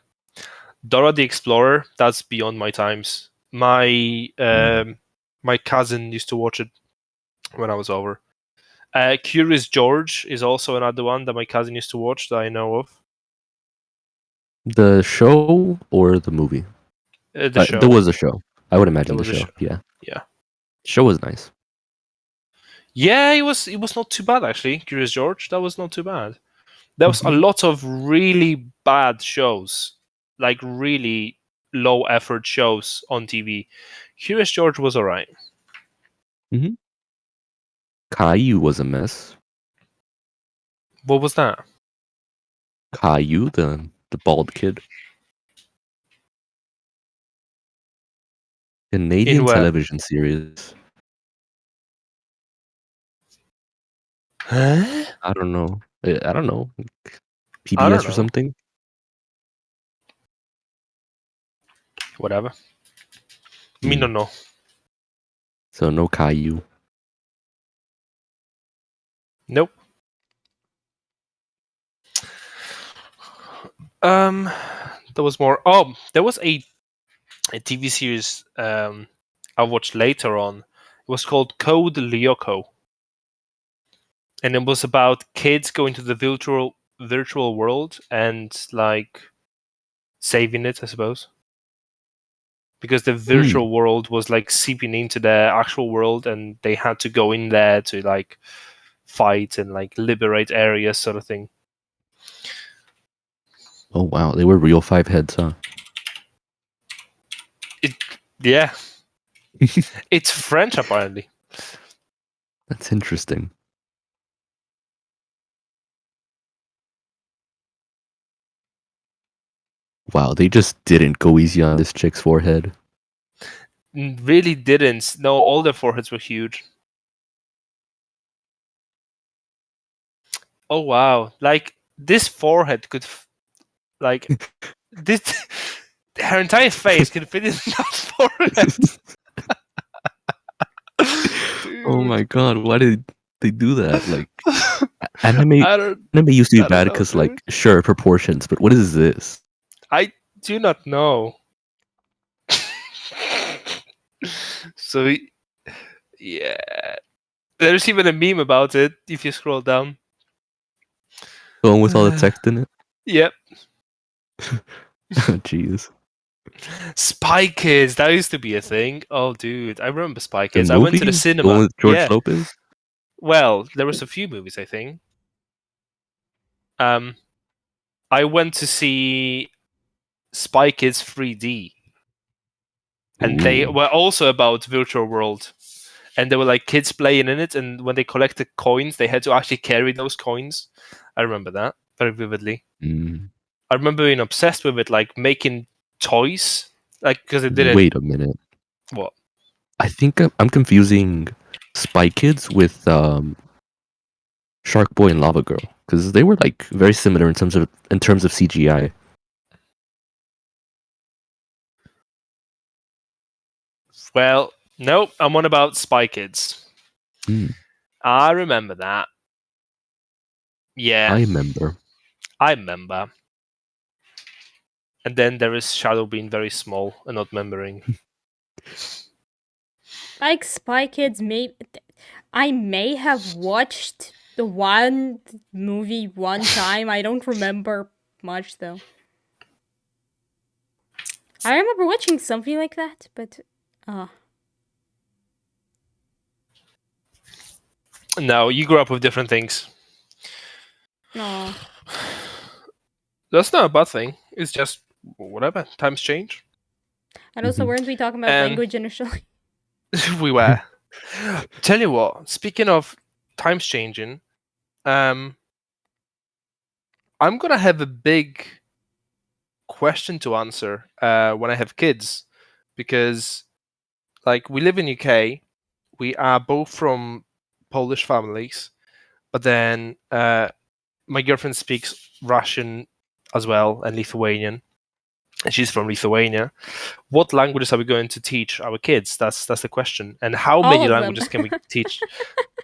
Dora the Explorer. That's beyond my times. My cousin used to watch it when I was over. Curious George is also another one that my cousin used to watch that I know of. The show or the movie? The show. There was a show. I would imagine There the was a show. show. Yeah. Yeah. Show was nice. Yeah, it was not too bad actually. Curious George, that was not too bad. There was a lot of really bad shows, like really low effort shows on TV. Curious George was alright. Mm-hmm. Caillou was a mess. What was that? Caillou, the bald kid. In Canadian where? television series. Huh? I don't know. I don't know. I don't PBS or know. something. Whatever. Me no know. So no Caillou. Nope. There was more. Oh, there was a TV series I watched later on. It was called Code Lyoko, and it was about kids going to the virtual world and like saving it, I suppose, because the virtual world was like seeping into the actual world, and they had to go in there to like fight and like liberate areas, sort of thing. Oh wow, they were real 5 heads, huh? Yeah, it's French apparently. That's interesting. Wow, they just didn't go easy on this chick's forehead. Really didn't. No, all their foreheads were huge. Oh wow! Like this forehead could, like this, her entire face could fit in that forehead. Oh Dude. my god, why did they do that? Like anime I don't used to be bad know, because, dude. like, sure, proportions, but what is this? I do not know. So yeah, there's even a meme about it if you scroll down. The one with all the text in it? Yep. Jeez. Spy Kids, that used to be a thing. Oh, dude, I remember Spy The Kids. I went to the movie? The one cinema. with George Yeah. Lopez? Well, there was a few movies, I think. I went to see Spy Kids 3D, and they Ooh. were also about virtual world. And there were like kids playing in it, and when they collected coins, they had to actually carry those coins. I remember that very vividly. Mm. I remember being obsessed with it, like making toys, like because they did it. Wait a minute. What? I think I'm confusing Spy Kids with Shark Boy and Lava Girl, because they were like very similar in terms of CGI. Well, nope. I'm on about Spy Kids. Mm. I remember that. Yeah, I remember. I remember. And then there is Shadow being very small and not remembering. Like Spy Kids, I may have watched the one movie one time. I don't remember much though. I remember watching something like that, but No, you grew up with different things. no. That's not a bad thing. It's just whatever. Times change. And also, Mhm. weren't we talking about language initially? We were. Tell you what. Speaking of times changing, I'm gonna have a big question to answer when I have kids, because like we live in UK, we are both from Polish families, but then my girlfriend speaks Russian as well and Lithuanian, and she's from Lithuania. What languages are we going to teach our kids? That's the question. And how All many of them. languages can we teach?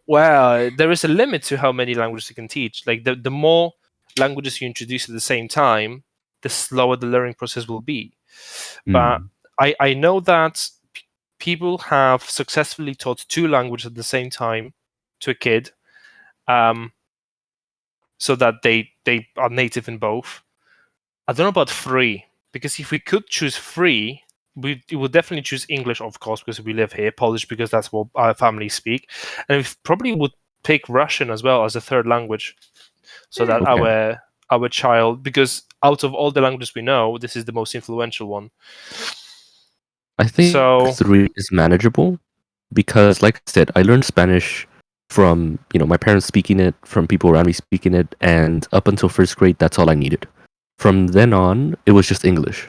Well, there is a limit to how many languages you can teach. Like the more languages you introduce at the same time, the slower the learning process will be. But Mm. I know that people have successfully taught two languages at the same time to a kid, so that they are native in both. I don't know about three, because if we could choose three, we would definitely choose English, of course, because we live here. Polish, because that's what our families speak, and we probably would pick Russian as well as a third language, so that Okay. our child, because out of all the languages we know, this is the most influential one. I think So 3 is manageable because, like I said, I learned Spanish from, my parents speaking it, from people around me speaking it, and up until first grade, that's all I needed. From then on, it was just English.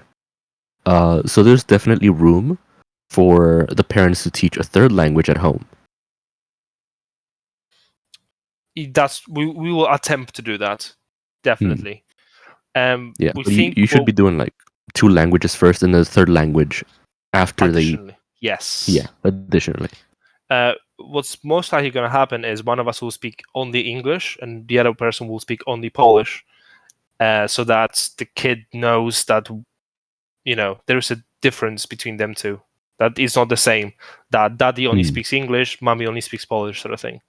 So there's definitely room for the parents to teach a third language at home. that's we will attempt to do that, definitely. Yeah, We but you think should be doing like 2 languages first and the third language after they. additionally, yes. Yeah, additionally. What's most likely going to happen is one of us will speak only English and the other person will speak only Polish, so that the kid knows that there's a difference between them two. That is not the same. That daddy only speaks English, mommy only speaks Polish, sort of thing.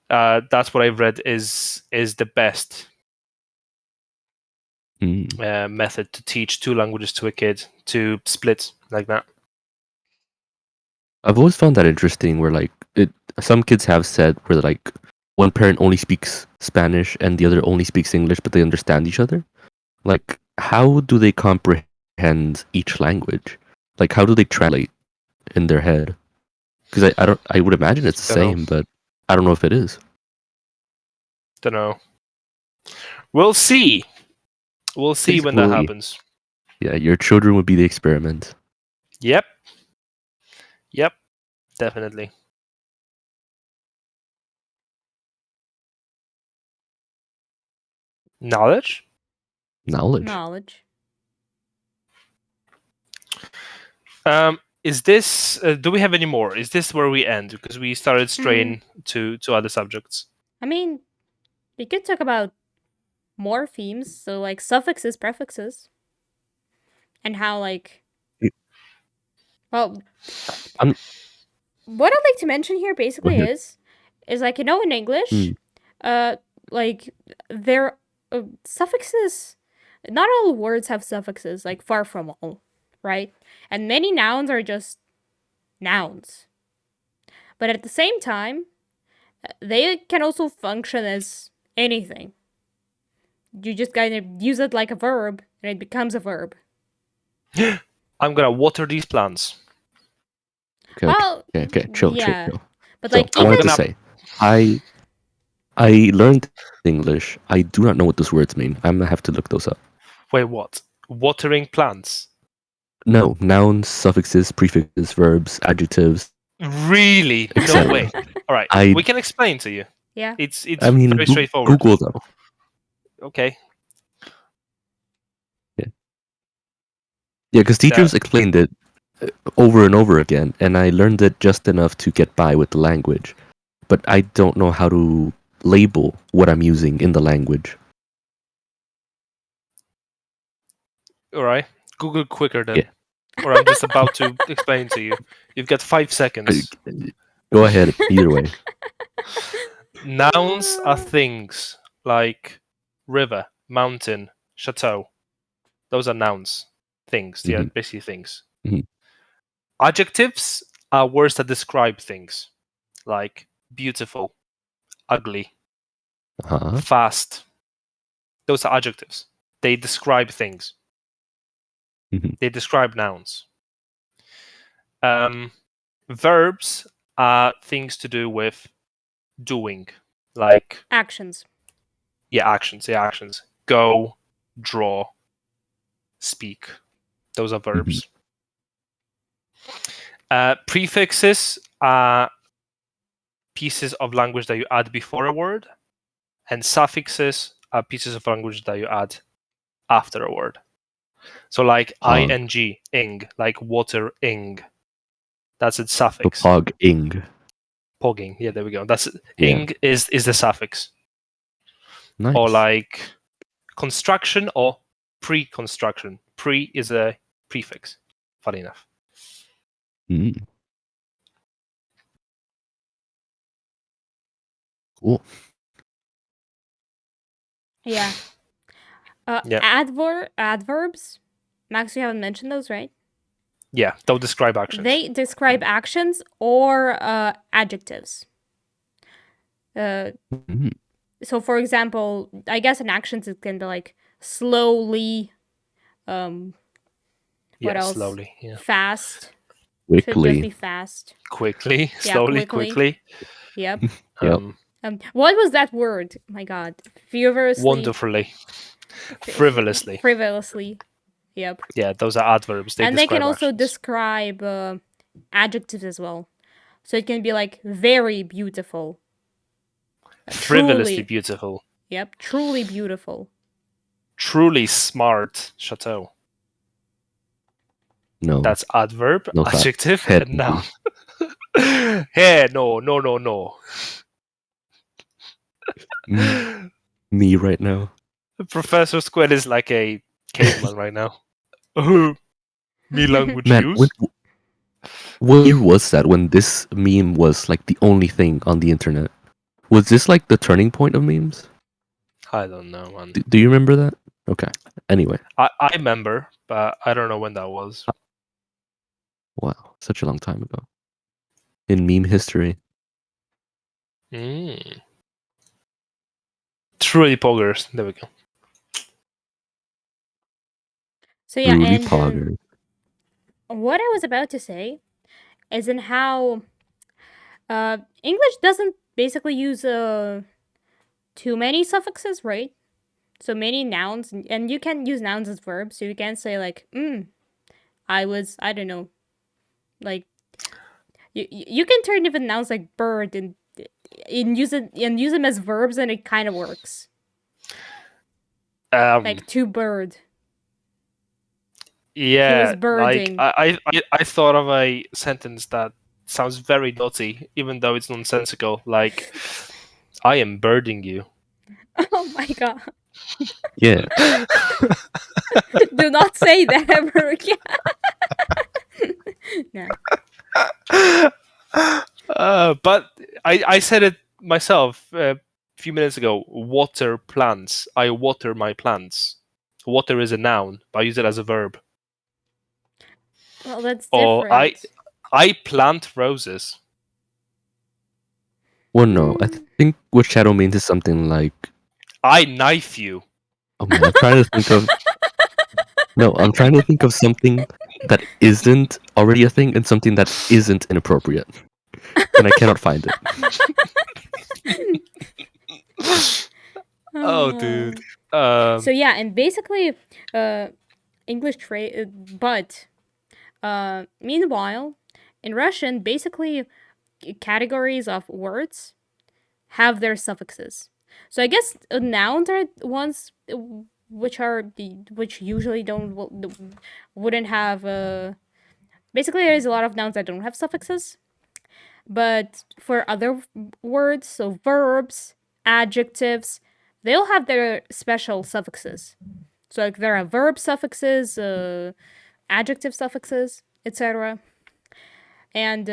That's what I've read is the best method to teach two languages to a kid, to split like that. I've always found that interesting where like some kids have said where like one parent only speaks Spanish and the other only speaks English, but they understand each other. Like, how do they comprehend each language? Like, how do they translate in their head? Because I would imagine it's the Don't know. same, but I don't know if it is. Don't know. We'll see. We'll see when that Basically, happens. yeah, your children would be the experiment. Yep. Yep. Definitely. Knowledge? Knowledge. Is this? Do we have any more? Is this where we end? Because we started straying to other subjects. I mean, we could talk about more themes, so like suffixes, prefixes, and how like. Well, I'm- what I'd like to mention here Go basically ahead. is like in English, like there suffixes. Not all words have suffixes, like far from all, right? And many nouns are just nouns. But at the same time, they can also function as anything. You just kind of use it like a verb, and it becomes a verb. I'm gonna water these plants. Okay, Well, okay. Chill. yeah. But So like I wanted even to say, I learned English. I do not know what those words mean. I'm gonna have to look those up. Wait, what? Watering plants? No, nouns, suffixes, prefixes, verbs, adjectives. Really? No Etc. way. All right, I we can explain to you. yeah. It's I mean, very straightforward. Google though. Okay. Yeah, because teachers explained it over and over again, and I learned it just enough to get by with the language. But I don't know how to label what I'm using in the language. All right. Google quicker then. Yeah. Or I'm just about to explain to you. You've got 5 seconds. Go ahead, either way. Nouns are things like river, mountain, chateau. Those are nouns. Things. Yeah, basically things. Mhm. Adjectives are words that describe things, like beautiful, ugly, Uh-huh. fast. Those are adjectives. They describe things. Mhm. They describe nouns. Verbs are things to do with doing, like Actions. actions. Yeah, actions. Go, draw, speak. Those are verbs. Prefixes are pieces of language that you add before a word, and suffixes are pieces of language that you add after a word. So, like Pog. ing, like water-ing. That's its suffix. Pog-ing. Pogging. Yeah, there we go. That's Yeah. ing is the suffix. Nice. Or like construction or pre-construction. Pre is a prefix. Funny enough. Mm. Cool. Yeah. Yeah. Adverbs. Max, you haven't mentioned those, right? Yeah, they'll describe actions. They describe actions or adjectives. Mhm. So, for example, I guess in actions it can be like slowly. What else? Slowly. Yeah. Fast. Should just Quickly. be fast. Quickly. Yeah, Slowly. quickly. Quickly. Yep. Yep. What was that word? My God. Furiously. Wonderfully. Frivolously. Frivolously. Yep. Yeah, those are adverbs. They And they describe can also actions. describe adjectives as well. So it can be like very beautiful. Frivolously Truly. beautiful. Yep. Truly beautiful. Truly smart chateau. No. That's adverb, No thought. adjective, Head and noun. Hey, no. Me right now. Professor Squid is like a caveman right now. Oh, me language Man, use? what year was that when this meme was like the only thing on the internet? Was this like the turning point of memes? I don't know, man. Do you remember that? Okay. Anyway. I remember, but I don't know when that was. Wow. Such a long time ago. In meme history. Truly poggers. There we go. So yeah, Truly and poggers. what I was about to say is in how English doesn't basically use too many suffixes, right? So many nouns, and you can use nouns as verbs. So you can say like, I don't know, like you can turn even nouns like bird and use them as verbs, and it kind of works. Like to bird. He was Yeah, birding. like I thought of a sentence that sounds very naughty, even though it's nonsensical. Like, I am birding you. Oh my god. Yeah. Do not say that ever again. No. But I said it myself a few minutes ago. Water plants. I water my plants. Water is a noun, but I use it as a verb. Well, that's Or different. I plant roses. Well, no, I think what shadow means is something like. I knife you. Oh man, I'm trying to think of. No, I'm trying to think of something that isn't already a thing and something that isn't inappropriate, and I cannot find it. Oh, dude. So yeah, and basically, English trade, but meanwhile, in Russian, basically, categories of words have their suffixes. So I guess nouns are ones which usually wouldn't have. Basically, there's a lot of nouns that don't have suffixes, but for other words, so verbs, adjectives, they'll have their special suffixes. So like there are verb suffixes, adjective suffixes, etc. And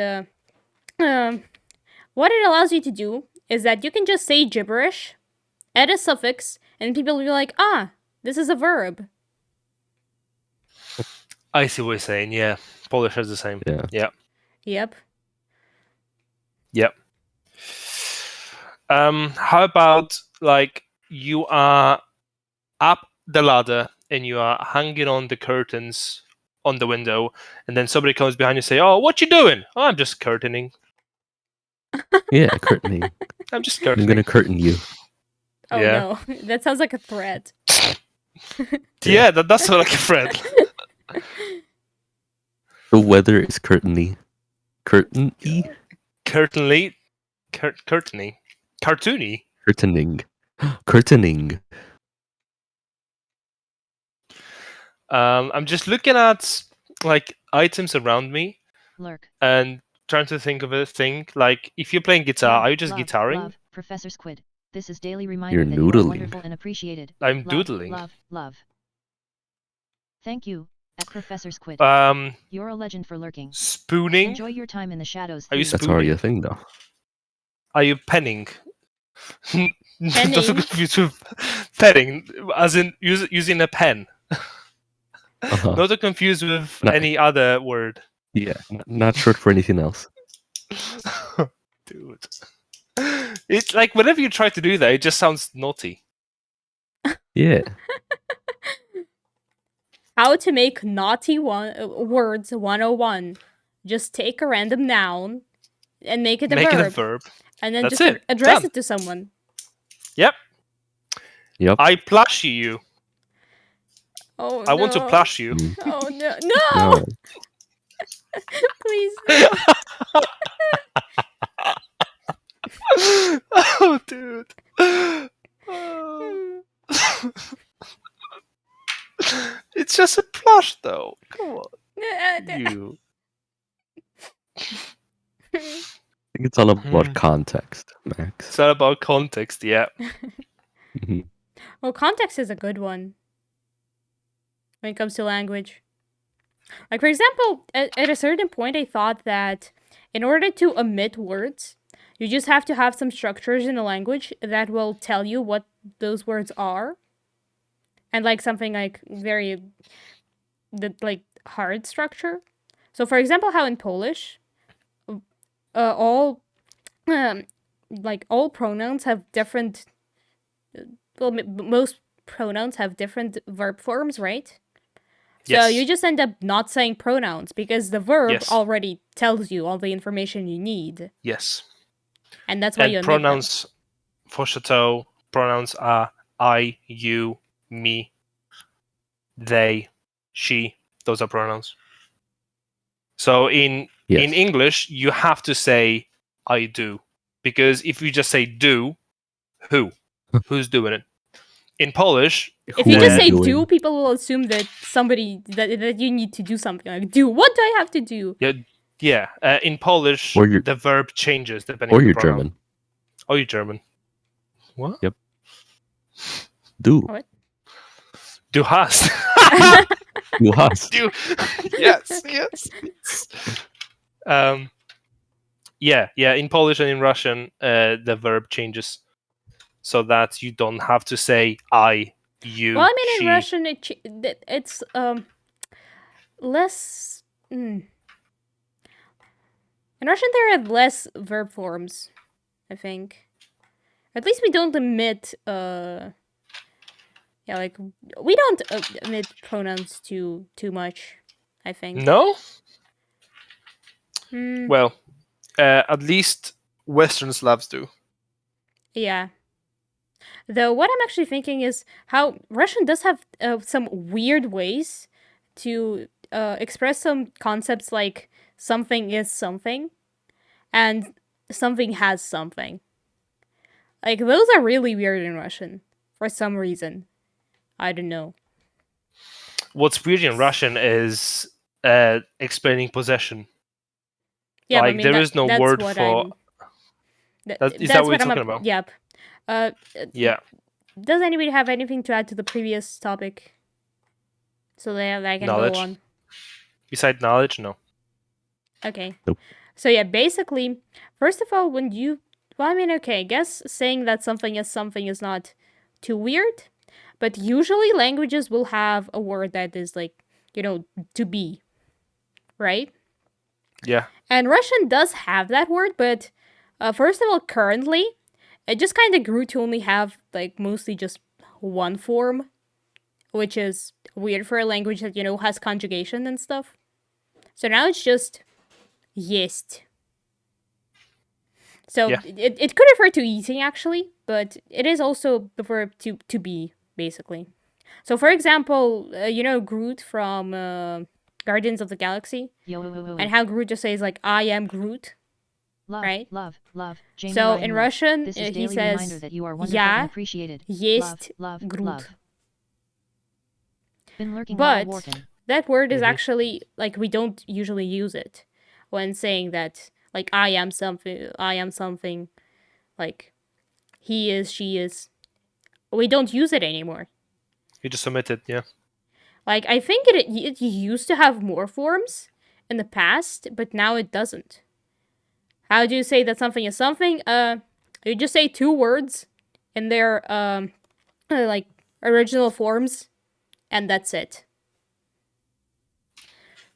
what it allows you to do is that you can just say gibberish, add a suffix, and people will be like, this is a verb. I see what you're saying. Yeah, Polish has the same. Yeah. Yep. How about like you are up the ladder and you are hanging on the curtains on the window, and then somebody comes behind you and say, "Oh, what you doing?" "Oh, I'm just curtaining." Yeah, curtaining. I'm just I'm curtaining. gonna curtain you. Oh Yeah. no, that sounds like a threat. Yeah, that's not like a threat. The weather is curtainy. Curtain-y? Curtainly, curtainy, cartoony. Curtaining. Curtaining. I'm just looking at like items around me Lurk. and trying to think of a thing. Like, if you're playing guitar, Love, are you just love, guitaring? Love, Professor Squid. This is daily reminder You're that you are noodling. wonderful and appreciated. I'm Love, doodling. Love, love. Thank you, at Professor Squid. You're a legend for lurking. Spooning. Enjoy your time in the shadows. Are you That's already spooning? a thing, though. Are you penning? Penning? Don't confuse with penning, as in using a pen. Uh-huh. Not to confuse with No. any other word. Yeah, not short for anything else. Dude. It's like whenever you try to do that, it just sounds naughty. Yeah. How to make naughty words 101. Just take a random noun and make it a Make verb. it a verb. And then That's just it. address Done. it to someone. Yep. Yep. I plush you. Oh I want to plush you. Oh no. No! No. Please no. Oh, dude. Oh. It's just a plush, though. Come on, you. I think it's all about context, Max. It's all about context, yeah. Mhm. Well, context is a good one when it comes to language. Like, for example, at a certain point, I thought that in order to omit words, you just have to have some structures in the language that will tell you what those words are. And like something like like hard structure. So, for example, how in Polish, all pronouns have different. Well, most pronouns have different verb forms, right? Yes. So you just end up not saying pronouns because the verb Yes. already tells you all the information you need. Yes. And that's why you And omit pronouns for chateau, pronouns are I, you, me, they, she. Those are pronouns. So in Yes. English, you have to say I do, because if you just say do, who's doing it? In Polish, If Who you are just you say doing? do, people will assume that that you need to do something. Like, do, what do I have to do? yeah. In Polish, Or you're the verb changes depending or on the you're pronoun. German. Oh, you're German. What? Yep. Du. What? Du hast. Du hast. Do. Yes. Yeah. In Polish and in Russian, the verb changes so that you don't have to say I, you, Well, I mean, she. in Russian, it's less. In Russian, there are less verb forms, I think. At least we don't omit. Yeah, like we don't omit pronouns too much, I think. No. Hmm. Well, at least Western Slavs do. Yeah. Though what I'm actually thinking is how Russian does have some weird ways to express some concepts like something is something and something has something. Like those are really weird in Russian for some reason. I don't know. What's weird in Russian is explaining possession. Yeah, but I Like mean there is no that's word what for. I'm. Is that That's what you're what I'm. talking about? Yep. Uh, Yeah. does anybody have anything to add to the previous topic? So that I can Knowledge. go on. Beside knowledge, no. Okay. Nope. So yeah, basically, first of all, when you, well, I mean, okay, I guess saying that something is not too weird, but usually languages will have a word that is like, to be, right? Yeah. And Russian does have that word, but first of all, currently, it just kind of grew to only have like mostly just one form, which is weird for a language that, has conjugation and stuff. So now it's just есть. So Yeah. it could refer to eating actually, but it is also the verb to be, basically. So for example, Groot from Guardians of the Galaxy, and how Groot just says like I am Groot, Love, right? love, love. Jamie So Ryan in Wolf. Russian, This is he daily reminder says that you are wonderful and "Я appreciated. есть Love, Groot." love. Been lurking But while working. that word is Mhm. actually like we don't usually use it when saying that like I am something, like he is, she is. We don't use it anymore. You just submitted, yeah. Like I think it used to have more forms in the past, but now it doesn't. How do you say that something is something? You just say two words in their like original forms, and that's it.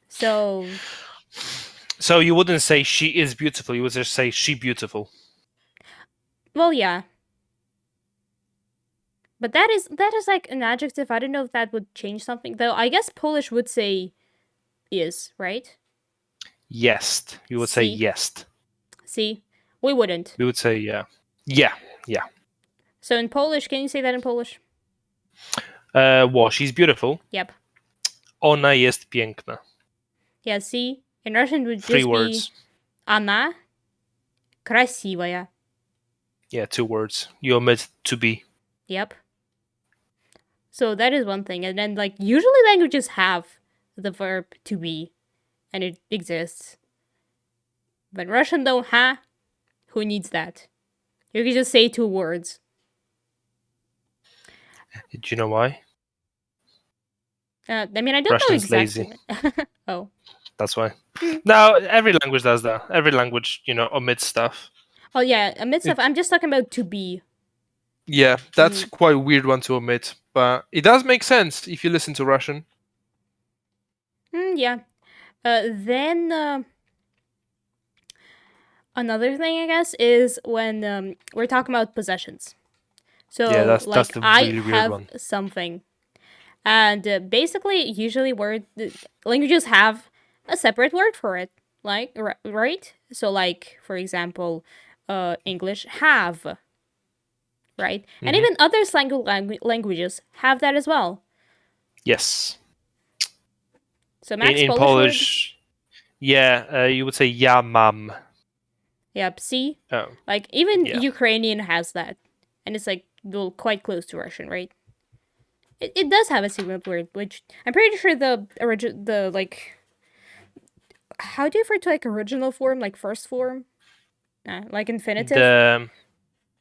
So So you wouldn't say she is beautiful, you would just say she beautiful. well, yeah. But that is like an adjective. I don't know if that would change something. Though I guess Polish would say is, right? Yes. You would say See? yes. See? We wouldn't. We would say yeah. Yeah. So in Polish, can you say that in Polish? Well, she's beautiful. Yep. Ona jest piękna. Yeah, see? In Russian it would 3 just words. be Она красивая. Yeah, 2 words. You omit to be. Yep. So that is one thing. And then like usually languages have the verb to be and it exists. But Russian don't, huh? Who needs that? You can just say two words. Do you know why? I mean, I don't Russian's know exactly. Oh. That's why. No, every language does that. Every language, omits stuff. Oh yeah, amidst of I'm just talking about to be. Yeah, that's quite a weird one to omit, but it does make sense if you listen to Russian. Yeah. Then another thing I guess is when we're talking about possessions. So Yeah, that's like the I really weird have one. something, and basically usually languages have a separate word for it, like right. So like for example, English have. right? And Mhm. even other slang languages have that as well. Yes. So Max In Polish word. Polish, yeah, you would say ja mam. Yep, see? Oh, Like, even yeah. Ukrainian has that. And it's like, well, quite close to Russian, right? It does have a signet word, which I'm pretty sure how do you refer to like original form, like first form? Like infinitive? The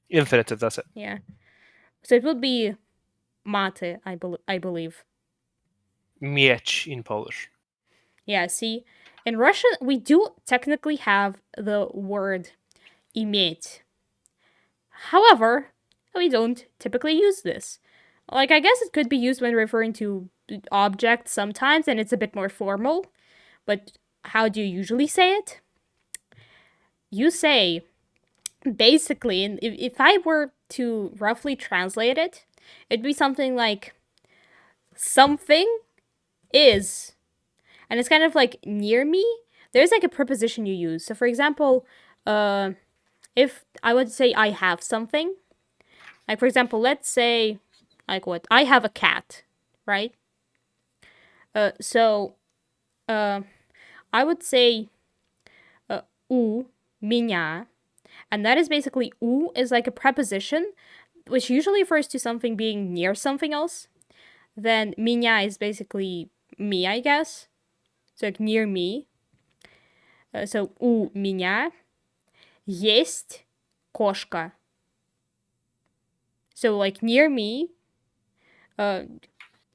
infinitive, that's it. Yeah. So it would be mate, I believe. Miecz in Polish. Yeah, see? In Russian, we do technically have the word иметь. However, we don't typically use this. Like, I guess it could be used when referring to objects sometimes, and it's a bit more formal. But how do you usually say it? You say, basically, and if I were to roughly translate it, it'd be something like, something is. And it's kind of like near me. There's like a preposition you use. So, for example, if I would say I have something, like, for example, let's say, like, what? I have a cat, right? So, I would say, у меня, and that is basically, у is like a preposition, which usually refers to something being near something else. Then меня is basically me, I guess. So, like, near me. So, у меня есть кошка. So, like, near me,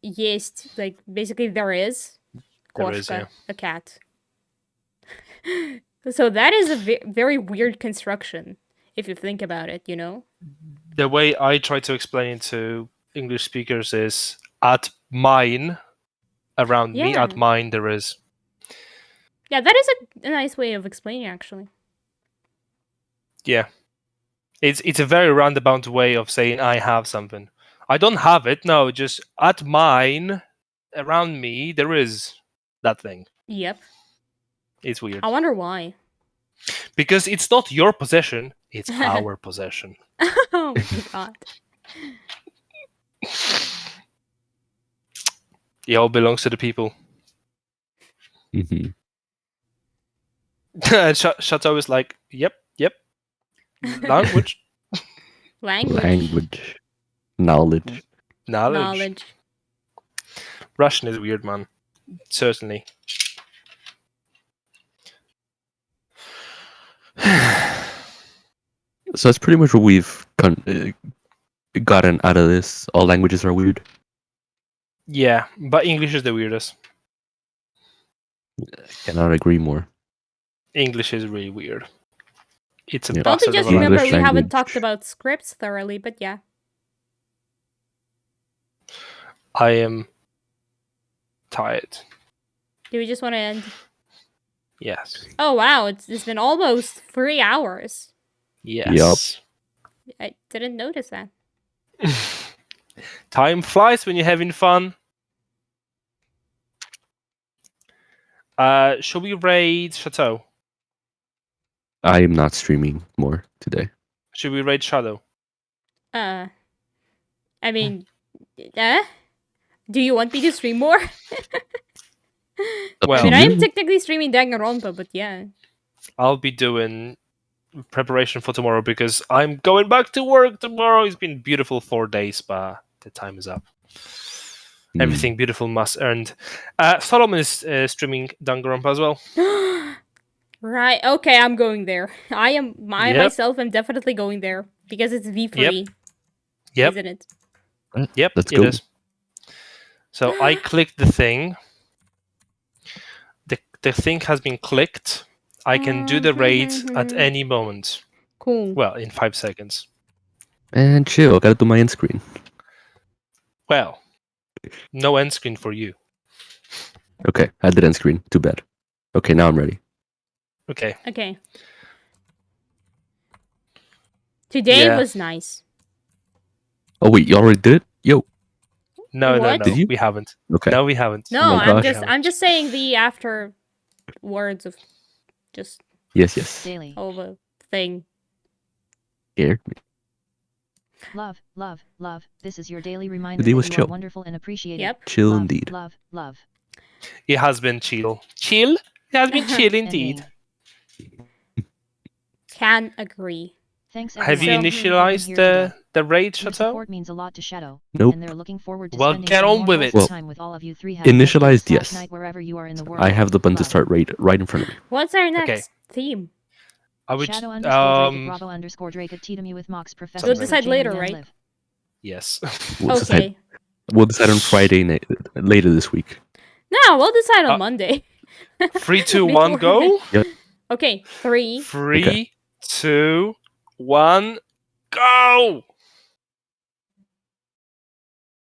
есть, like, basically there is There is, кошка, yeah. a cat. So that is a very weird construction, if you think about it, you know? The way I try to explain it to English speakers is at mine, around me, Yeah. at mine, there is. Yeah, that is a nice way of explaining, actually. Yeah. It's a very roundabout way of saying I have something. I don't have it, no, just at mine, around me, there is that thing. Yep. It's weird. I wonder why. Because it's not your possession, it's our possession. Oh my god. It all belongs to the people. Mhm. And Chateau is like, yep. Language. Language. Knowledge. Knowledge. Russian is weird, man. Certainly. So that's pretty much what we've gotten out of this. All languages are weird. Yeah, but English is the weirdest. Cannot agree more. English is really weird. It's a Yeah. I also bastard just of a remember language. we haven't language. talked about scripts thoroughly, but yeah. I am tired. Do we just want to end? Yes. Oh wow, it's been almost 3 hours. Yes. I didn't notice that. Time flies when you're having fun. Shall we raid Chateau? I am not streaming more today. Should we raid Shadow? I mean, do you want me to stream more? Up Well- I to mean, I am you. technically streaming Danganronpa, but yeah. I'll be doing preparation for tomorrow because I'm going back to work tomorrow. It's been beautiful 4 days, but the time is up. Mm. Everything beautiful must earned. Solomon is streaming Danganronpa as well. Right. Okay, I'm going there. I Yep. myself am definitely going there because it's V3, Yep. isn't it? Yep, Let's it go. is. So I clicked the thing. The thing has been clicked. I can do the raid at any moment. Cool. Well, in 5 seconds. And chill. Gotta do my end screen. Well, no end screen for you. Okay, I did end screen. Too bad. Okay, now I'm ready. Okay. Okay. Today Yeah. was nice. Oh wait, you already did it? Yo. No, What? Did you? we haven't. Okay. No, we haven't. No, my I'm gosh. just saying the after words of just Yes. Daily. all the thing. Scared me. Love, love, love. This is your daily reminder Today that was you chill. are wonderful and appreciated. Yep. Chill Love, indeed. love, love. It has been chill. Chill? It has been chill Ending. indeed. Can agree. Thanks Have everyone you So- for tuning in initialized here today. the raid, Your Chateau? support means a lot to Shadow, Nope. and they're looking forward to Well, spending get some on more with wholesome it. time with all of you three. Have a good Initialized, day yes. /night wherever you are in the world. I have the button to Love. start right in front of me. What's our next theme? I would Shadow underscore Drake at Bravo underscore Drake at TeatineWithMaks Professor. We'll Something. decide Jane and later, Nan right? Live. yes. We'll Okay. decide on Friday night, later this week. No, we'll decide on Uh, Monday. 3, 2, 1, go. Yep. Okay, 3. 3, 2, 1, go.